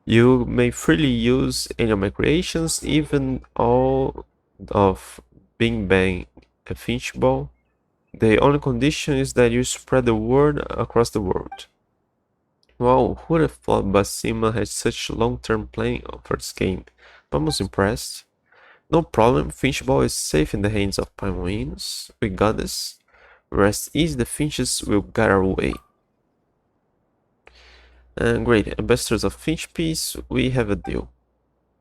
You may freely use any of my creations, even all of Bing Bang and Finch Ball. The only condition is that you spread the word across the world. Wow, who would have thought Basima had such long-term planning for this game? I'm most impressed. No problem, Finchball is safe in the hands of Paimoinos. We got this. Rest easy, the Finches will guide our way. Great, ambassadors of Finch Peace, we have a deal.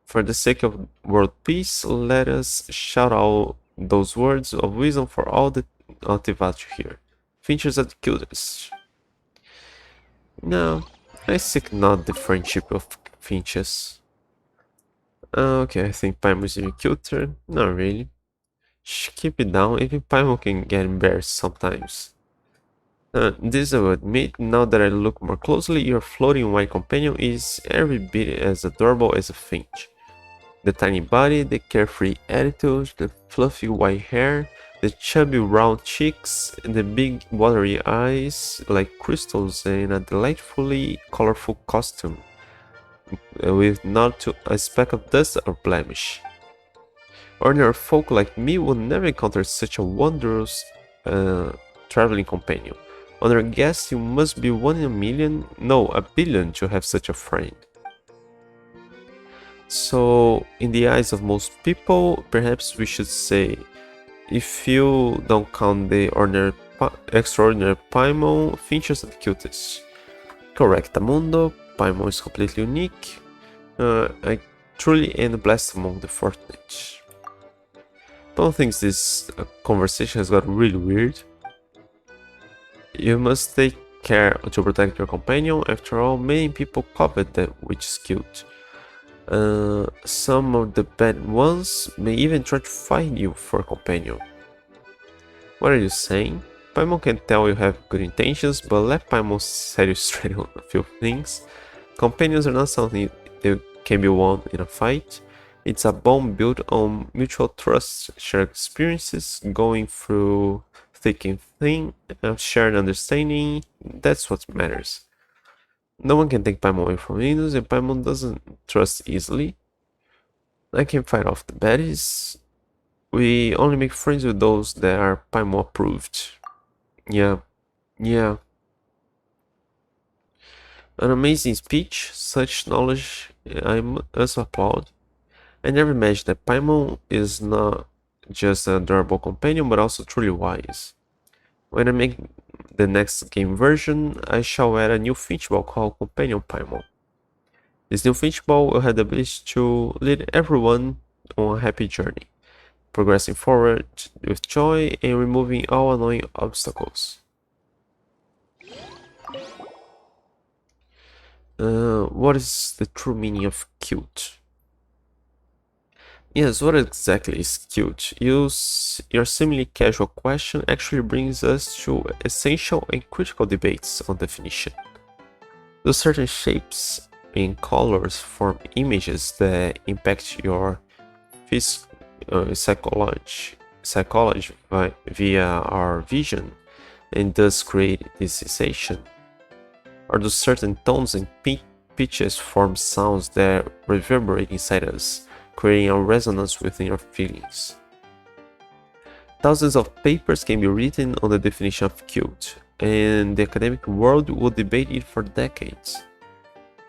For the sake of world peace, let us shout out those words of wisdom for all the Altivatio here. Finches are the cutest. No, I seek not the friendship of Finches. Okay, I think Paimon is even cuter. Not really. Shh, keep it down, even Paimon can get embarrassed sometimes. This I will admit, now that I look more closely, your floating white companion is every bit as adorable as a Finch. The tiny body, the carefree attitude, the fluffy white hair, the chubby round cheeks, and the big watery eyes like crystals, and a delightfully colorful costume with not a speck of dust or blemish. Ordinary folk like me would never encounter such a wondrous traveling companion. On our guess, you must be 1 in a million, no, a billion to have such a friend. So, in the eyes of most people, perhaps we should say, if you don't count the extraordinary Paimon, Finches are the cutest. Correct, Amundo, Paimon is completely unique. I truly am blessed among the fortunate. Don't think this conversation has got really weird. You must take care to protect your companion. After all, many people covet that which is cute. Some of the bad ones may even try to find you for a companion. What are you saying? Paimon can tell you have good intentions, but let Paimon set you straight on a few things. Companions are not something that can be won in a fight. It's a bond built on mutual trust, shared experiences, going through thick and thin, shared understanding. That's what matters. No one can take Paimon away from Venus, and Paimon doesn't trust easily. I can fight off the baddies. We only make friends with those that are Paimon approved. Yeah. An amazing speech, such knowledge I must applaud. I never imagined that Paimon is not just an adorable companion, but also truly wise. When I make the next game version, I shall add a new Finchball called Companion Paimon. This new Finchball will have the ability to lead everyone on a happy journey, progressing forward with joy and removing all annoying obstacles. What is the true meaning of cute? Yes, what exactly is cute? Your seemingly casual question actually brings us to essential and critical debates on definition. Do certain shapes and colors form images that impact your psychology via our vision and thus create this sensation? Or do certain tones and pitches form sounds that reverberate inside us, creating a resonance within our feelings? Thousands of papers can be written on the definition of cute, and the academic world will debate it for decades.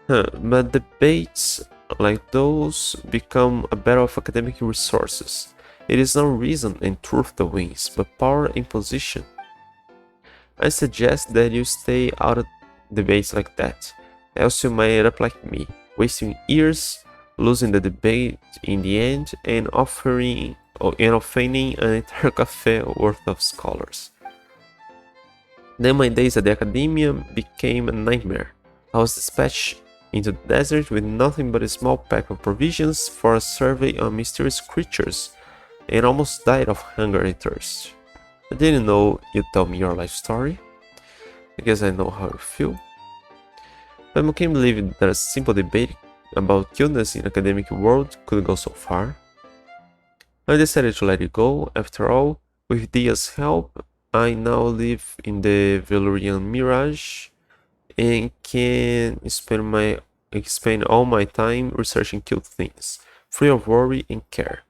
But debates like those become a battle of academic resources. It is not reason and truth that wins, but power and position. I suggest that you stay out of debates like that, else you might end up like me, wasting years, losing the debate in the end, and offending an entire cafe worth of scholars. Then my days at the academia became a nightmare. I was dispatched into the desert with nothing but a small pack of provisions for a survey on mysterious creatures, and almost died of hunger and thirst. I didn't know you'd tell me your life story. I guess I know how you feel. But I can't believe that a simple debate about cuteness in academic world could go so far. I decided to let it go. After all, with Dia's help, I now live in the Valurian Mirage and can spend all my time researching cute things, free of worry and care.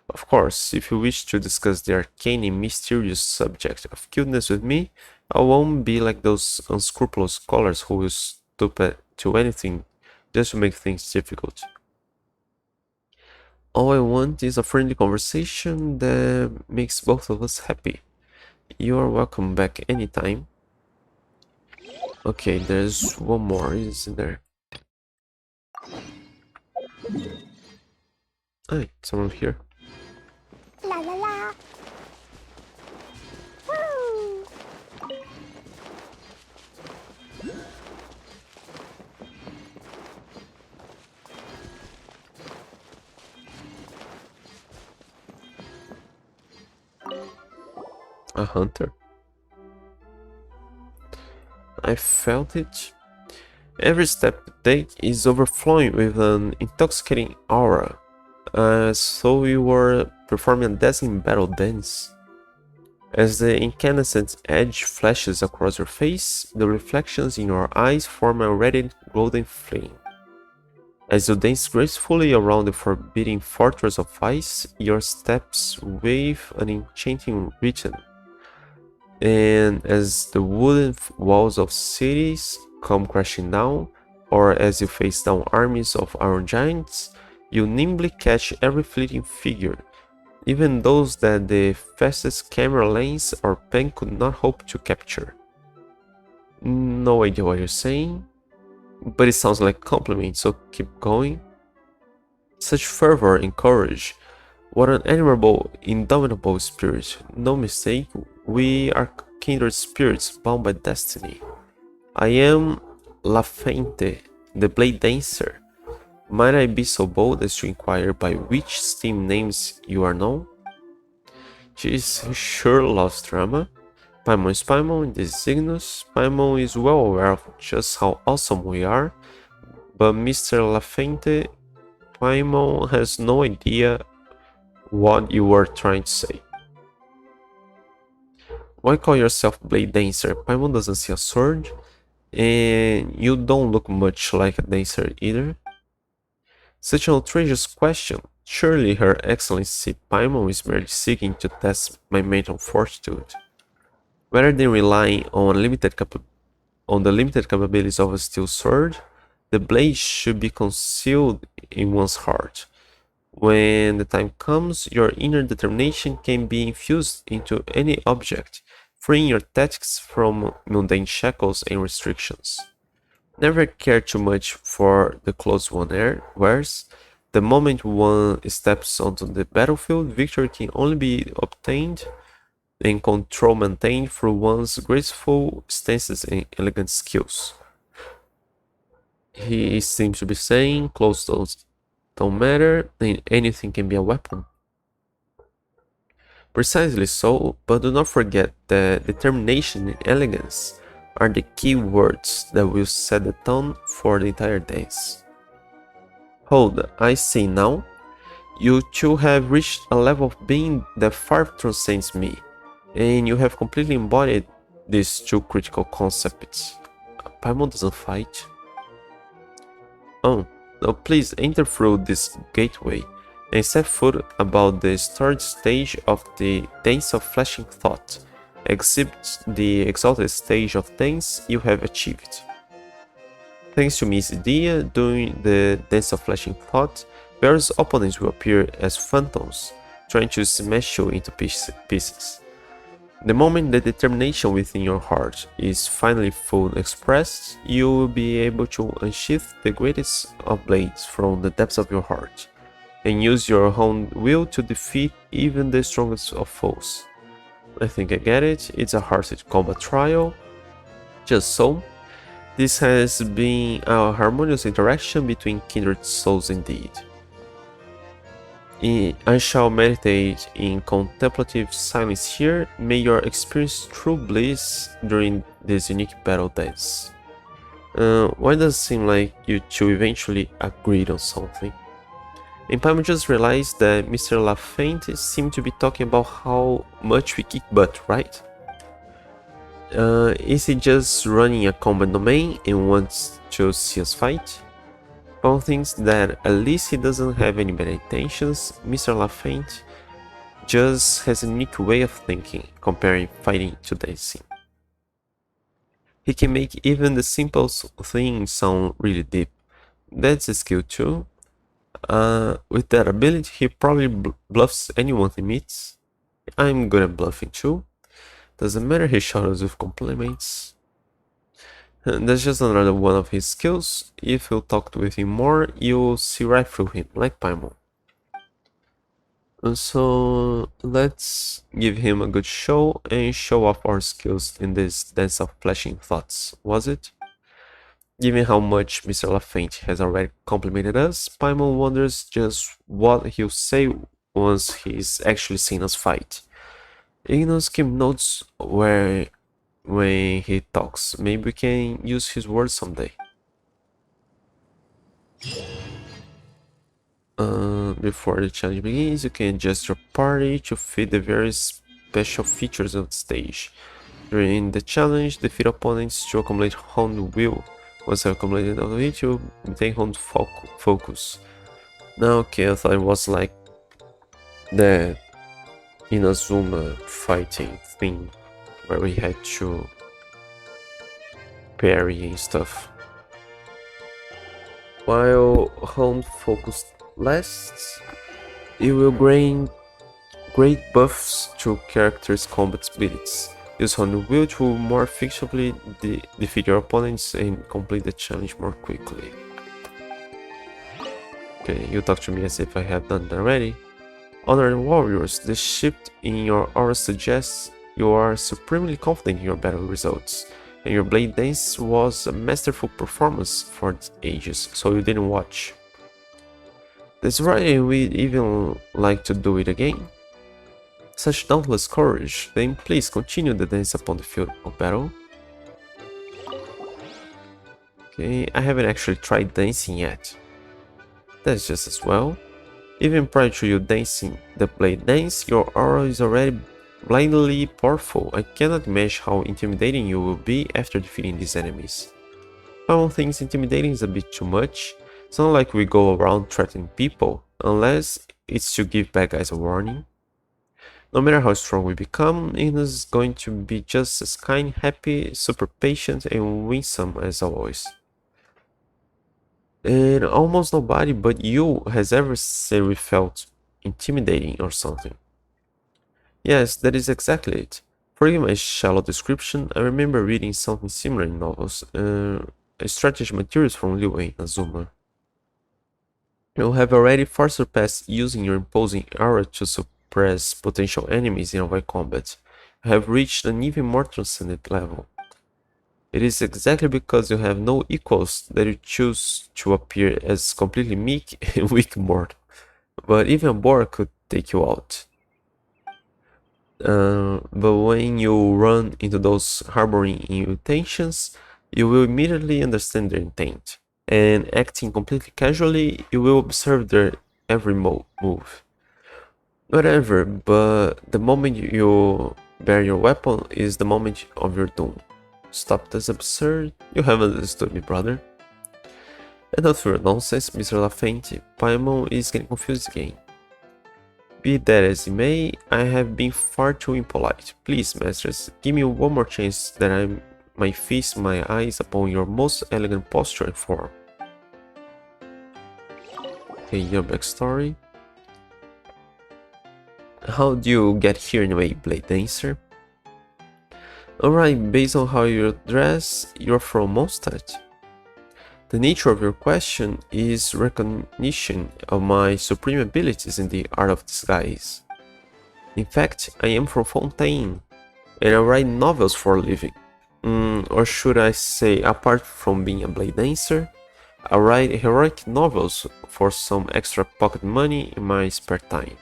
Of course, if you wish to discuss the arcane and mysterious subject of cuteness with me, I won't be like those unscrupulous scholars who will stoop to anything just to make things difficult. All I want is a friendly conversation that makes both of us happy. You are welcome back anytime. Okay, there's one more, isn't there? Ah, someone here. La la la. Woo! A hunter? I felt it. Every step you take is overflowing with an intoxicating aura, as though you were performing a dazzling battle dance. As the incandescent edge flashes across your face, the reflections in your eyes form a radiant golden flame. As you dance gracefully around the forbidding fortress of ice, your steps wave an enchanting rhythm. And as the wooden walls of cities come crashing down, or as you face down armies of iron giants, you nimbly catch every fleeting figure, even those that the fastest camera lens or pen could not hope to capture. No idea what you're saying, but it sounds like a compliment, so keep going. Such fervor and courage. What an admirable, indomitable spirit. No mistake, we are kindred spirits bound by destiny. I am La Feinte, the Blade Dancer. Might I be so bold as to inquire by which Steam names you are known? She sure loves drama. Paimon is Paimon, this is Cygnus. Paimon is well aware of just how awesome we are, but Mr. La Feinte, Paimon has no idea what you were trying to say. Why call yourself Blade Dancer? Paimon doesn't see a sword, and you don't look much like a dancer either. Such an outrageous question. Surely Her Excellency Paimon is merely seeking to test my mental fortitude. Rather than relying on the limited capabilities of a steel sword, the blade should be concealed in one's heart. When the time comes, your inner determination can be infused into any object, freeing your tactics from mundane shackles and restrictions. Never care too much for the clothes one wears. The moment one steps onto the battlefield, victory can only be obtained and control maintained through one's graceful stances and elegant skills. He seems to be saying clothes don't matter, and anything can be a weapon. Precisely so, but do not forget that determination and elegance are the key words that will set the tone for the entire dance. Hold, I say now, you two have reached a level of being that far transcends me, and you have completely embodied these two critical concepts. Paimon doesn't fight. Oh, now please enter through this gateway and set foot about the third stage of the Dance of Flashing Thought. Exhibit the exalted stage of dance you have achieved. Thanks to Miss Dia, during the Dance of Flashing Thought, various opponents will appear as phantoms, trying to smash you into pieces. The moment the determination within your heart is finally fully expressed, you will be able to unsheath the greatest of blades from the depths of your heart, and use your own will to defeat even the strongest of foes. I think I get it. It's a hearted combat trial. Just so. This has been a harmonious interaction between kindred souls indeed. I shall meditate in contemplative silence here. May your experience true bliss during this unique battle dance. Why does it seem like you two eventually agreed on something? And Paimon just realized that Mr. LaFeinte seemed to be talking about how much we kick butt, right? Is he just running a combat domain and wants to see us fight? Paul thinks that at least he doesn't have any bad intentions. Mr. LaFeinte just has a unique way of thinking, comparing fighting to dancing. He can make even the simplest things sound really deep. That's a skill too. With that ability, he probably bluffs anyone he meets. I'm good at bluffing too. Doesn't matter, he showers with compliments. And that's just another one of his skills. If you talk with him more, you'll see right through him, like Paimon. And so let's give him a good show and show off our skills in this dance of flashing thoughts, was it? Given how much Mr. LaFeinte has already complimented us, Paimon wonders just what he'll say once he's actually seen us fight. Ignos keep notes when he talks. Maybe we can use his words someday. Before the challenge begins, you can adjust your party to fit the various special features of the stage. During the challenge, defeat opponents to accumulate Hound Will. Once accumulated out of it, you maintain Hound Focus. Now, okay, I thought it was like the Inazuma fighting thing where we had to parry and stuff. While Hound Focus lasts, it will gain great buffs to characters' combat abilities. Use Hound Will to more effectively defeat your opponents and complete the challenge more quickly. Okay, you talk to me as if I have done that already. Honored Warriors, the shift in your aura suggests you are supremely confident in your battle results, and your blade dance was a masterful performance for the ages, so you didn't watch. That's right, we'd even like to do it again. Such dauntless courage, then please continue the dance upon the field of battle. Okay, I haven't actually tried dancing yet. That's just as well. Even prior to you dancing the blade dance, your aura is already blindly powerful. I cannot imagine how intimidating you will be after defeating these enemies. I don't think intimidating is a bit too much. It's not like we go around threatening people, unless it's to give bad guys a warning. No matter how strong we become, Ignis is going to be just as kind, happy, super patient, and winsome as always. And almost nobody but you has ever said we felt intimidating or something. Yes, that is exactly it. Forgive my shallow description, I remember reading something similar in novels, strategy materials from Liu and Azuma. You have already far surpassed using your imposing aura to suppress potential enemies in avoid combat. You have reached an even more transcendent level. It is exactly because you have no equals that you choose to appear as completely meek and weak mortal. But even a boar could take you out. But when you run into those harboring intentions, you will immediately understand their intent. And acting completely casually, you will observe their every move. Whatever, but the moment you bear your weapon is the moment of your doom. Stop this absurd. You haven't understood me, brother. Enough for your nonsense, Mr. LaFeinte. Paimon is getting confused again. Be that as it may, I have been far too impolite. Please, masters, give me one more chance that I might feast my eyes upon your most elegant posture and form. Okay, your backstory. How do you get here anyway, Blade Dancer? Alright, based on how you dress, you're from Mondstadt. The nature of your question is recognition of my supreme abilities in the art of disguise. In fact, I am from Fontaine, and I write novels for a living. Or should I say, apart from being a blade dancer, I write heroic novels for some extra pocket money in my spare time.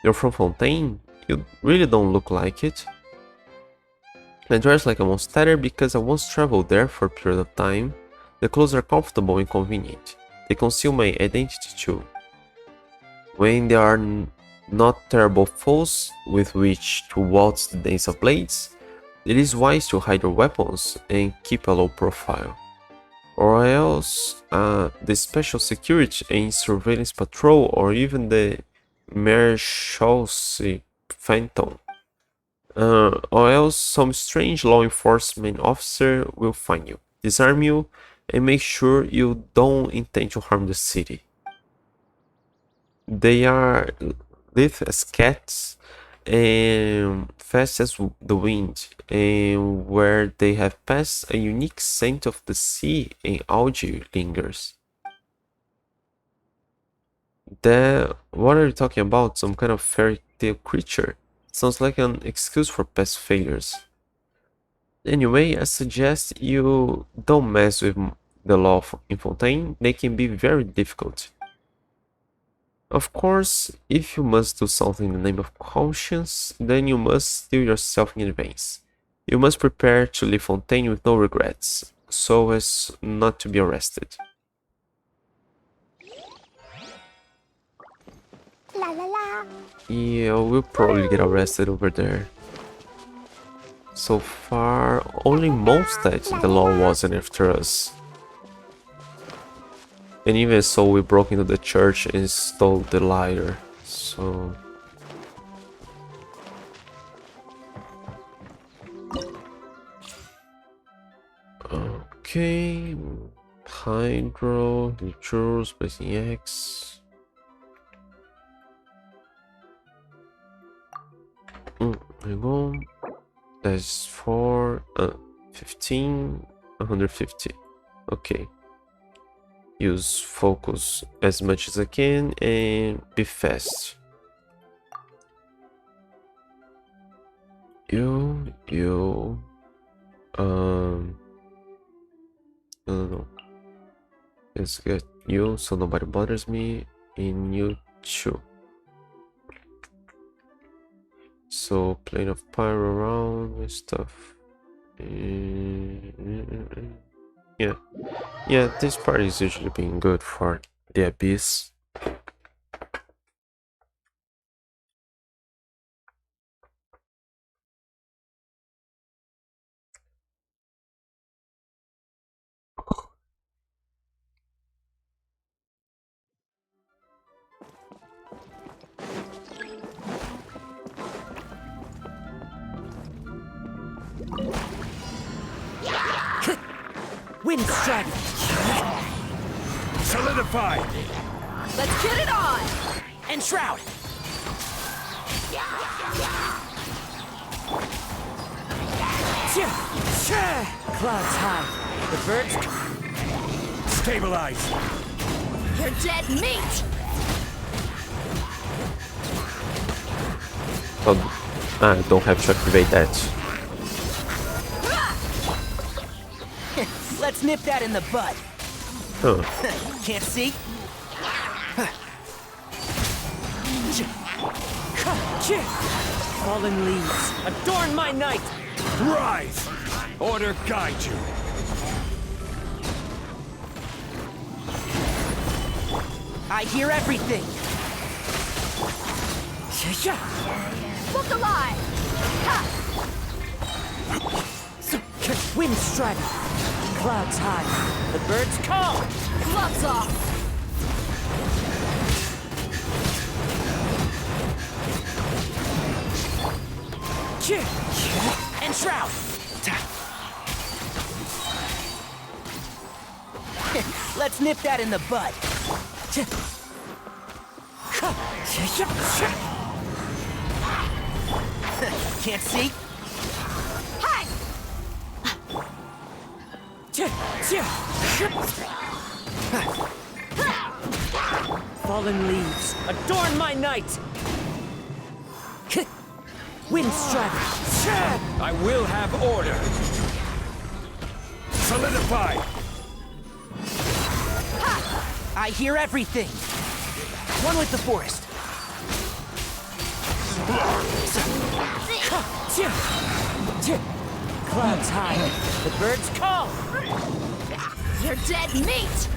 You're from Fontaine? You really don't look like it. I dress like a monster because I once traveled there for a period of time. The clothes are comfortable and convenient. They conceal my identity too. When there are not terrible foes with which to waltz the dance of blades, it is wise to hide your weapons and keep a low profile. Or else, the special security and surveillance patrol or even the Maréchaussée Phantom. Or else some strange law enforcement officer will find you, disarm you, and make sure you don't intend to harm the city. They are lithe as cats and fast as the wind, and where they have passed, a unique scent of the sea and algae lingers. What are you talking about? Some kind of fairy tale creature? Sounds like an excuse for past failures. Anyway, I suggest you don't mess with the law in Fontaine. They can be very difficult. Of course, if you must do something in the name of conscience, then you must steel yourself in advance. You must prepare to leave Fontaine with no regrets, so as not to be arrested. La la la. Yeah, we'll probably get arrested over there. So far, only Mondstadt the law wasn't after us. And even so, we broke into the church and stole the lyre, so... Okay... Hydro, Neutrals, Blazing X... There you go. That's 4... 15... 150. Okay. Use focus as much as I can and be fast. No. Let's get you so nobody bothers me, and you too. So plane of pyro around and stuff. Yeah, this part is usually being good for the abyss. Wind strike! Solidify! Let's get it on! And shroud! Clouds high. The birds... Stabilize! You're dead meat! I don't have to activate that. Let's nip that in the bud. Huh. Can't see? Fallen leaves, adorn my night! Rise! Order guide you! I hear everything! Book alive! Wind strike! Clouds high. The birds call! Gloves off! And shroud! Let's nip that in the bud. Can't see? Hey! Fallen leaves, adorn my night! Wind strike! I will have order! Solidify! I hear everything. One with the forest. Clouds high. The birds call. You're dead meat!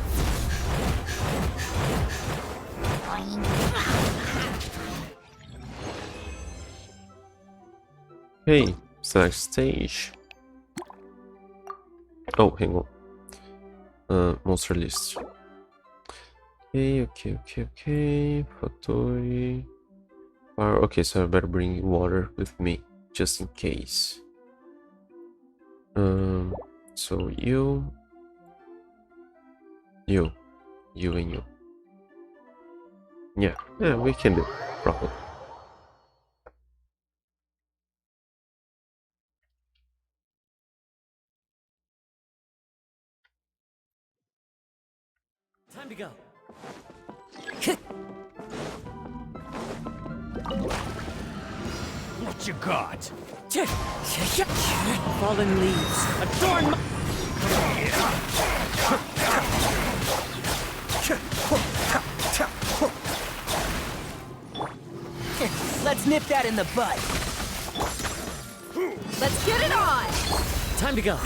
Okay, select stage. Oh, hang on. Monster list. Okay. Factory. Fire. Okay, so I better bring water with me, just in case. So you and you. Yeah, we can do probably. Time to go. What you got? Fallen leaves adorn my... Let's nip that in the bud. Let's get it on! Time to go.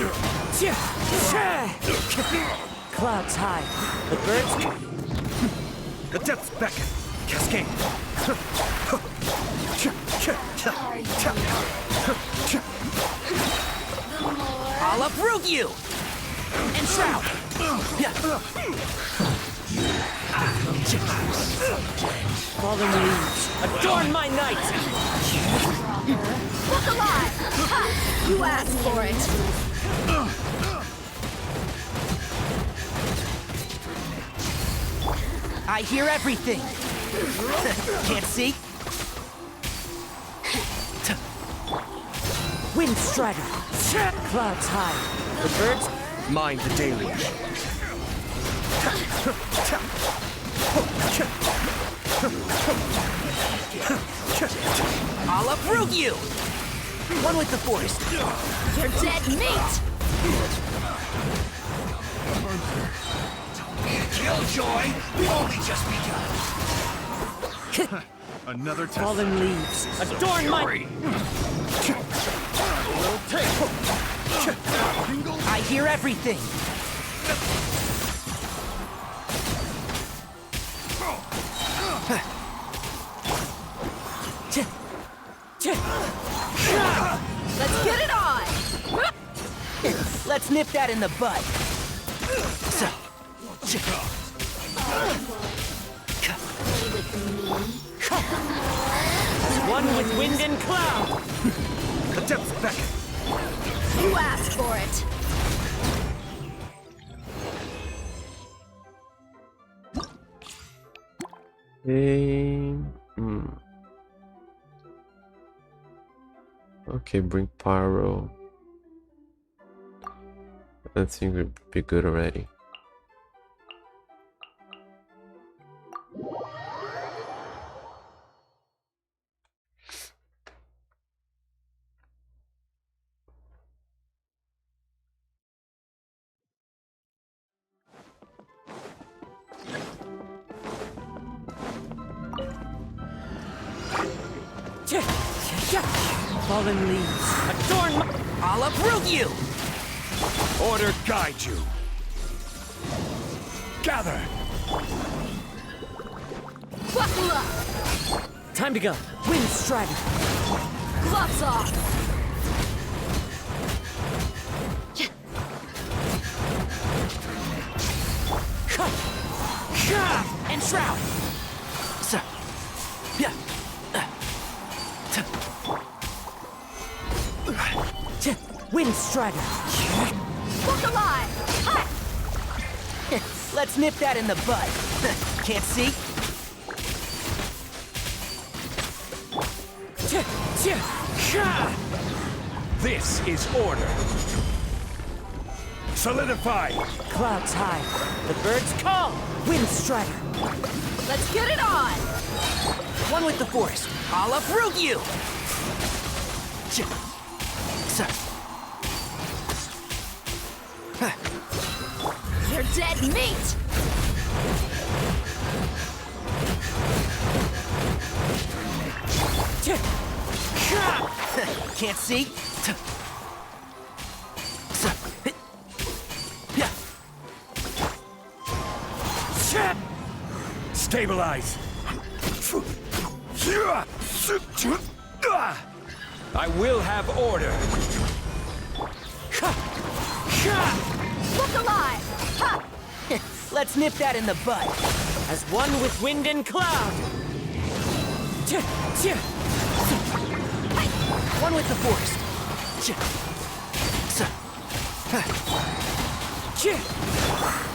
Clouds high. The birds... The depths beckon. Cascade. I'll uproot you! And shroud! Fallen leaves adorn my night! Look alive! Ha! You asked for it! I hear everything! Can't see? Wind strider! Clouds high! The birds... Mind the deluge. I'll uproot you! One with the forest. You're dead meat! Killjoy! We've only just begun. Another test. Fallen leaves adorn my... I hear everything! Let's get it on! Let's nip that in the bud. So... One with wind and cloud! The depths beckon. You asked for it! Okay, bring pyro. I think it'd be good already. Fallen leaves adorn my... I'll uproot you! Order guide you. Gather. Buckle up! Time to go. Wind strider. Gloves off! And shroud. So, yeah. Wind strider. Look alive! Ha! Let's nip that in the bud. Can't see? This is order. Solidify. Clouds high. The birds call. Wind strider. Let's get it on! One with the forest. I'll uproot you! So. You're dead meat! Can't see? Stabilize! I will have order! Look alive! Ha! Let's nip that in the bud. As one with wind and cloud. One with the forest.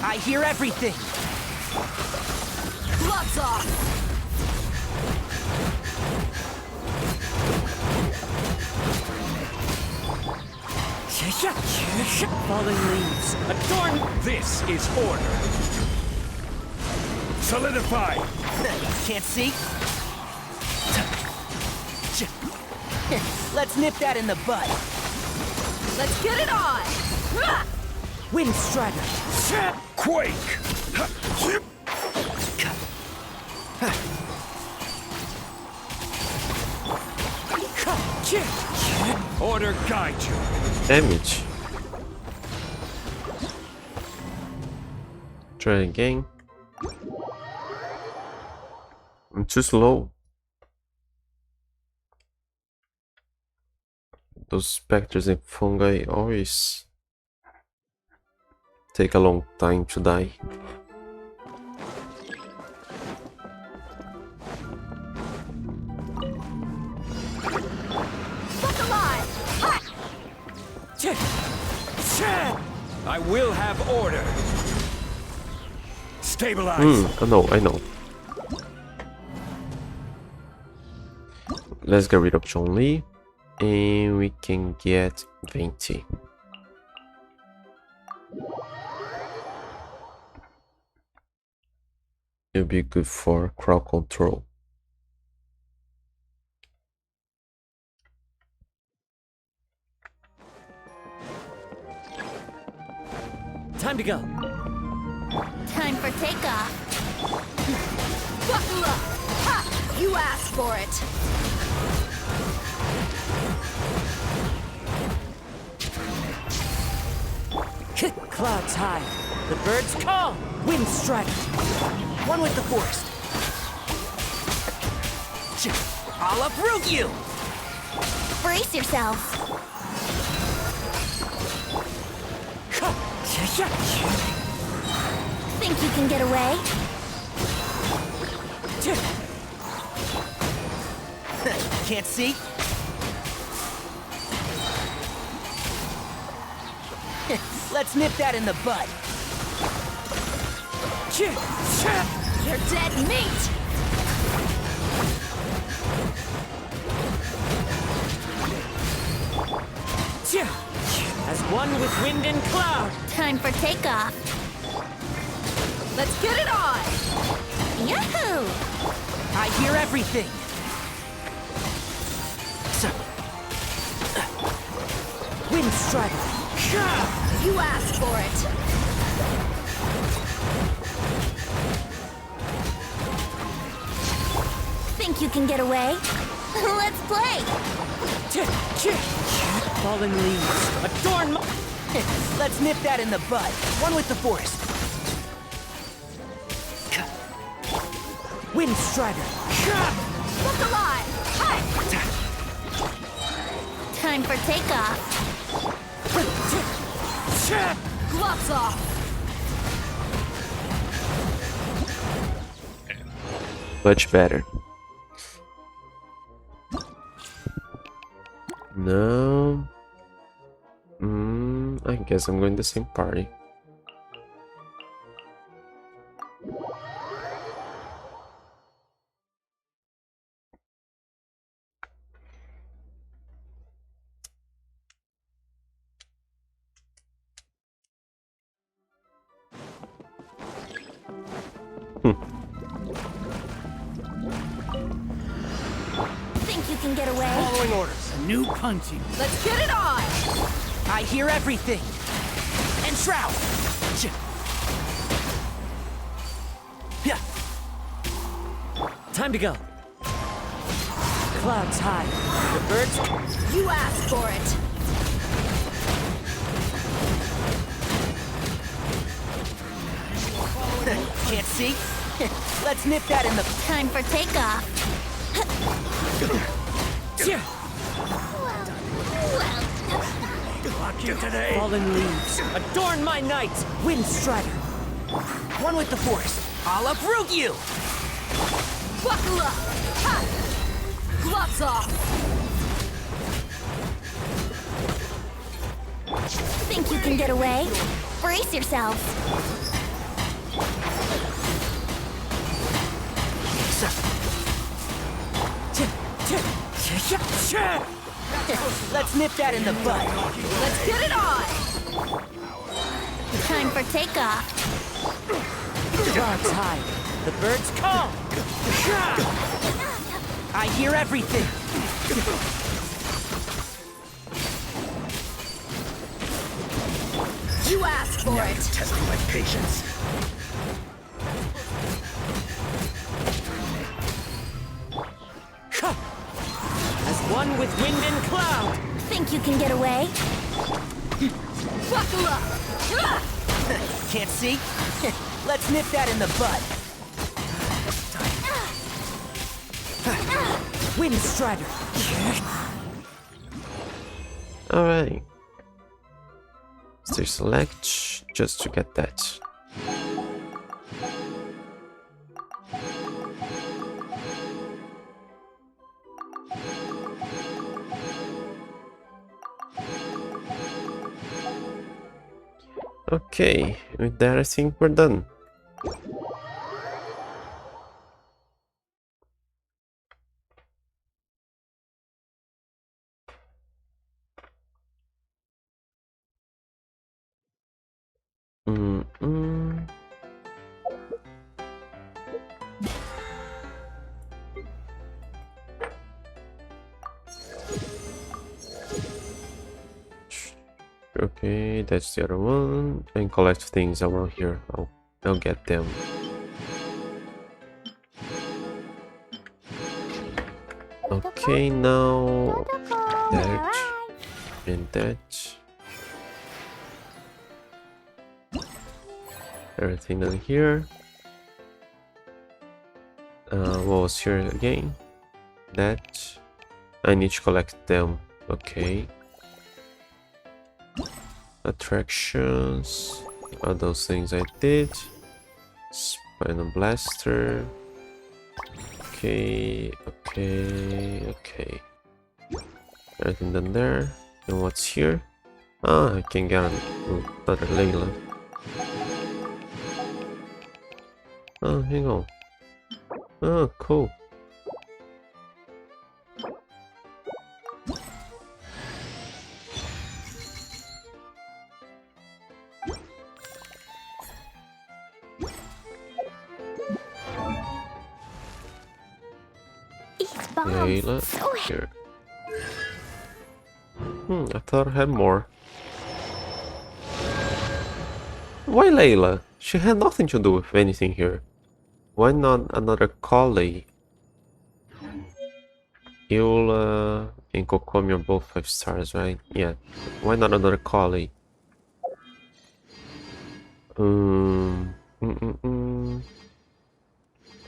I hear everything. Gloves off! Falling leaves. Adorn! This is order! Solidify! Can't see? Let's nip that in the bud. Let's get it on! Wind Strider. Quake! Order guide you! Damage. Try again. I'm too slow. Those specters and fungi always take a long time to die. Look alive! Ha! I will have order! Stabilize! I know. Let's get rid of John Lee. And we can get 20. It'll be good for crowd control. Time to go. Time for takeoff. Buckle up! Ha! You asked for it! Clouds high. The birds call. Wind Strider. One with the forest. I'll uproot you! Brace yourself. Think you can get away? Can't see? Let's nip that in the bud. You're dead meat! As one with wind and cloud. Time for takeoff. Let's get it on! Yahoo! I hear everything. Wind Strider. You asked for it! Think you can get away? Let's play! Falling leaves. Adorn my... Let's nip that in the bud. One with the forest. Wind Strider. Look alive! Ha! Time for takeoff. Gloves off! Much better. No. I guess I'm going the same party. Think you can get away? Following orders. New punching. Let's get it on! I hear everything. Shroud! Yeah. Time to go. Clouds high. The birds. You asked for it. Can't see? Let's nip that in the... Time for takeoff. Lock you today. Fallen leaves. Adorn my night. Wind strider. One with the force. I'll uproot you! Buckle up! Ha! Gloves off! Think you can get away? Brace yourselves. Let's nip that in the bud. Let's get it on! Time for takeoff. Clouds high. The birds call. I hear everything. You asked for it! Testing my patience. As one with wind and cloud. Think you can get away? Buckle up! Ha! Can't see? Let's nip that in the bud. Wind strider. Alright. Still select just to get that. Okay, with that I think we're done. Okay, that's the other one. And collect things around here. I'll get them. Okay, now that and that. Everything done here. What was here again? That. I need to collect them. Okay. Attractions. All those things I did. Spinal blaster. Okay. Everything done there. And what's here? Ah, I can get another Layla. Oh, hang on. Oh, cool. Layla, here. I thought I had more. Why Layla? She had nothing to do with anything here. Why not another collie? Eula and Kokomi are both 5 stars, right? Yeah. Why not another collie? There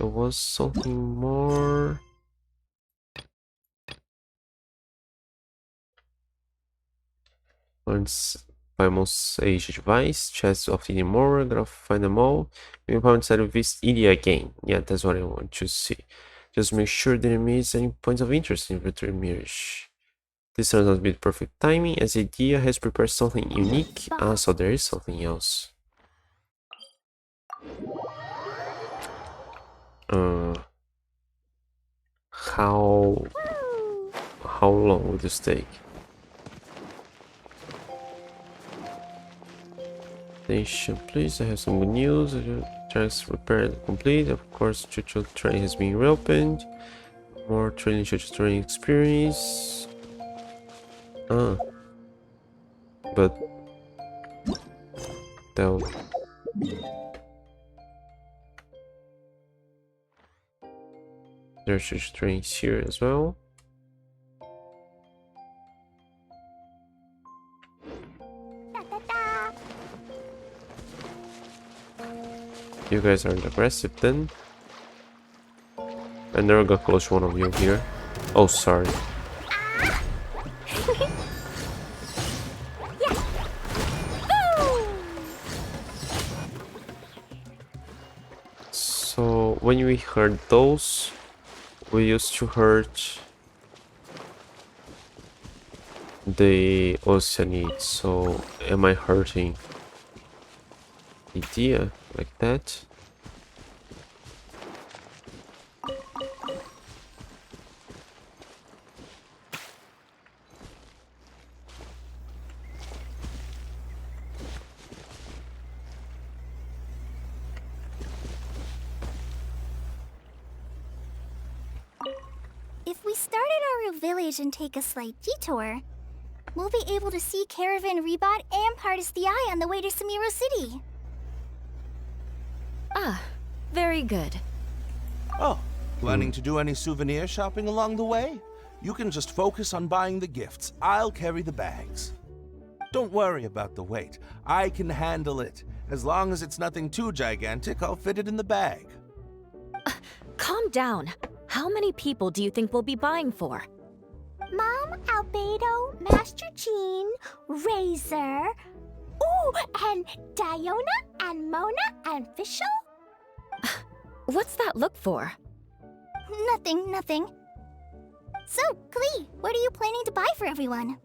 was something more. Once by most age device, chest of the more, gotta find them all. Maybe power inside of this area again. Yeah, that's what I want to see. Just make sure there remains any points of interest in inventory mirrors. This turns out to be the perfect timing as the idea has prepared something unique. Ah, so there is something else. How long will this take? Attention, please. I have some good news. Tracks repaired complete. Of course, tutorial train has been reopened. More training tutorial training experience. But though. There's just drinks here as well. You guys aren't aggressive then. I never got close to one of you here. Oh, sorry. So when we heard those, we used to hurt the Oceanid. So am I hurting Idea like that? If we start at our village and take a slight detour, we'll be able to see Caravan Rebot and Partis the Eye on the way to Samiro City. Ah, very good. Oh, planning to do any souvenir shopping along the way? You can just focus on buying the gifts. I'll carry the bags. Don't worry about the weight. I can handle it. As long as it's nothing too gigantic, I'll fit it in the bag. Calm down. How many people do you think we'll be buying for? Mom, Albedo, Master Jean, Razor, ooh, and Diona, and Mona, and Fischl? What's that look for? Nothing. So, Klee, what are you planning to buy for everyone?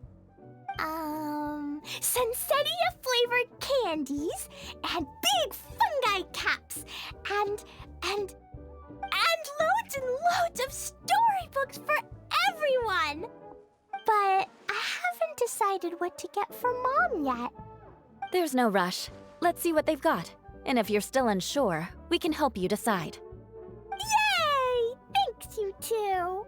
Sensetia-flavored candies, and big fungi caps, and loads and loads of storybooks for everyone! But I haven't decided what to get for Mom yet. There's no rush. Let's see what they've got. And if you're still unsure, we can help you decide. Yay! Thanks, you two!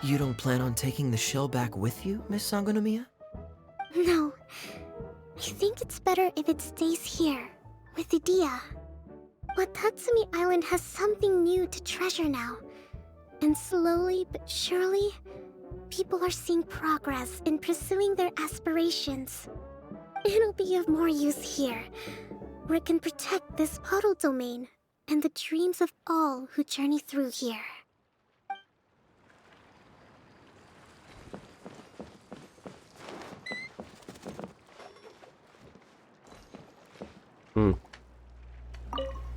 You don't plan on taking the shell back with you, Miss Sangonomiya? No. I think it's better if it stays here, with Idia. But Tatsumi Island has something new to treasure now. And slowly but surely, people are seeing progress in pursuing their aspirations. It'll be of more use here, where it can protect this puddle domain and the dreams of all who journey through here.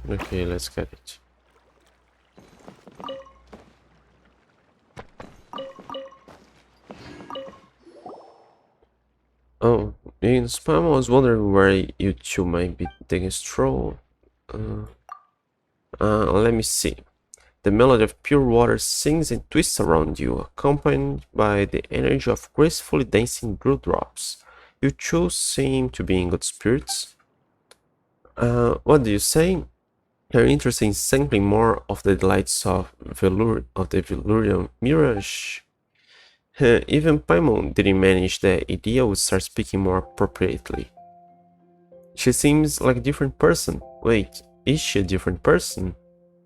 Okay, let's get it. Oh, in spam, I was wondering where you two might be taking a stroll. Let me see. The melody of pure water sings and twists around you, accompanied by the energy of gracefully dancing dewdrops. You two seem to be in good spirits. What do you say? You're interested in sampling more of the delights of the Velourian Mirage? Even Paimon didn't manage the idea would start speaking more appropriately. She seems like a different person. Wait, is she a different person?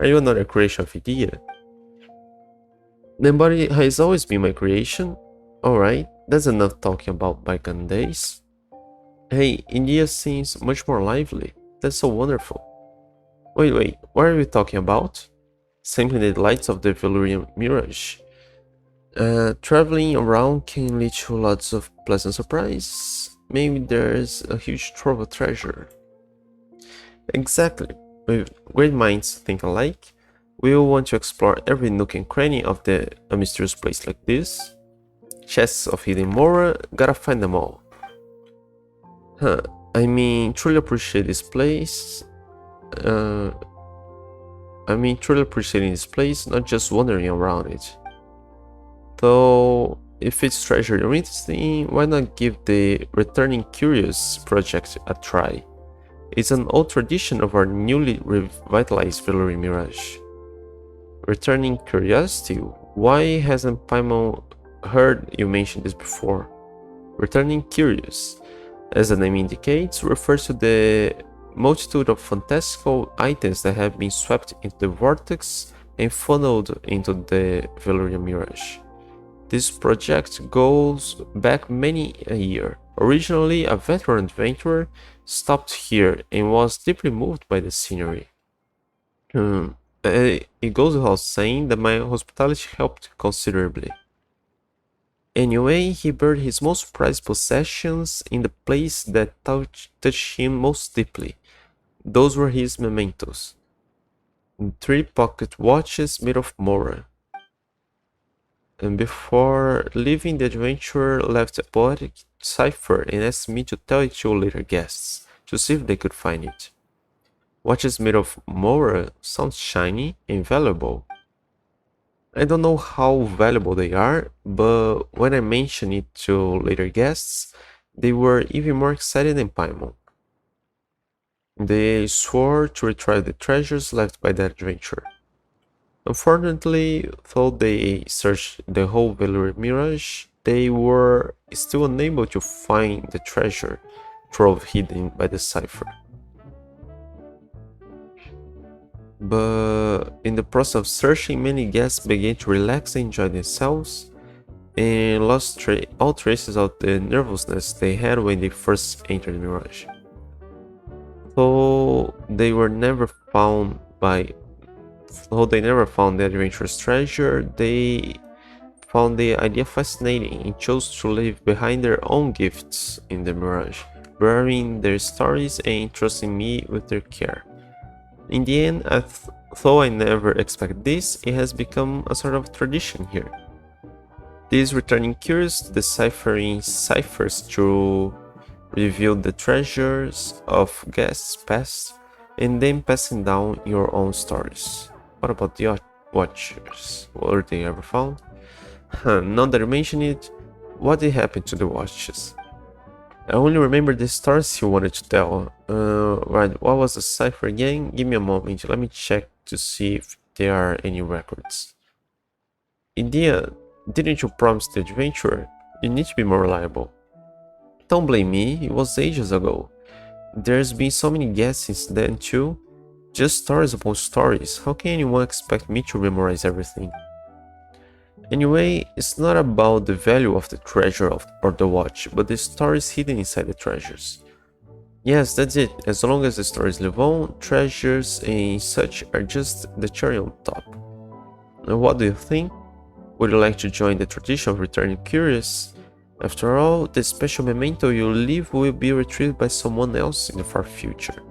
Are you another creation of Idea? The body has always been my creation. Alright, that's enough talking about bygone days. Hey, Idea seems much more lively. That's so wonderful. Wait, what are we talking about? Simply the delights of the Velourian Mirage. Traveling around can lead to lots of pleasant surprise. Maybe there's a huge trove of treasure. Exactly. With great minds think alike, we will want to explore every nook and cranny of a mysterious place like this. Chests of hidden mora, gotta find them all. I mean, truly appreciate this place. Truly appreciating this place, not just wandering around it. Though, if it's treasure you're interested in, why not give the Returning Curious project a try? It's an old tradition of our newly revitalized Velourian Mirage. Returning Curiosity? Why hasn't Paimon heard you mention this before. Returning Curious, as the name indicates, refers to the multitude of fantastical items that have been swept into the vortex and funneled into the Veloria Mirage. This project goes back many a year. Originally a veteran adventurer, stopped here and was deeply moved by the scenery. It goes without saying that my hospitality helped considerably. Anyway, he buried his most prized possessions in the place that touched him most deeply. Those were his mementos. 3 pocket watches made of Mora. And before leaving, the adventurer left a poetic cipher and asked me to tell it to later guests, to see if they could find it. Watches made of Mora sounds shiny and valuable. I don't know how valuable they are, but when I mentioned it to later guests, they were even more excited than Paimon. They swore to retrieve the treasures left by that adventurer. Unfortunately, though they searched the whole Velour Mirage, they were still unable to find the treasure trove hidden by the cipher. But in the process of searching, many guests began to relax and enjoy themselves, and lost all traces of the nervousness they had when they first entered the Mirage. Though they never found the adventurer's treasure, they found the idea fascinating and chose to leave behind their own gifts in the Mirage, bearing their stories and entrusting me with their care. In the end, though I never expected this, it has become a sort of tradition here. These returning curious, deciphering ciphers to reveal the treasures of guests past, and then passing down your own stories. What about the watchers? Were they ever found? Now that you mention it, what did happen to the watches? I only remember the stories you wanted to tell. Right, what was the cipher again? Give me a moment, let me check to see if there are any records. India, didn't you promise the adventurer? You need to be more reliable. Don't blame me, it was ages ago. There's been so many guests since then too. Just stories upon stories, how can anyone expect me to memorize everything? Anyway, it's not about the value of the treasure or the watch, but the stories hidden inside the treasures. Yes, that's it. As long as the stories live on, treasures and such are just the cherry on top. And what do you think? Would you like to join the tradition of returning curious? After all, the special memento you leave will be retrieved by someone else in the far future.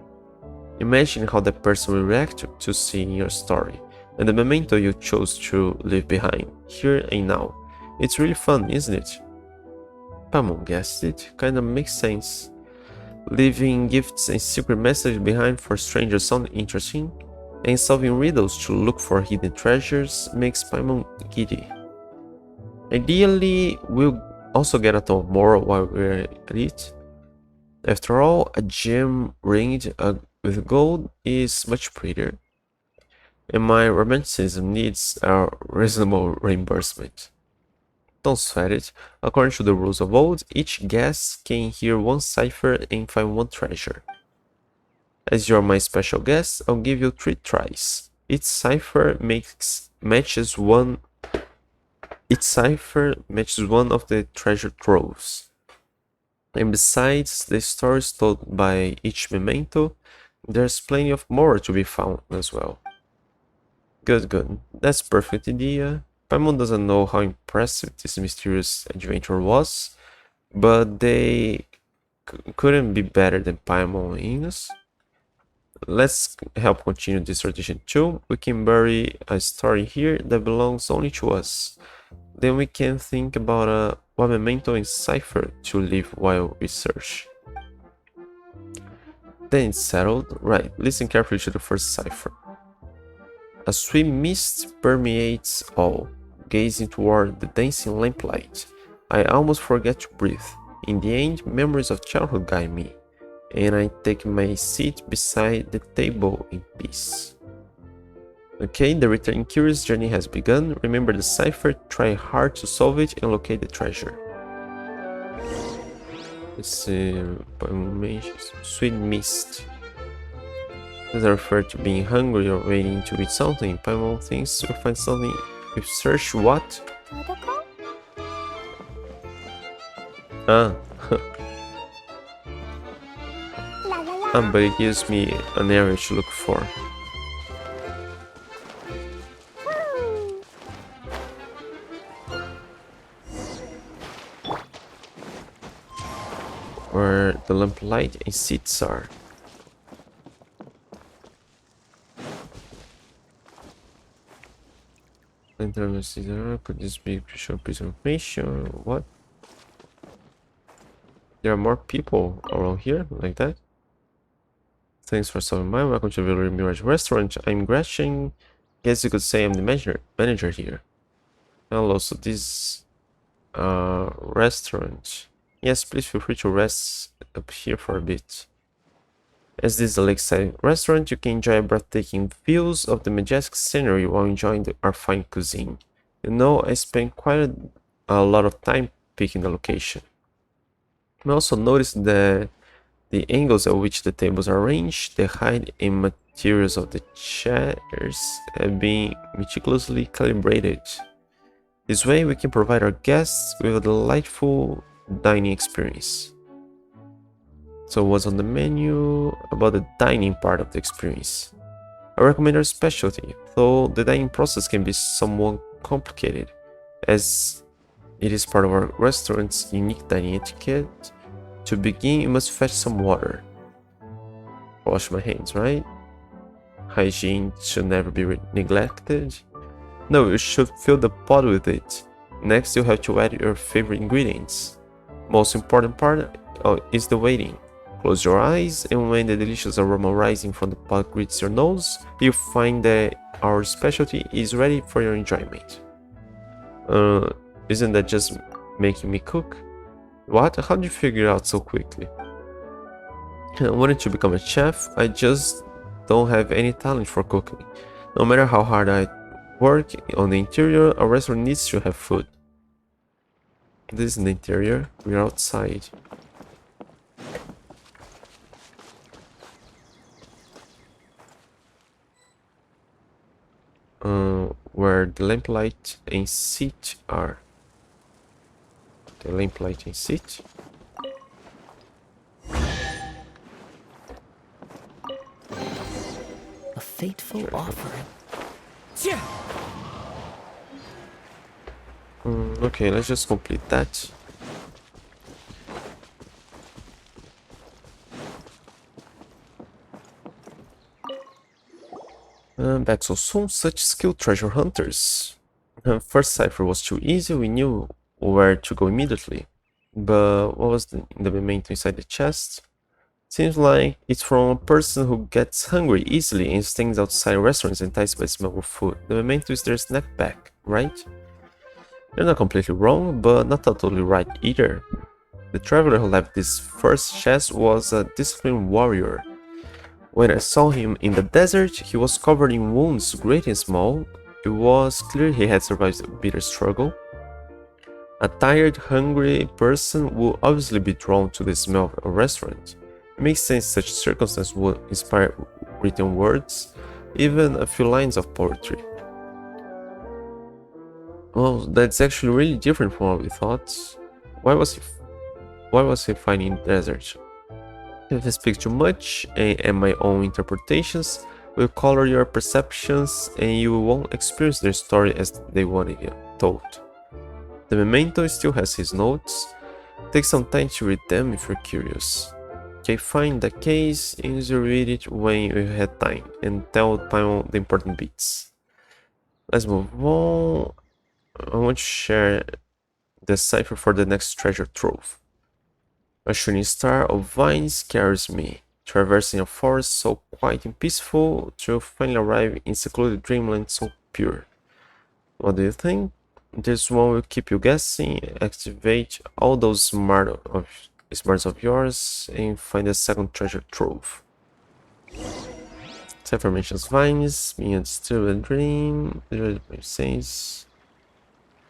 Imagine how that person will react to seeing your story, and the memento you chose to leave behind, here and now. It's really fun, isn't it? Paimon guessed it, kinda makes sense. Leaving gifts and secret messages behind for strangers sounds interesting, and solving riddles to look for hidden treasures makes Paimon giddy. Ideally, we'll also get a ton more while we're at it. After all, a gem ringed with gold is much prettier, and my romanticism needs a reasonable reimbursement. Don't sweat it. According to the rules of old, each guest can hear one cipher and find one treasure. As you're my special guest, I'll give you 3 tries. Each cipher matches one of the treasure troves. And besides the stories told by each memento, there's plenty of more to be found as well. Good. That's perfect idea. Paimon doesn't know how impressive this mysterious adventure was, but they couldn't be better than Paimon and Inus. Let's help continue this tradition too. We can bury a story here that belongs only to us. Then we can think about what memento and cipher to leave while we search. Then it's settled. Right, listen carefully to the first cipher. A sweet mist permeates all, gazing toward the dancing lamplight. I almost forget to breathe. In the end, memories of childhood guide me, and I take my seat beside the table in peace. Okay, the returning curious journey has begun. Remember the cipher, try hard to solve it, and locate the treasure. Let's see. Sweet mist. Does it refer to being hungry or waiting to eat something? Paimon thinks you'll find something. You search what? Ah. But it gives me an area to look for. Where the lamplight and seats are. Could this be a crucial piece of information? What? There are more people around here like that. Thanks for stopping by. Welcome to the Mirage Restaurant. I'm Gretchen. Guess you could say I'm the manager here. Hello, so this restaurant. Yes, please feel free to rest up here for a bit. As this is a lakeside restaurant, you can enjoy breathtaking views of the majestic scenery while enjoying our fine cuisine. You know, I spent quite a lot of time picking the location. I also noticed that the angles at which the tables are arranged, the height and materials of the chairs have been meticulously calibrated. This way, we can provide our guests with a delightful dining experience. So what's on the menu? About the dining part of the experience. I recommend our specialty, though the dining process can be somewhat complicated, as it is part of our restaurant's unique dining etiquette. To begin, you must fetch some water. Wash my hands, right? Hygiene should never be neglected. No, you should fill the pot with it. Next, you have to add your favorite ingredients. Most important part is the waiting. Close your eyes, and when the delicious aroma rising from the pot greets your nose, you find that our specialty is ready for your enjoyment. Isn't that just making me cook? What? How did you figure it out so quickly? I wanted to become a chef, I just don't have any talent for cooking. No matter how hard I work on the interior, a restaurant needs to have food. This is the interior, we're outside. Where the lamplight and seat are. The lamplight and seat. A fateful offering. Okay, let's just complete that. Back so soon, such skilled treasure hunters. First cipher was too easy, we knew where to go immediately. But what was the memento inside the chest? Seems like it's from a person who gets hungry easily and stands outside restaurants enticed by the smell of food. The memento is their snack pack, right? You're not completely wrong, but not totally right either. The traveler who left this first chest was a disciplined warrior. When I saw him in the desert, he was covered in wounds, great and small. It was clear he had survived a bitter struggle. A tired, hungry person will obviously be drawn to the smell of a restaurant. It makes sense such circumstances would inspire written words, even a few lines of poetry. Well, that's actually really different from what we thought. Why was he finding the desert? If I speak too much and my own interpretations will color your perceptions and you won't experience their story as they wanted it told. The memento still has his notes. Take some time to read them if you're curious. Okay, find the case and you read it when you had time and tell Paimon the important bits. Let's move on. I want to share the cipher for the next treasure trove. A shining star of vines carries me, traversing a forest so quiet and peaceful, till finally arrive in secluded dreamland so pure. What do you think? This one will keep you guessing, activate all those smarts of yours, and find the second treasure trove. Affirmations vines, being still a dream, the says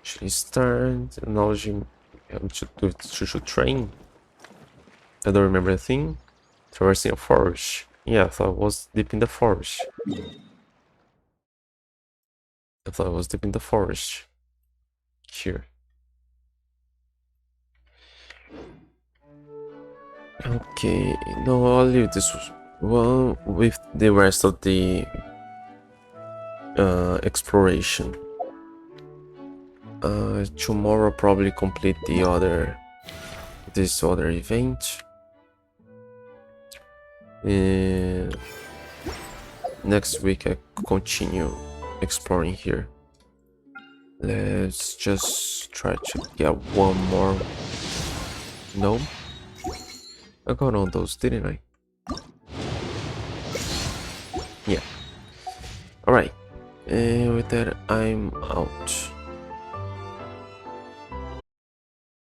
should start acknowledging to train. I don't remember a thing. Traversing a forest. Yeah, I thought it was deep in the forest. Here. Okay, no, I'll leave this one with the rest of the exploration. Tomorrow probably complete this other event. Next week I continue exploring here. Let's just try to get one more. No, I got all those, didn't I? Yeah. Alright, and with that I'm out.